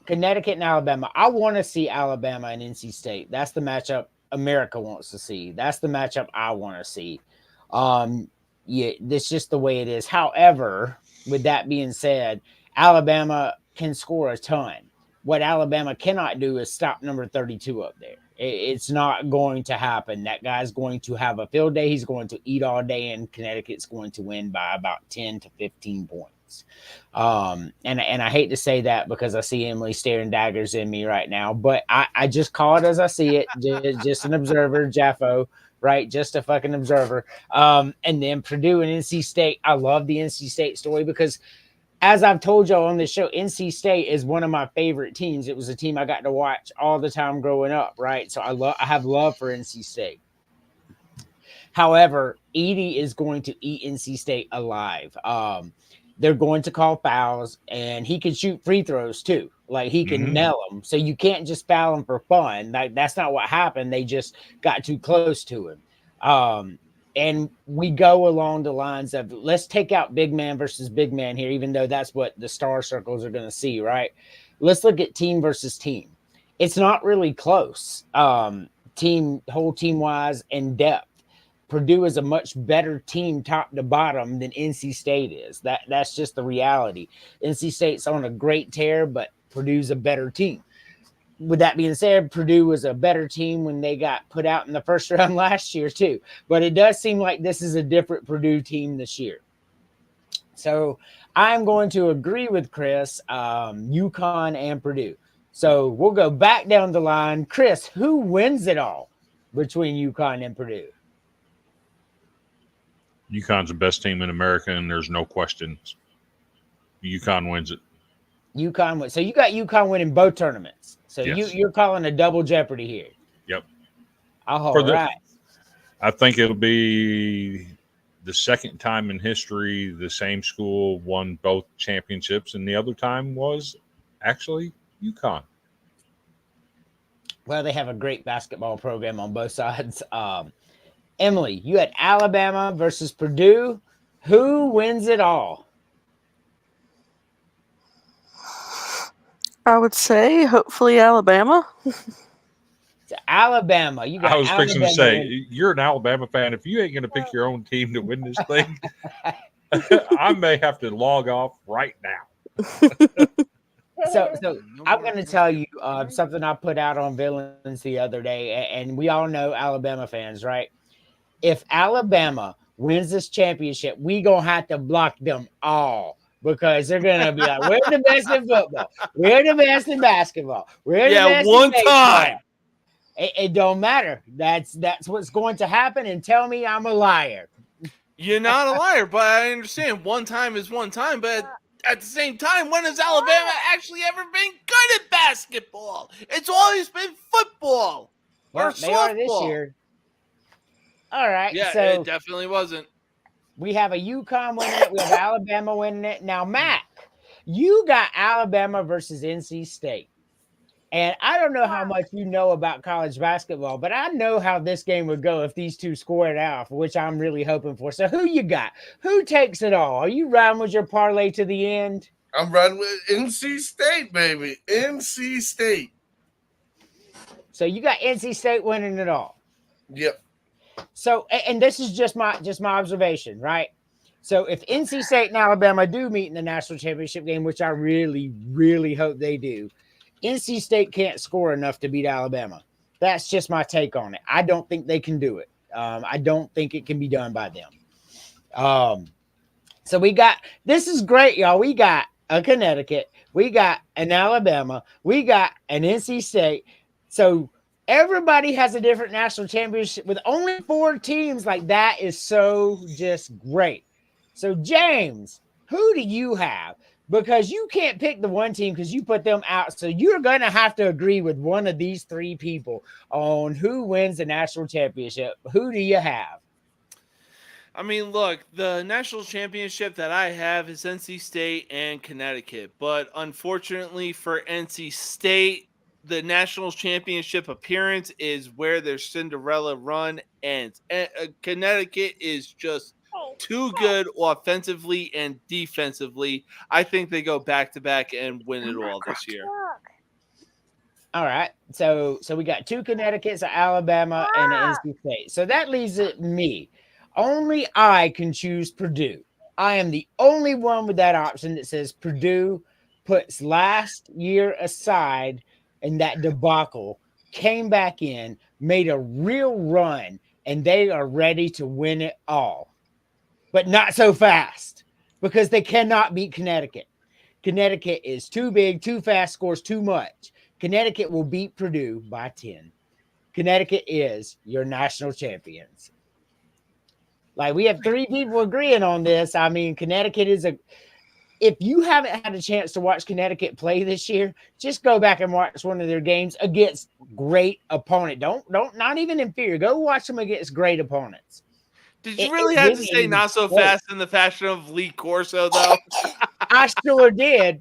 Speaker 1: Connecticut and Alabama. I want to see Alabama and NC State. That's the matchup America wants to see. That's the matchup I want to see. Yeah, that's just the way it is. However, with that being said, Alabama can score a ton. What Alabama cannot do is stop number 32 up there. It's not going to happen. That guy's going to have a field day. He's going to eat all day, and Connecticut's going to win by about 10 to 15 points. And I hate to say that because I see Emily staring daggers in me right now, but I just call it as I see it. Just an observer, Jaffo, right? Just a fucking observer. And then Purdue and NC State. I love the NC State story because, as I've told y'all on this show, NC State is one of my favorite teams. It was a team I got to watch all the time growing up, right? So I have love for NC State. However, Edey is going to eat NC State alive. They're going to call fouls, and he can shoot free throws too. Like, he can nail them. So you can't just foul him for fun. That's not what happened. They just got too close to him. And we go along the lines of, let's take out big man versus big man here, even though that's what the star circles are going to see, right? Let's look at team versus team. It's not really close, whole team-wise and depth. Purdue is a much better team top to bottom than NC State is. That's just the reality. NC State's on a great tear, but Purdue's a better team. With that being said, Purdue was a better team when they got put out in the first round last year too. But it does seem like this is a different Purdue team this year. So I'm going to agree with Chris, UConn and Purdue. So we'll go back down the line. Chris, who wins it all between UConn and Purdue?
Speaker 2: UConn's the best team in America, and there's no questions. UConn wins it.
Speaker 1: UConn wins. So you got UConn winning both tournaments. So
Speaker 2: yes.
Speaker 1: you're calling a double jeopardy here.
Speaker 2: Yep.
Speaker 1: All right.
Speaker 2: I think it'll be the second time in history the same school won both championships, and the other time was actually UConn.
Speaker 1: Well, they have a great basketball program on both sides. Emily, you had Alabama versus Purdue. Who wins it all?
Speaker 3: I would say hopefully Alabama.
Speaker 1: To Alabama. You got
Speaker 2: I was
Speaker 1: Alabama
Speaker 2: fixing to say,
Speaker 1: winning.
Speaker 2: you're an Alabama fan. If you ain't going to pick your own team to win this thing, I may have to log off right now.
Speaker 1: So I'm going to tell you something I put out on Villains the other day, and we all know Alabama fans, right? If Alabama wins this championship, we going to have to block them all because they're going to be like, we're the best in football. We're the best in basketball. We're the best
Speaker 8: one
Speaker 1: in baseball.
Speaker 8: time.
Speaker 1: It don't matter. That's what's going to happen, and tell me I'm a liar.
Speaker 8: You're not a liar, but I understand one time is one time, but at the same time, when has Alabama actually ever been good at basketball? It's always been football.
Speaker 1: Well, they are this
Speaker 8: softball.
Speaker 1: year. All right.
Speaker 8: Yeah,
Speaker 1: so
Speaker 8: it definitely wasn't.
Speaker 1: we have a UConn winning it. We have Alabama winning it. Now, Mac, you got Alabama versus NC State. And I don't know how much you know about college basketball, but I know how this game would go if these two squared off, which I'm really hoping for. So who you got? Who takes it all? Are you riding with your parlay to the end?
Speaker 4: I'm riding with NC State, baby. NC State.
Speaker 1: So you got NC State winning it all.
Speaker 4: Yep.
Speaker 1: So, and this is just my observation, right? So if NC State and Alabama do meet in the national championship game, which I really, really hope they do, NC State can't score enough to beat Alabama. That's just my take on it. I don't think they can do it. I don't think it can be done by them. So we got, this is great, y'all. We got a Connecticut. We got an Alabama. We got an NC State. So everybody has a different national championship with only 4 teams. Like, that is so just great. So, James, who do you have? Because you can't pick the one team because you put them out. So you're going to have to agree with one of these 3 people on who wins the national championship. Who do you have?
Speaker 8: I mean, look, the national championship that I have is NC State and Connecticut. But unfortunately for NC State, the national championship appearance is where their Cinderella run ends. Connecticut is just too good offensively and defensively. I think they go back-to-back and win it all this year.
Speaker 1: All right. So we got 2 Connecticut's, Alabama, and NC State. So that leaves it me. Only I can choose Purdue. I am the only one with that option that says Purdue puts last year aside and that debacle, came back in, made a real run, and they are ready to win it all. But not so fast, because they cannot beat Connecticut. Connecticut is too big, too fast, scores too much. Connecticut will beat Purdue by 10. Connecticut is your national champions. Like, we have 3 people agreeing on this. I mean, Connecticut is if you haven't had a chance to watch Connecticut play this year, just go back and watch one of their games against great opponent. Not even inferior. Go watch them against great opponents.
Speaker 8: Did you really have to say not so fast in the fashion of Lee Corso, though?
Speaker 1: I sure did.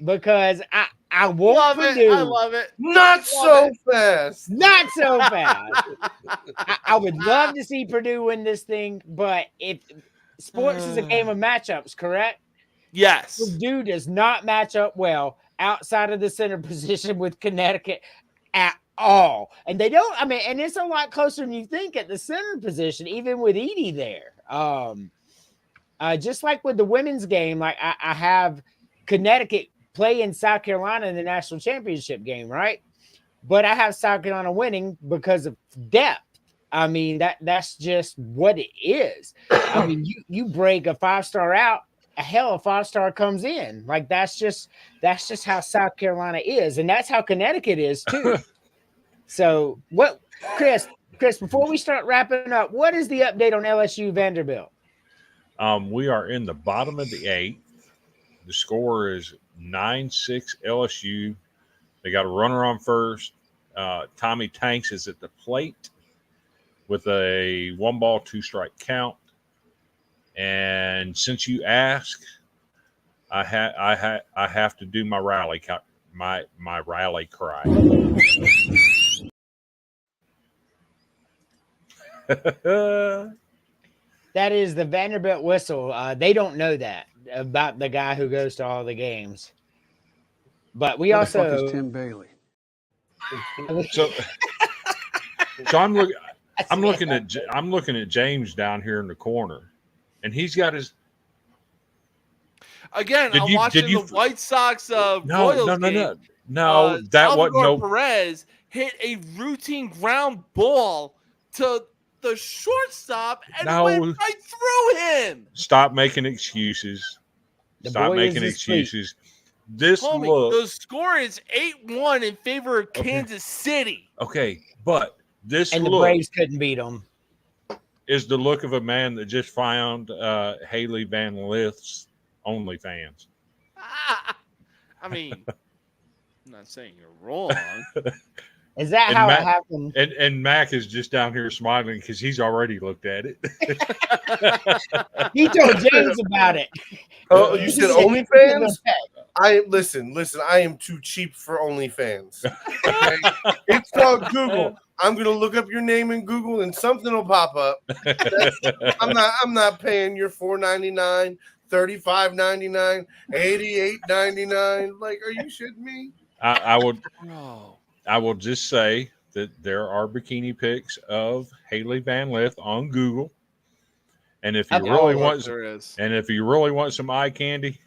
Speaker 1: Because I want Purdue.
Speaker 8: I love it.
Speaker 4: Not so fast.
Speaker 1: Not so fast. I would love to see Purdue win this thing, but if sports is a game of matchups, correct?
Speaker 8: Yes.
Speaker 1: Purdue does not match up well outside of the center position with Connecticut at all. And they don't, and it's a lot closer than you think at the center position, even with Edie there. Just like with the women's game, like I have Connecticut play in South Carolina in the national championship game, right? But I have South Carolina winning because of depth. I mean, that's just what it is. I mean, you break a 5-star out, a 5-star comes in. Like, that's just how South Carolina is, and that's how Connecticut is too. So, what, Chris, before we start wrapping up, what is the update on LSU Vanderbilt?
Speaker 2: We are in the bottom of the 8th. The score is 9-6 LSU. They got a runner on first. Tommy Tanks is at the plate with a 1-ball, 2-strike count. And since you ask, I have to do my rally my rally cry.
Speaker 1: That is the Vanderbilt whistle. They don't know that about the guy who goes to all the games. But we also
Speaker 16: the fuck is Tim Bailey.
Speaker 2: So I'm looking at James down here in the corner, and he's got his.
Speaker 8: Again, I'm watching the White Sox Royals game.
Speaker 2: No, that wasn't no.
Speaker 8: Perez hit a routine ground ball to the shortstop and went right through him.
Speaker 2: Stop making excuses. Stop making excuses. This look.
Speaker 8: The score is 8-1 in favor of Kansas City.
Speaker 2: Okay, but this
Speaker 1: and
Speaker 2: look
Speaker 1: the Braves couldn't beat them.
Speaker 2: Is the look of a man that just found Haley Van Lith's OnlyFans.
Speaker 8: I mean, I'm not saying you're wrong.
Speaker 1: Is that
Speaker 2: And
Speaker 1: how
Speaker 2: Mac,
Speaker 1: it happened?
Speaker 2: And Mac is just down here smiling because he's already looked at it.
Speaker 1: He told James about it.
Speaker 4: Oh, you said OnlyFans? Listen. I am too cheap for OnlyFans. Okay? It's called Google. I'm gonna look up your name in Google and something will pop up. I'm not paying your $4.99, $35.99, $88.99. Like, are you shitting me?
Speaker 2: I will just say that there are bikini pics of Haley Van Lith on Google. And if you really want some eye candy,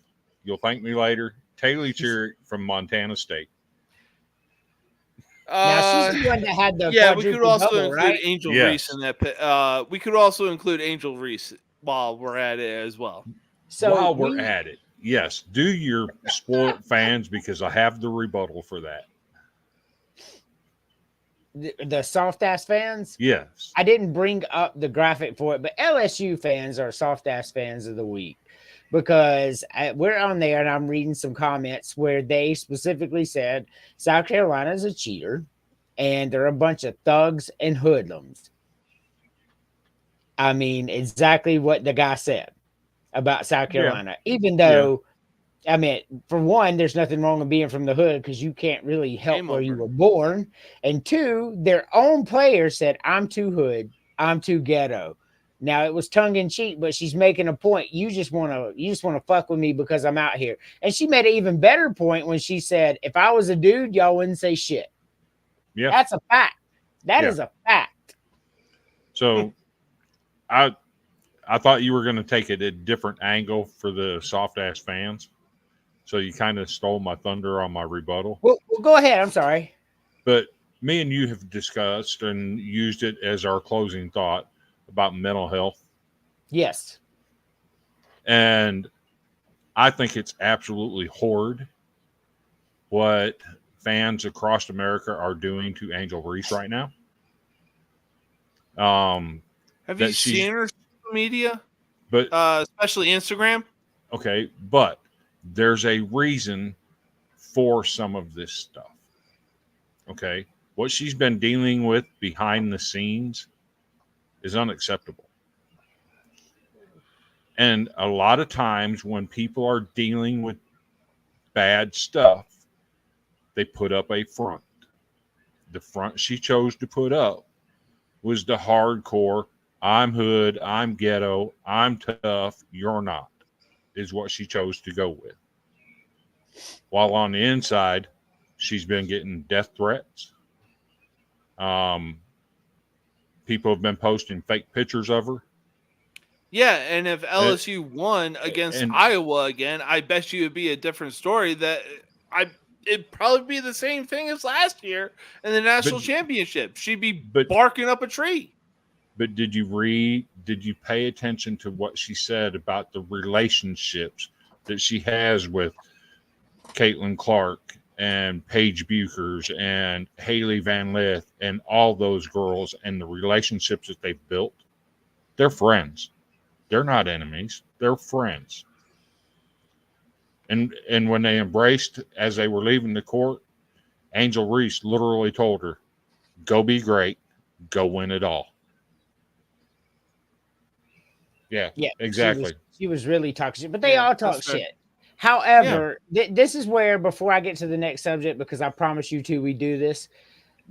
Speaker 2: you'll thank me later. Taylor Chiric from Montana State.
Speaker 1: Now she's the one that had the
Speaker 8: we could also
Speaker 1: double,
Speaker 8: include
Speaker 1: right?
Speaker 8: Angel Reese in that. We could also include Angel Reese while we're at it as well.
Speaker 1: So
Speaker 2: while we're at it, yes, do your sport fans because I have the rebuttal for that.
Speaker 1: The soft ass fans?
Speaker 2: Yes.
Speaker 1: I didn't bring up the graphic for it, but LSU fans are soft ass fans of the week because we're on there and I'm reading some comments where they specifically said South Carolina is a cheater and they're a bunch of thugs and hoodlums. I mean, exactly what the guy said about South Carolina, even though I mean, for one, there's nothing wrong with being from the hood because you can't really help where you were born. And two, their own player said, I'm too hood, I'm too ghetto. Now it was tongue in cheek, but she's making a point. You just want to fuck with me because I'm out here. And she made an even better point when she said, if I was a dude, y'all wouldn't say shit.
Speaker 2: Yeah.
Speaker 1: That's a fact. That is a fact.
Speaker 2: So I thought you were going to take it a different angle for the soft ass fans. So you kind of stole my thunder on my rebuttal.
Speaker 1: Well, go ahead. I'm sorry.
Speaker 2: But me and you have discussed and used it as our closing thought about mental health.
Speaker 1: Yes.
Speaker 2: And I think it's absolutely horrid what fans across America are doing to Angel Reese right now.
Speaker 8: Have you seen her social media?
Speaker 2: But
Speaker 8: especially Instagram?
Speaker 2: Okay, but there's a reason for some of this stuff. Okay. What she's been dealing with behind the scenes is unacceptable. And a lot of times when people are dealing with bad stuff, they put up a front. The front she chose to put up was the hardcore, I'm hood, I'm ghetto, I'm tough, you're not, is what she chose to go with. While on the inside, she's been getting death threats. People have been posting fake pictures of her.
Speaker 8: Yeah, and if LSU won against Iowa again, I bet you it'd be a different story. It'd probably be the same thing as last year in the national championship. She'd be barking up a tree.
Speaker 2: But did you pay attention to what she said about the relationships that she has with Caitlin Clark and Paige Buchers and Haley Van Lith and all those girls and the relationships that they've built? They're friends. They're not enemies. They're friends. And when they embraced as they were leaving the court, Angel Reese literally told her, go be great, go win it all. Yeah, exactly.
Speaker 1: She was really toxic, but they all talk shit. However, this is where, before I get to the next subject, because I promise you two, we do this.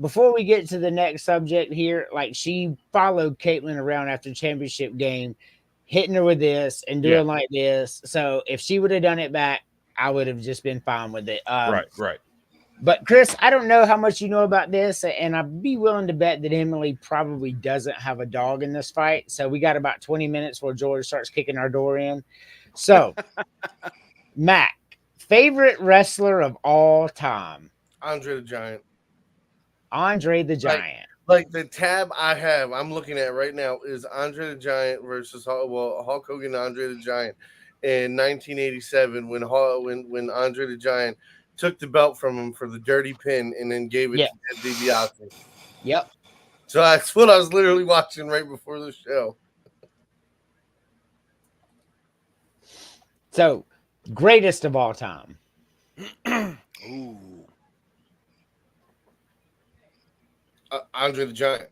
Speaker 1: Before we get to the next subject here, like she followed Caitlin around after the championship game, hitting her with this and doing like this. So if she would have done it back, I would have just been fine with it.
Speaker 2: Right.
Speaker 1: But Chris, I don't know how much you know about this, and I'd be willing to bet that Emily probably doesn't have a dog in this fight. So we got about 20 minutes before George starts kicking our door in. So, Mac, favorite wrestler of all time?
Speaker 4: Andre the Giant.
Speaker 1: Andre the Giant.
Speaker 4: Like the tab I have, I'm looking at right now is Andre the Giant versus Hulk Hogan and Andre the Giant in 1987 when Andre the Giant took the belt from him for the dirty pin and then gave it to Ted DiBiase.
Speaker 1: Yep.
Speaker 4: So that's what I was literally watching right before the show.
Speaker 1: So, greatest of all time.
Speaker 8: Ooh.
Speaker 4: Andre the Giant.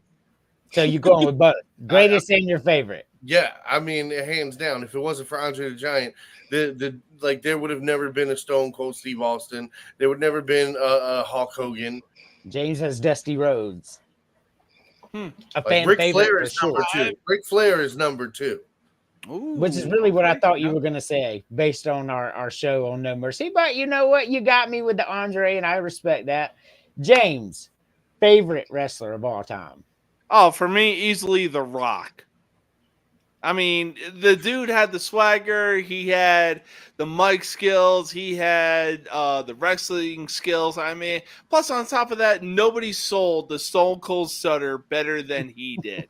Speaker 1: So you're going with both. Greatest and your favorite.
Speaker 4: Yeah, I mean, hands down. If it wasn't for Andre the Giant, there would have never been a Stone Cold Steve Austin. There would never been a Hulk Hogan.
Speaker 1: James has Dusty Rhodes. A fan
Speaker 4: Ric
Speaker 1: favorite
Speaker 4: Flair
Speaker 1: for
Speaker 4: is
Speaker 1: sure.
Speaker 4: number 2. Ric Flair is number 2.
Speaker 1: Which is really what I thought you were going to say based on our show on No Mercy. But you know what? You got me with the Andre, and I respect that. James, favorite wrestler of all time?
Speaker 8: Oh, for me, easily The Rock. I mean, the dude had the swagger. He had the mic skills. He had the wrestling skills. I mean, plus on top of that, nobody sold the Stone Cold Stunner better than he did.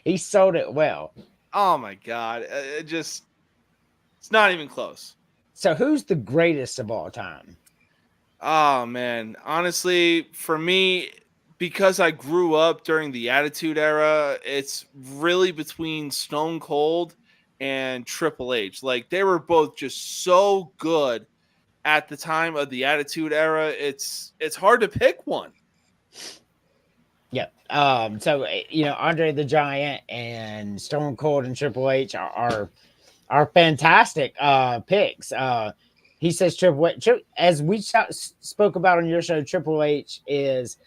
Speaker 1: He sold it well.
Speaker 8: Oh, my God. It's not even close.
Speaker 1: So who's the greatest of all time?
Speaker 8: Oh, man. Honestly, for me, because I grew up during the Attitude Era, it's really between Stone Cold and Triple H. Like, they were both just so good at the time of the Attitude Era. It's hard to pick one.
Speaker 1: Yep. So Andre the Giant and Stone Cold and Triple H are fantastic picks. He says Triple H, as we spoke about on your show, Triple H is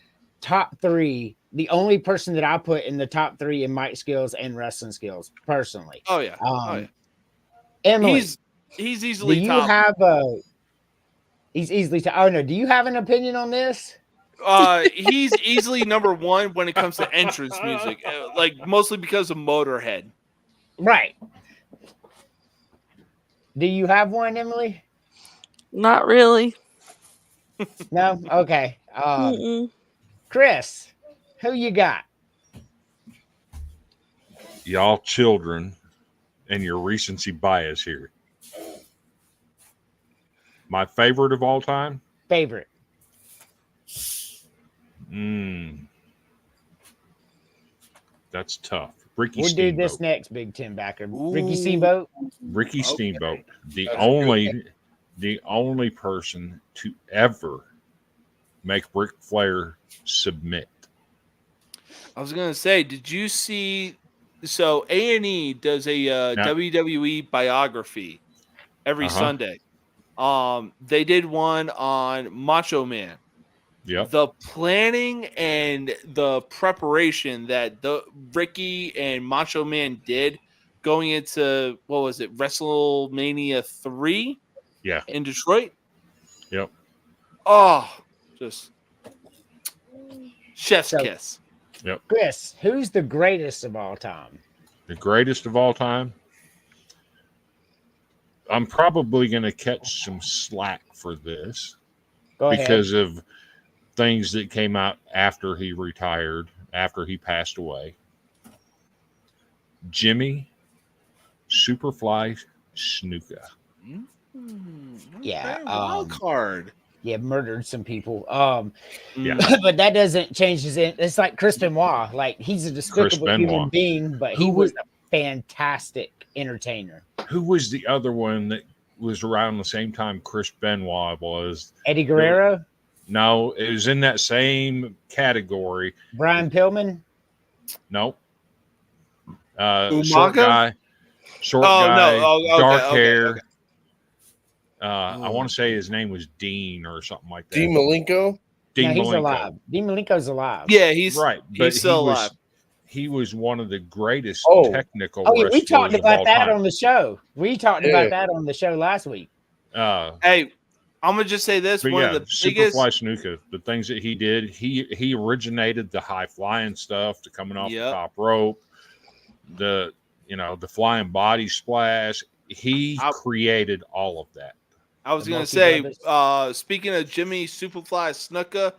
Speaker 1: top 3, the only person that I put in the top 3 in mic skills and wrestling skills personally.
Speaker 8: Oh yeah.
Speaker 1: Emily,
Speaker 8: he's easily
Speaker 1: do you
Speaker 8: top.
Speaker 1: have he's easily top. Oh no, do you have an opinion on this?
Speaker 8: He's easily number 1 when it comes to entrance music, like mostly because of Motorhead.
Speaker 1: Right. Do you have one, Emily?
Speaker 3: Not really.
Speaker 1: No? Okay. Chris, who you got?
Speaker 2: Y'all children and your recency bias here. My favorite of all time?
Speaker 1: Favorite.
Speaker 2: That's tough. Ricky
Speaker 1: We'll
Speaker 2: Steamboat.
Speaker 1: do this next, Big Ten backer. Ricky Steamboat?
Speaker 2: Ricky Steamboat. The only person to ever make Ric Flair submit.
Speaker 8: I was gonna say, did you see? So A&E does a WWE biography every Sunday. They did one on Macho Man.
Speaker 2: Yeah.
Speaker 8: The planning and the preparation that the Ricky and Macho Man did going into WrestleMania 3?
Speaker 2: Yeah.
Speaker 8: In Detroit.
Speaker 2: Yep.
Speaker 8: Oh, just chef's kiss.
Speaker 2: Yep.
Speaker 1: Chris, who's the greatest of all time?
Speaker 2: The greatest of all time? I'm probably going to catch some slack for this because of things that came out after he retired, after he passed away. Jimmy Superfly Snuka.
Speaker 1: Yeah.
Speaker 8: Wild card.
Speaker 1: Yeah, murdered some people.
Speaker 2: Yeah.
Speaker 1: But that doesn't change his end. It's like Chris Benoit. Like, he's a despicable human being, but he was a fantastic entertainer.
Speaker 2: Who was the other one that was around the same time Chris Benoit was?
Speaker 1: Eddie Guerrero?
Speaker 2: No, it was in that same category.
Speaker 1: Brian Pillman?
Speaker 2: Nope.
Speaker 8: Umaga?
Speaker 2: Short guy, dark hair.
Speaker 8: Okay.
Speaker 2: I want to say his name was Dean or something like that.
Speaker 4: Dean Malenko?
Speaker 1: He's alive. Dean Malenko's alive.
Speaker 8: Yeah, he's
Speaker 2: right.
Speaker 8: He's still alive.
Speaker 2: He was one of the greatest technical
Speaker 1: yeah, we talked
Speaker 2: wrestlers
Speaker 1: about
Speaker 2: of all
Speaker 1: that
Speaker 2: time.
Speaker 1: on the show. We talked about that on the show last week.
Speaker 8: Hey, I'm gonna just say this:
Speaker 2: but
Speaker 8: one
Speaker 2: yeah,
Speaker 8: of the biggest.
Speaker 2: Superfly Snuka, the things that he did, he originated the high flying stuff, the coming off the top rope, the flying body splash. He created all of that.
Speaker 8: I was gonna say, speaking of Jimmy Superfly Snuka,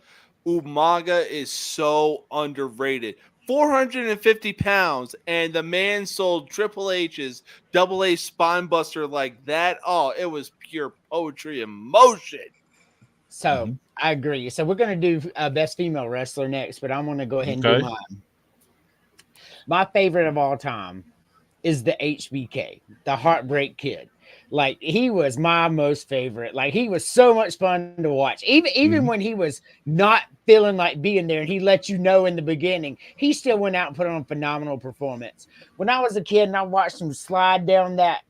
Speaker 8: Umaga is so underrated. 450 pounds, and the man sold Triple H's AA spine buster like that. Oh, it was pure poetry in motion.
Speaker 1: So I agree. So we're gonna do best female wrestler next, but I'm gonna go ahead and do mine. My favorite of all time is the HBK, the Heartbreak Kid. Like he was my most favorite. Like he was so much fun to watch. Even when he was not feeling like being there and he let you know in the beginning, he still went out and put on a phenomenal performance. When I was a kid and I watched him slide down that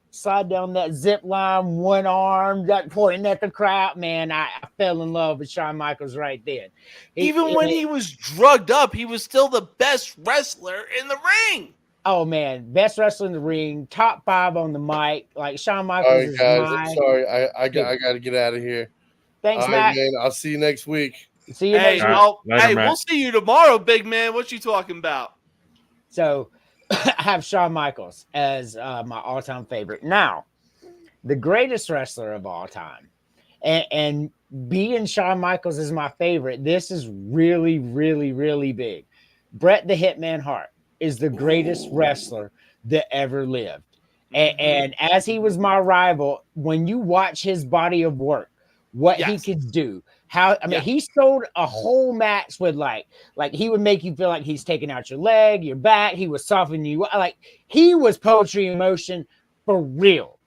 Speaker 1: zip line, one arm, that pointing at the crowd, man, I fell in love with Shawn Michaels right then.
Speaker 8: Even when he was drugged up, he was still the best wrestler in the ring.
Speaker 1: Oh man, best wrestler in the ring, top 5 on the mic. Like Shawn Michaels.
Speaker 4: All right,
Speaker 1: is
Speaker 4: guys.
Speaker 1: my...
Speaker 4: I'm sorry. I got to get out of here.
Speaker 1: Thanks,
Speaker 4: all right,
Speaker 1: Matt.
Speaker 4: man. I'll see you next week.
Speaker 1: See you next week.
Speaker 8: Hey, we'll see you tomorrow, big man. What you talking about?
Speaker 1: So I have Shawn Michaels as my all-time favorite. Now, the greatest wrestler of all time, and being Shawn Michaels is my favorite. This is really, really, really big. Bret the Hitman Hart is the greatest wrestler that ever lived. And as he was my rival, when you watch his body of work, what he could do, he sold a whole match with like he would make you feel like he's taking out your leg, your back. He was softening you. Like he was poetry in motion for real.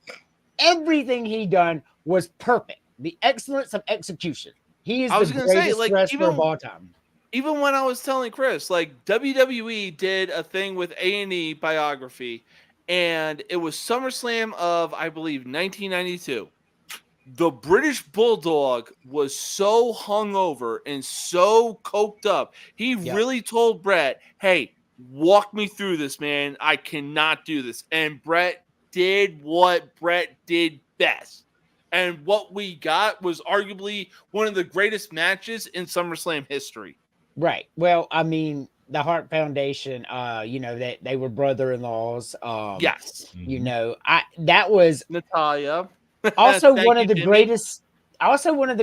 Speaker 1: Everything he done was perfect. The excellence of execution. He is the greatest wrestler of all time.
Speaker 8: Even when I was telling Chris, like WWE did a thing with A&E biography, and it was SummerSlam of, I believe, 1992. The British Bulldog was so hungover and so coked up. He really told Bret, hey, walk me through this, man. I cannot do this. And Bret did what Bret did best. And what we got was arguably one of the greatest matches in SummerSlam history.
Speaker 1: Right. Well, I mean, the Hart Foundation, that they were brother-in-laws.
Speaker 8: Yes.
Speaker 1: That was
Speaker 8: Natalia.
Speaker 1: Also one of the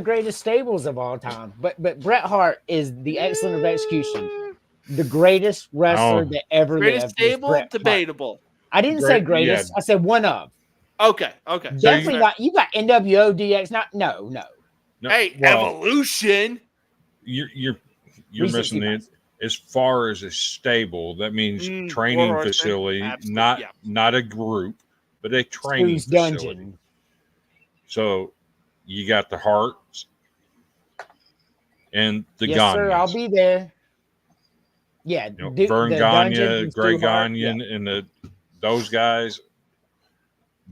Speaker 1: greatest stables of all time. But Bret Hart is the excellent of execution. The greatest wrestler that ever
Speaker 8: greatest
Speaker 1: lived.
Speaker 8: Stable, debatable.
Speaker 1: I didn't say greatest. I said one of.
Speaker 8: Okay.
Speaker 1: Definitely not. You got NWO, DX. No.
Speaker 8: Hey, Evolution.
Speaker 2: You're missing it. As far as a stable, that means training facility, not a group, but a training facility. Dungeon. So you got the Harts and the Gagnes.
Speaker 1: Yes, sir. I'll be there. Yeah,
Speaker 2: Vern Gagne, Greg Gagne, and those guys.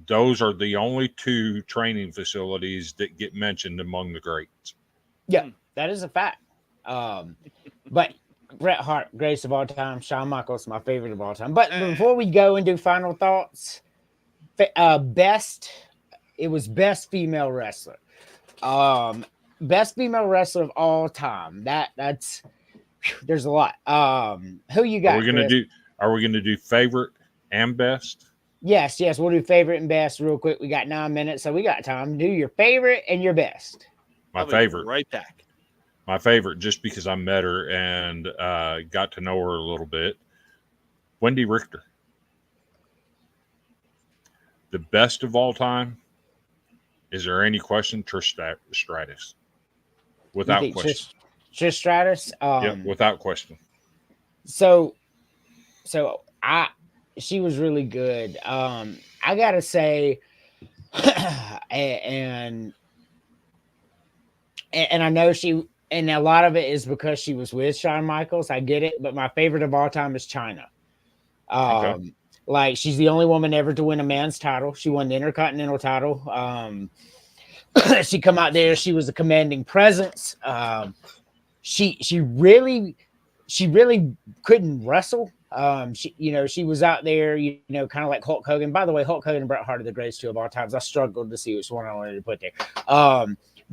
Speaker 2: Those are the only 2 training facilities that get mentioned among the greats.
Speaker 1: Yeah, that is a fact. But Bret Hart, greatest of all time. Shawn Michaels, my favorite of all time. But before we go and do final thoughts, it was best female wrestler. Best female wrestler of all time. That's there's a lot. Who you got?
Speaker 2: Are we gonna do favorite and best?
Speaker 1: Yes, we'll do favorite and best real quick. We got 9 minutes, so we got time to do your favorite and your best.
Speaker 2: My favorite.
Speaker 8: Right back.
Speaker 2: My favorite, just because I met her and got to know her a little bit. Wendy Richter. The best of all time. Is there any question? Trish Stratus. Without question.
Speaker 1: Trish Stratus?
Speaker 2: Without question.
Speaker 1: So she was really good. I gotta say, and I know and a lot of it is because she was with Shawn Michaels. I get it, but my favorite of all time is Chyna.
Speaker 2: Okay.
Speaker 1: Like she's the only woman ever to win a man's title. She won the Intercontinental title. She come out there. She was a commanding presence. She really couldn't wrestle. She was out there, kind of like Hulk Hogan. By the way, Hulk Hogan and Bret Hart are the greatest 2 of all times. I struggled to see which one I wanted to put there.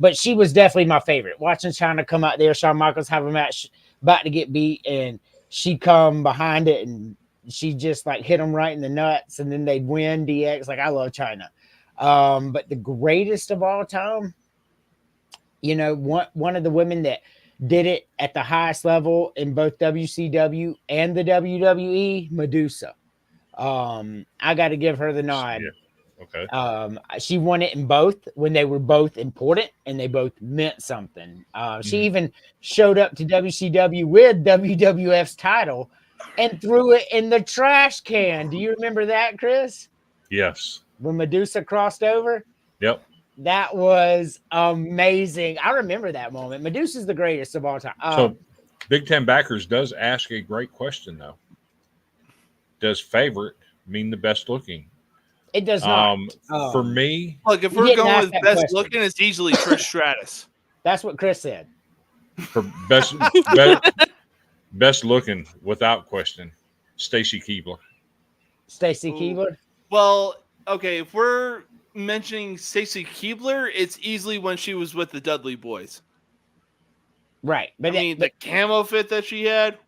Speaker 1: But she was definitely my favorite. Watching Chyna come out there, Shawn Michaels have a match about to get beat, and she come behind it and she just like hit him right in the nuts, and then they'd win. DX, like I love Chyna. But the greatest of all time, one of the women that did it at the highest level in both WCW and the WWE, Medusa. I got to give her the nod.
Speaker 2: Yeah. Okay.
Speaker 1: She won it in both when they were both important and they both meant something. She even showed up to WCW with WWF's title and threw it in the trash can. Do you remember that, Chris?
Speaker 2: Yes.
Speaker 1: when Medusa crossed over.
Speaker 2: Yep.
Speaker 1: That was amazing. I remember that moment. Medusa's the greatest of all time.
Speaker 2: So Big Ten Backers does ask a great question, though. Does favorite mean the best looking?
Speaker 1: It does not.
Speaker 2: For me,
Speaker 8: look, if we're going with best looking, it's easily Trish Stratus.
Speaker 1: That's what Chris said.
Speaker 2: For best looking, without question, Stacy Keibler.
Speaker 1: Stacy Keibler?
Speaker 8: Well, okay, if we're mentioning Stacy Keibler, it's easily when she was with the Dudley Boys.
Speaker 1: Right. But
Speaker 8: I mean, the camo fit that she had.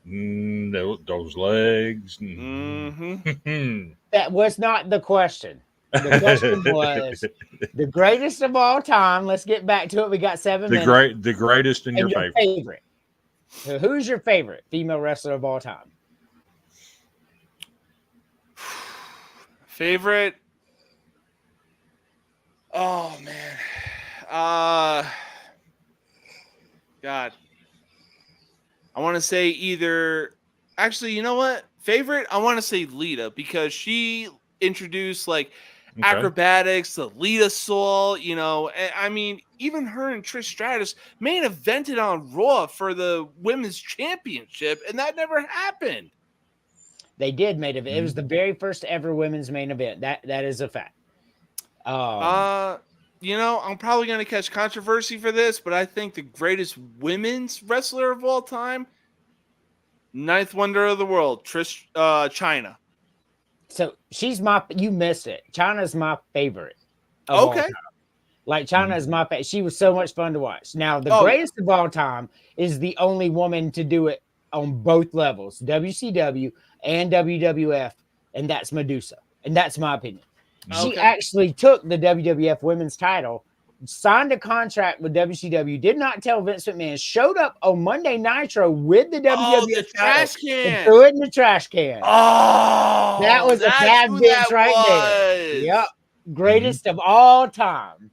Speaker 2: Those legs.
Speaker 1: That was not the question. The question was the greatest of all time. Let's get back to it. We got 7 minutes.
Speaker 2: The greatest and your
Speaker 1: favorite. So who's your favorite female wrestler of all time?
Speaker 8: Favorite? Oh man. God. I want to say either. Actually, you know what? Favorite? I want to say Lita because she introduced acrobatics, the Lita Soul. You know, I mean, even her and Trish Stratus main evented on Raw for the women's championship, and that never happened.
Speaker 1: They did main event. It was the very first ever women's main event. That is a fact.
Speaker 8: You know, I'm probably going to catch controversy for this, but I think the greatest women's wrestler of all time, ninth wonder of the world, Trish Chyna.
Speaker 1: So she's you missed it. Chyna's my favorite. Okay. Like Chyna is my favorite. She was so much fun to watch. Now, the greatest of all time is the only woman to do it on both levels, WCW and WWF, and that's Medusa. And that's my opinion. She actually took the WWF women's title, signed a contract with WCW, did not tell Vince McMahon, showed up on Monday Nitro with the WWF
Speaker 8: trash can,
Speaker 1: threw it in the trash can.
Speaker 8: Oh,
Speaker 1: that was a bad bitch right there. Yep, greatest of all time.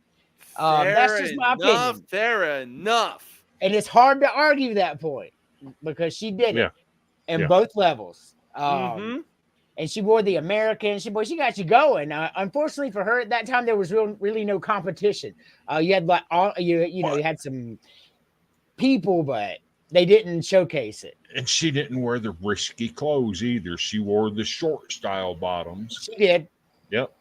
Speaker 1: That's just my opinion.
Speaker 8: Fair enough.
Speaker 1: And it's hard to argue that point because she did it in both levels. And she wore the American. She got you going. Unfortunately for her, at that time there was really no competition. You had you had some people, but they didn't showcase it.
Speaker 2: And she didn't wear the risky clothes either. She wore the short style bottoms.
Speaker 1: She did.
Speaker 2: Yep.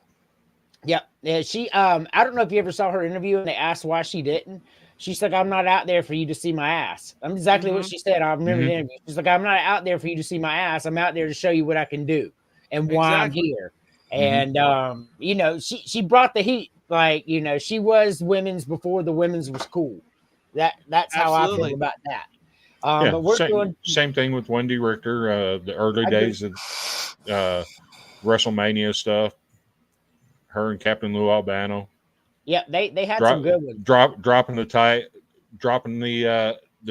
Speaker 1: Yep. Yeah. She. I don't know if you ever saw her interview and they asked why she didn't. She's like, I'm not out there for you to see my ass. I'm exactly what she said. I remember the interview. She's like, I'm not out there for you to see my ass. I'm out there to show you what I can do and why I'm here. And, you know, she brought the heat. Like, you know, she was women's before the women's was cool. That's how I feel about that. But we're
Speaker 2: same thing with Wendy Richter, the early days of WrestleMania stuff. Her and Captain Lou Albano.
Speaker 1: Yeah, they had some good ones.
Speaker 2: Dropping the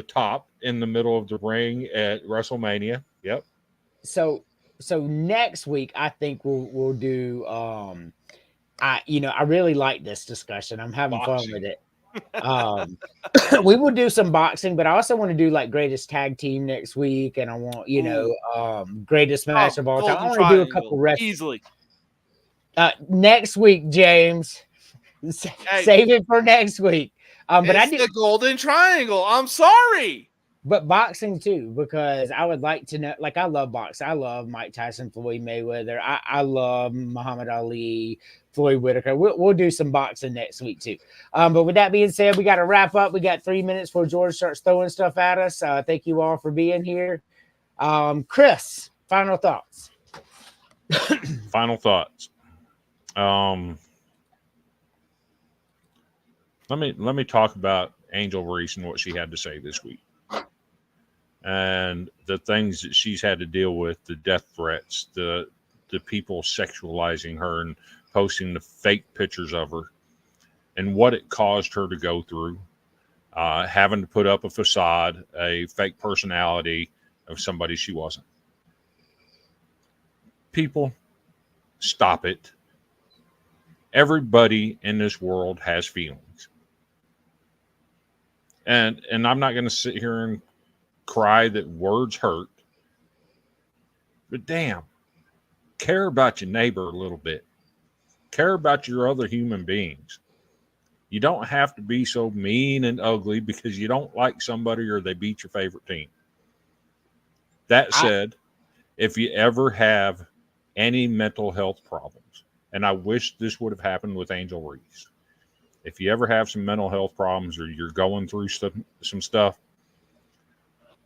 Speaker 2: top in the middle of the ring at WrestleMania. Yep.
Speaker 1: So next week I think we'll do I really like this discussion. I'm having fun with it. We will do some boxing, but I also want to do like greatest tag team next week, and I want greatest match of all time. I want to do a couple wrestling
Speaker 8: easily.
Speaker 1: Next week, James. Save it for next week. But I did
Speaker 8: the Golden Triangle. I'm sorry.
Speaker 1: But boxing too, because I would like to know. Like I love boxing. I love Mike Tyson, Floyd Mayweather. I love Muhammad Ali, Floyd Whitaker. We'll do some boxing next week too. But with that being said, we got to wrap up. We got 3 minutes before George starts throwing stuff at us. Thank you all for being here. Chris, final thoughts.
Speaker 2: Final thoughts. Let me talk about Angel Reese and what she had to say this week, and the things that she's had to deal with, the death threats, the people sexualizing her and posting the fake pictures of her, and what it caused her to go through, having to put up a facade, a fake personality of somebody she wasn't. People, stop it. Everybody in this world has feelings. And I'm not going to sit here and cry that words hurt. But damn, care about your neighbor a little bit. Care about your other human beings. You don't have to be so mean and ugly because you don't like somebody or they beat your favorite team. That said, if you ever have any mental health problems, and I wish this would have happened with Angel Reese, if you ever have some mental health problems or you're going through some stuff,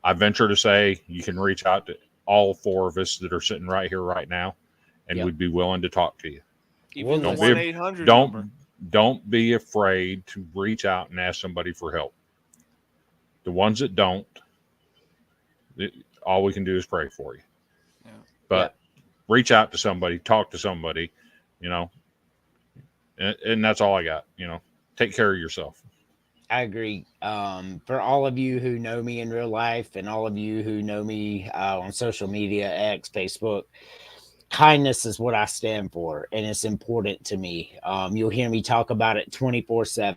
Speaker 2: I venture to say you can reach out to all four of us that are sitting right here right now, and we'd be willing to talk to you.
Speaker 8: Even the 1-800 number.
Speaker 2: Don't be afraid to reach out and ask somebody for help. The ones that don't, all we can do is pray for you.
Speaker 8: Yeah.
Speaker 2: But reach out to somebody, talk to somebody, you know, and that's all I got. You know, take care of yourself.
Speaker 1: I agree. For all of you who know me in real life and all of you who know me on social media, X, Facebook, kindness is what I stand for, and it's important to me. You'll hear me talk about it 24/7.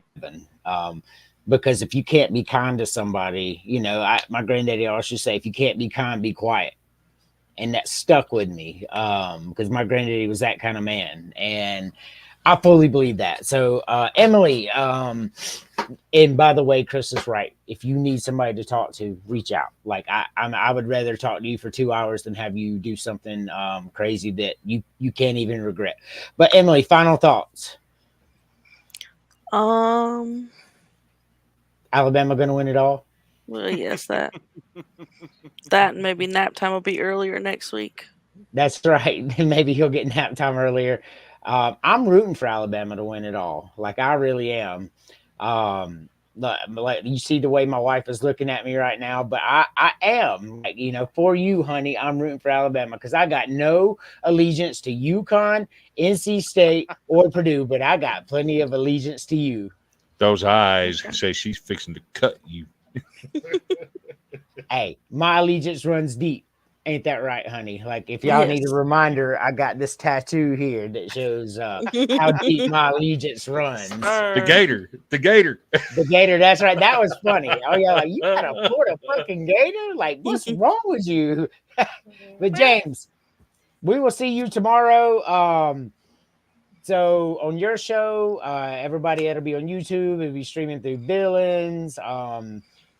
Speaker 1: Because if you can't be kind to somebody, you know, my granddaddy always used to say, if you can't be kind, be quiet. And that stuck with me because my granddaddy was that kind of man. And I fully believe that. So, Emily, and by the way, Chris is right. If you need somebody to talk to, reach out. Like I would rather talk to you for 2 hours than have you do something crazy that you can't even regret. But Emily, final thoughts. Alabama going to win it all?
Speaker 3: Well, yes, that and maybe nap time will be earlier next week.
Speaker 1: That's right. Maybe he'll get nap time earlier. I'm rooting for Alabama to win it all. Like I really am. Like you see the way my wife is looking at me right now, but I am, like, you know, for you, honey, I'm rooting for Alabama because I got no allegiance to UConn, NC State, or Purdue, but I got plenty of allegiance to you.
Speaker 2: Those eyes say she's fixing to cut you.
Speaker 1: Hey, my allegiance runs deep. Ain't that right, honey? Like, if y'all need a reminder, I got this tattoo here that shows how deep my allegiance runs.
Speaker 2: The gator. The gator.
Speaker 1: The gator, that's right. That was funny. Oh, yeah, like, you got a Florida fucking gator? Like, what's wrong with you? But, James, we will see you tomorrow. So, on your show, everybody, it'll be on YouTube. It'll be streaming through Villains.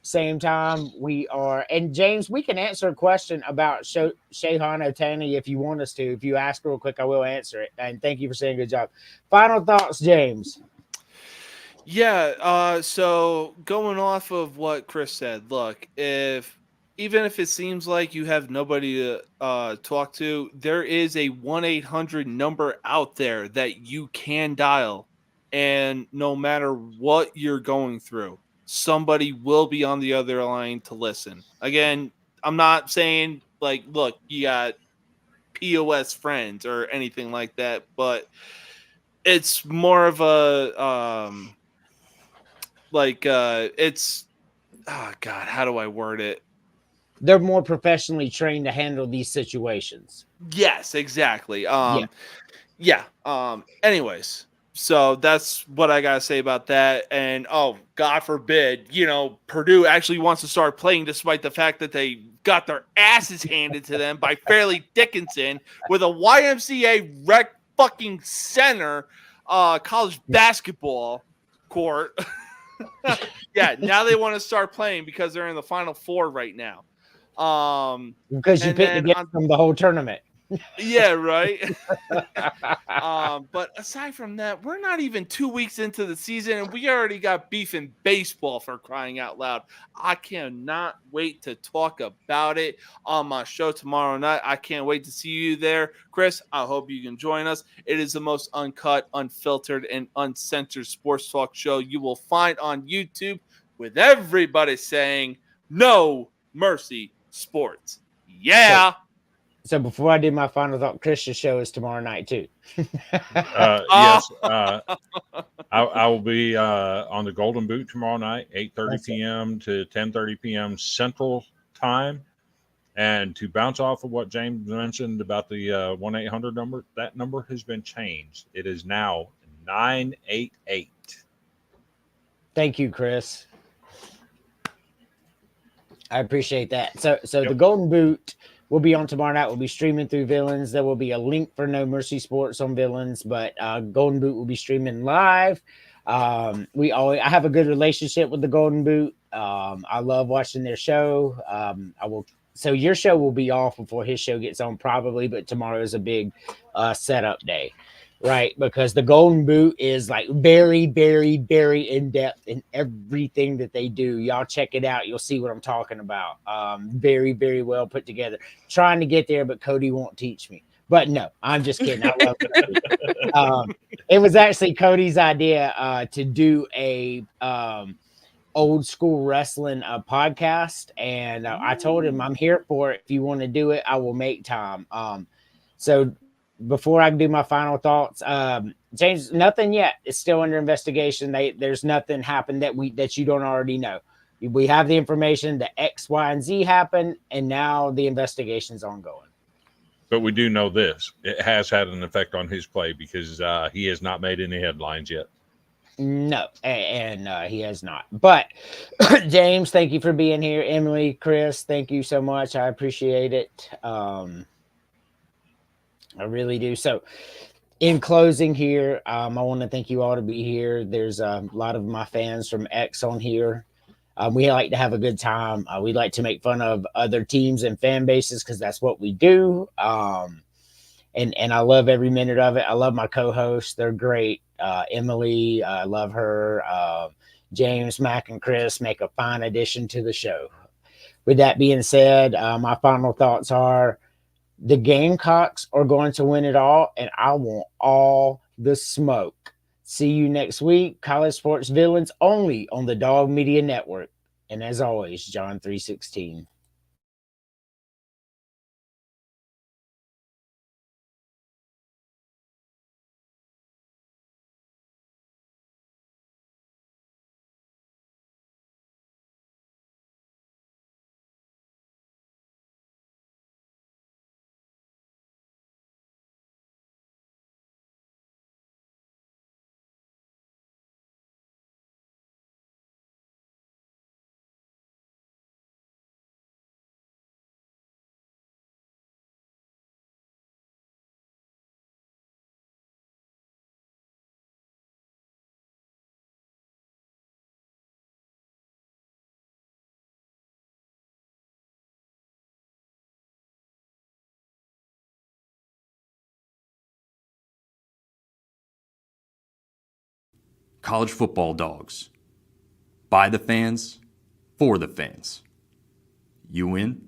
Speaker 1: Same time we are, and James, we can answer a question about Shehan Otani if you want us to. If you ask real quick, I will answer it. And thank you for saying good job. Final thoughts, James.
Speaker 8: Yeah. So going off of what Chris said, look, even if it seems like you have nobody to talk to, there is a 1-800 number out there that you can dial, and no matter what you're going through, somebody will be on the other line to listen. Again, I'm not saying like, look, you got POS friends or anything like that, but it's more of a it's oh God, how do I word it?
Speaker 1: They're more professionally trained to handle these situations.
Speaker 8: Yes, exactly. Anyways. So that's what I got to say about that. And, oh, God forbid, you know, Purdue actually wants to start playing despite the fact that they got their asses handed to them by Fairleigh Dickinson with a YMCA rec fucking center college basketball court. Yeah, now they want to start playing because they're in the Final Four right now.
Speaker 1: Because you picked against them the whole tournament.
Speaker 8: Yeah, right. But aside from that, we're not even 2 weeks into the season, and we already got beef in baseball, for crying out loud. I cannot wait to talk about it on my show tomorrow night. I can't wait to see you there. Chris, I hope you can join us. It is the most uncut, unfiltered, and uncensored sports talk show you will find on YouTube, with everybody saying no mercy sports. Yeah.
Speaker 1: So before I do my final thought, Christian's show is tomorrow night too.
Speaker 2: Yes, I will be on the Golden Boot tomorrow night, 8:30 p.m. to 10:30 p.m. Central Time. And to bounce off of what James mentioned about the 1-800 number, that number has been changed. It is now 988.
Speaker 1: Thank you, Chris. I appreciate that. So the Golden Boot will be on tomorrow night. We'll be streaming through Villains. There will be a link for No Mercy Sports on Villains, but Golden Boot will be streaming live. I have a good relationship with the Golden Boot. I love watching their show. So your show will be off before his show gets on probably, but tomorrow is a big setup day, right? Because the Golden Boot is like very, very, very in depth in everything that they do. Y'all check it out. You'll see what I'm talking about. Very, very well put together. Trying to get there, but Cody won't teach me. But no, I'm just kidding. I love it. It was actually Cody's idea to do a old school wrestling podcast, and I told him I'm here for it. If you want to do it, I will make time. So before I can do my final thoughts, James, nothing yet. It's still under investigation. There's nothing happened that you don't already know. We have the information that X, Y, and Z happened, and now the investigation's ongoing.
Speaker 2: But we do know this. It has had an effect on his play because he has not made any headlines yet.
Speaker 1: No, and he has not. But James, thank you for being here. Emily, Chris, thank you so much. I appreciate it. I really do. So in closing here, I want to thank you all to be here. There's a lot of my fans from X on here. We like to have a good time. We like to make fun of other teams and fan bases because that's what we do. And I love every minute of it. I love my co-hosts. They're great. Emily, I love her. James, Mac, and Chris make a fine addition to the show. With that being said, my final thoughts are the Gamecocks are going to win it all, and I want all the smoke. See you next week. College Sports Villains only on the Dog Media Network. And as always, John 3:16.
Speaker 16: College football dogs. By the fans, for the fans. You win,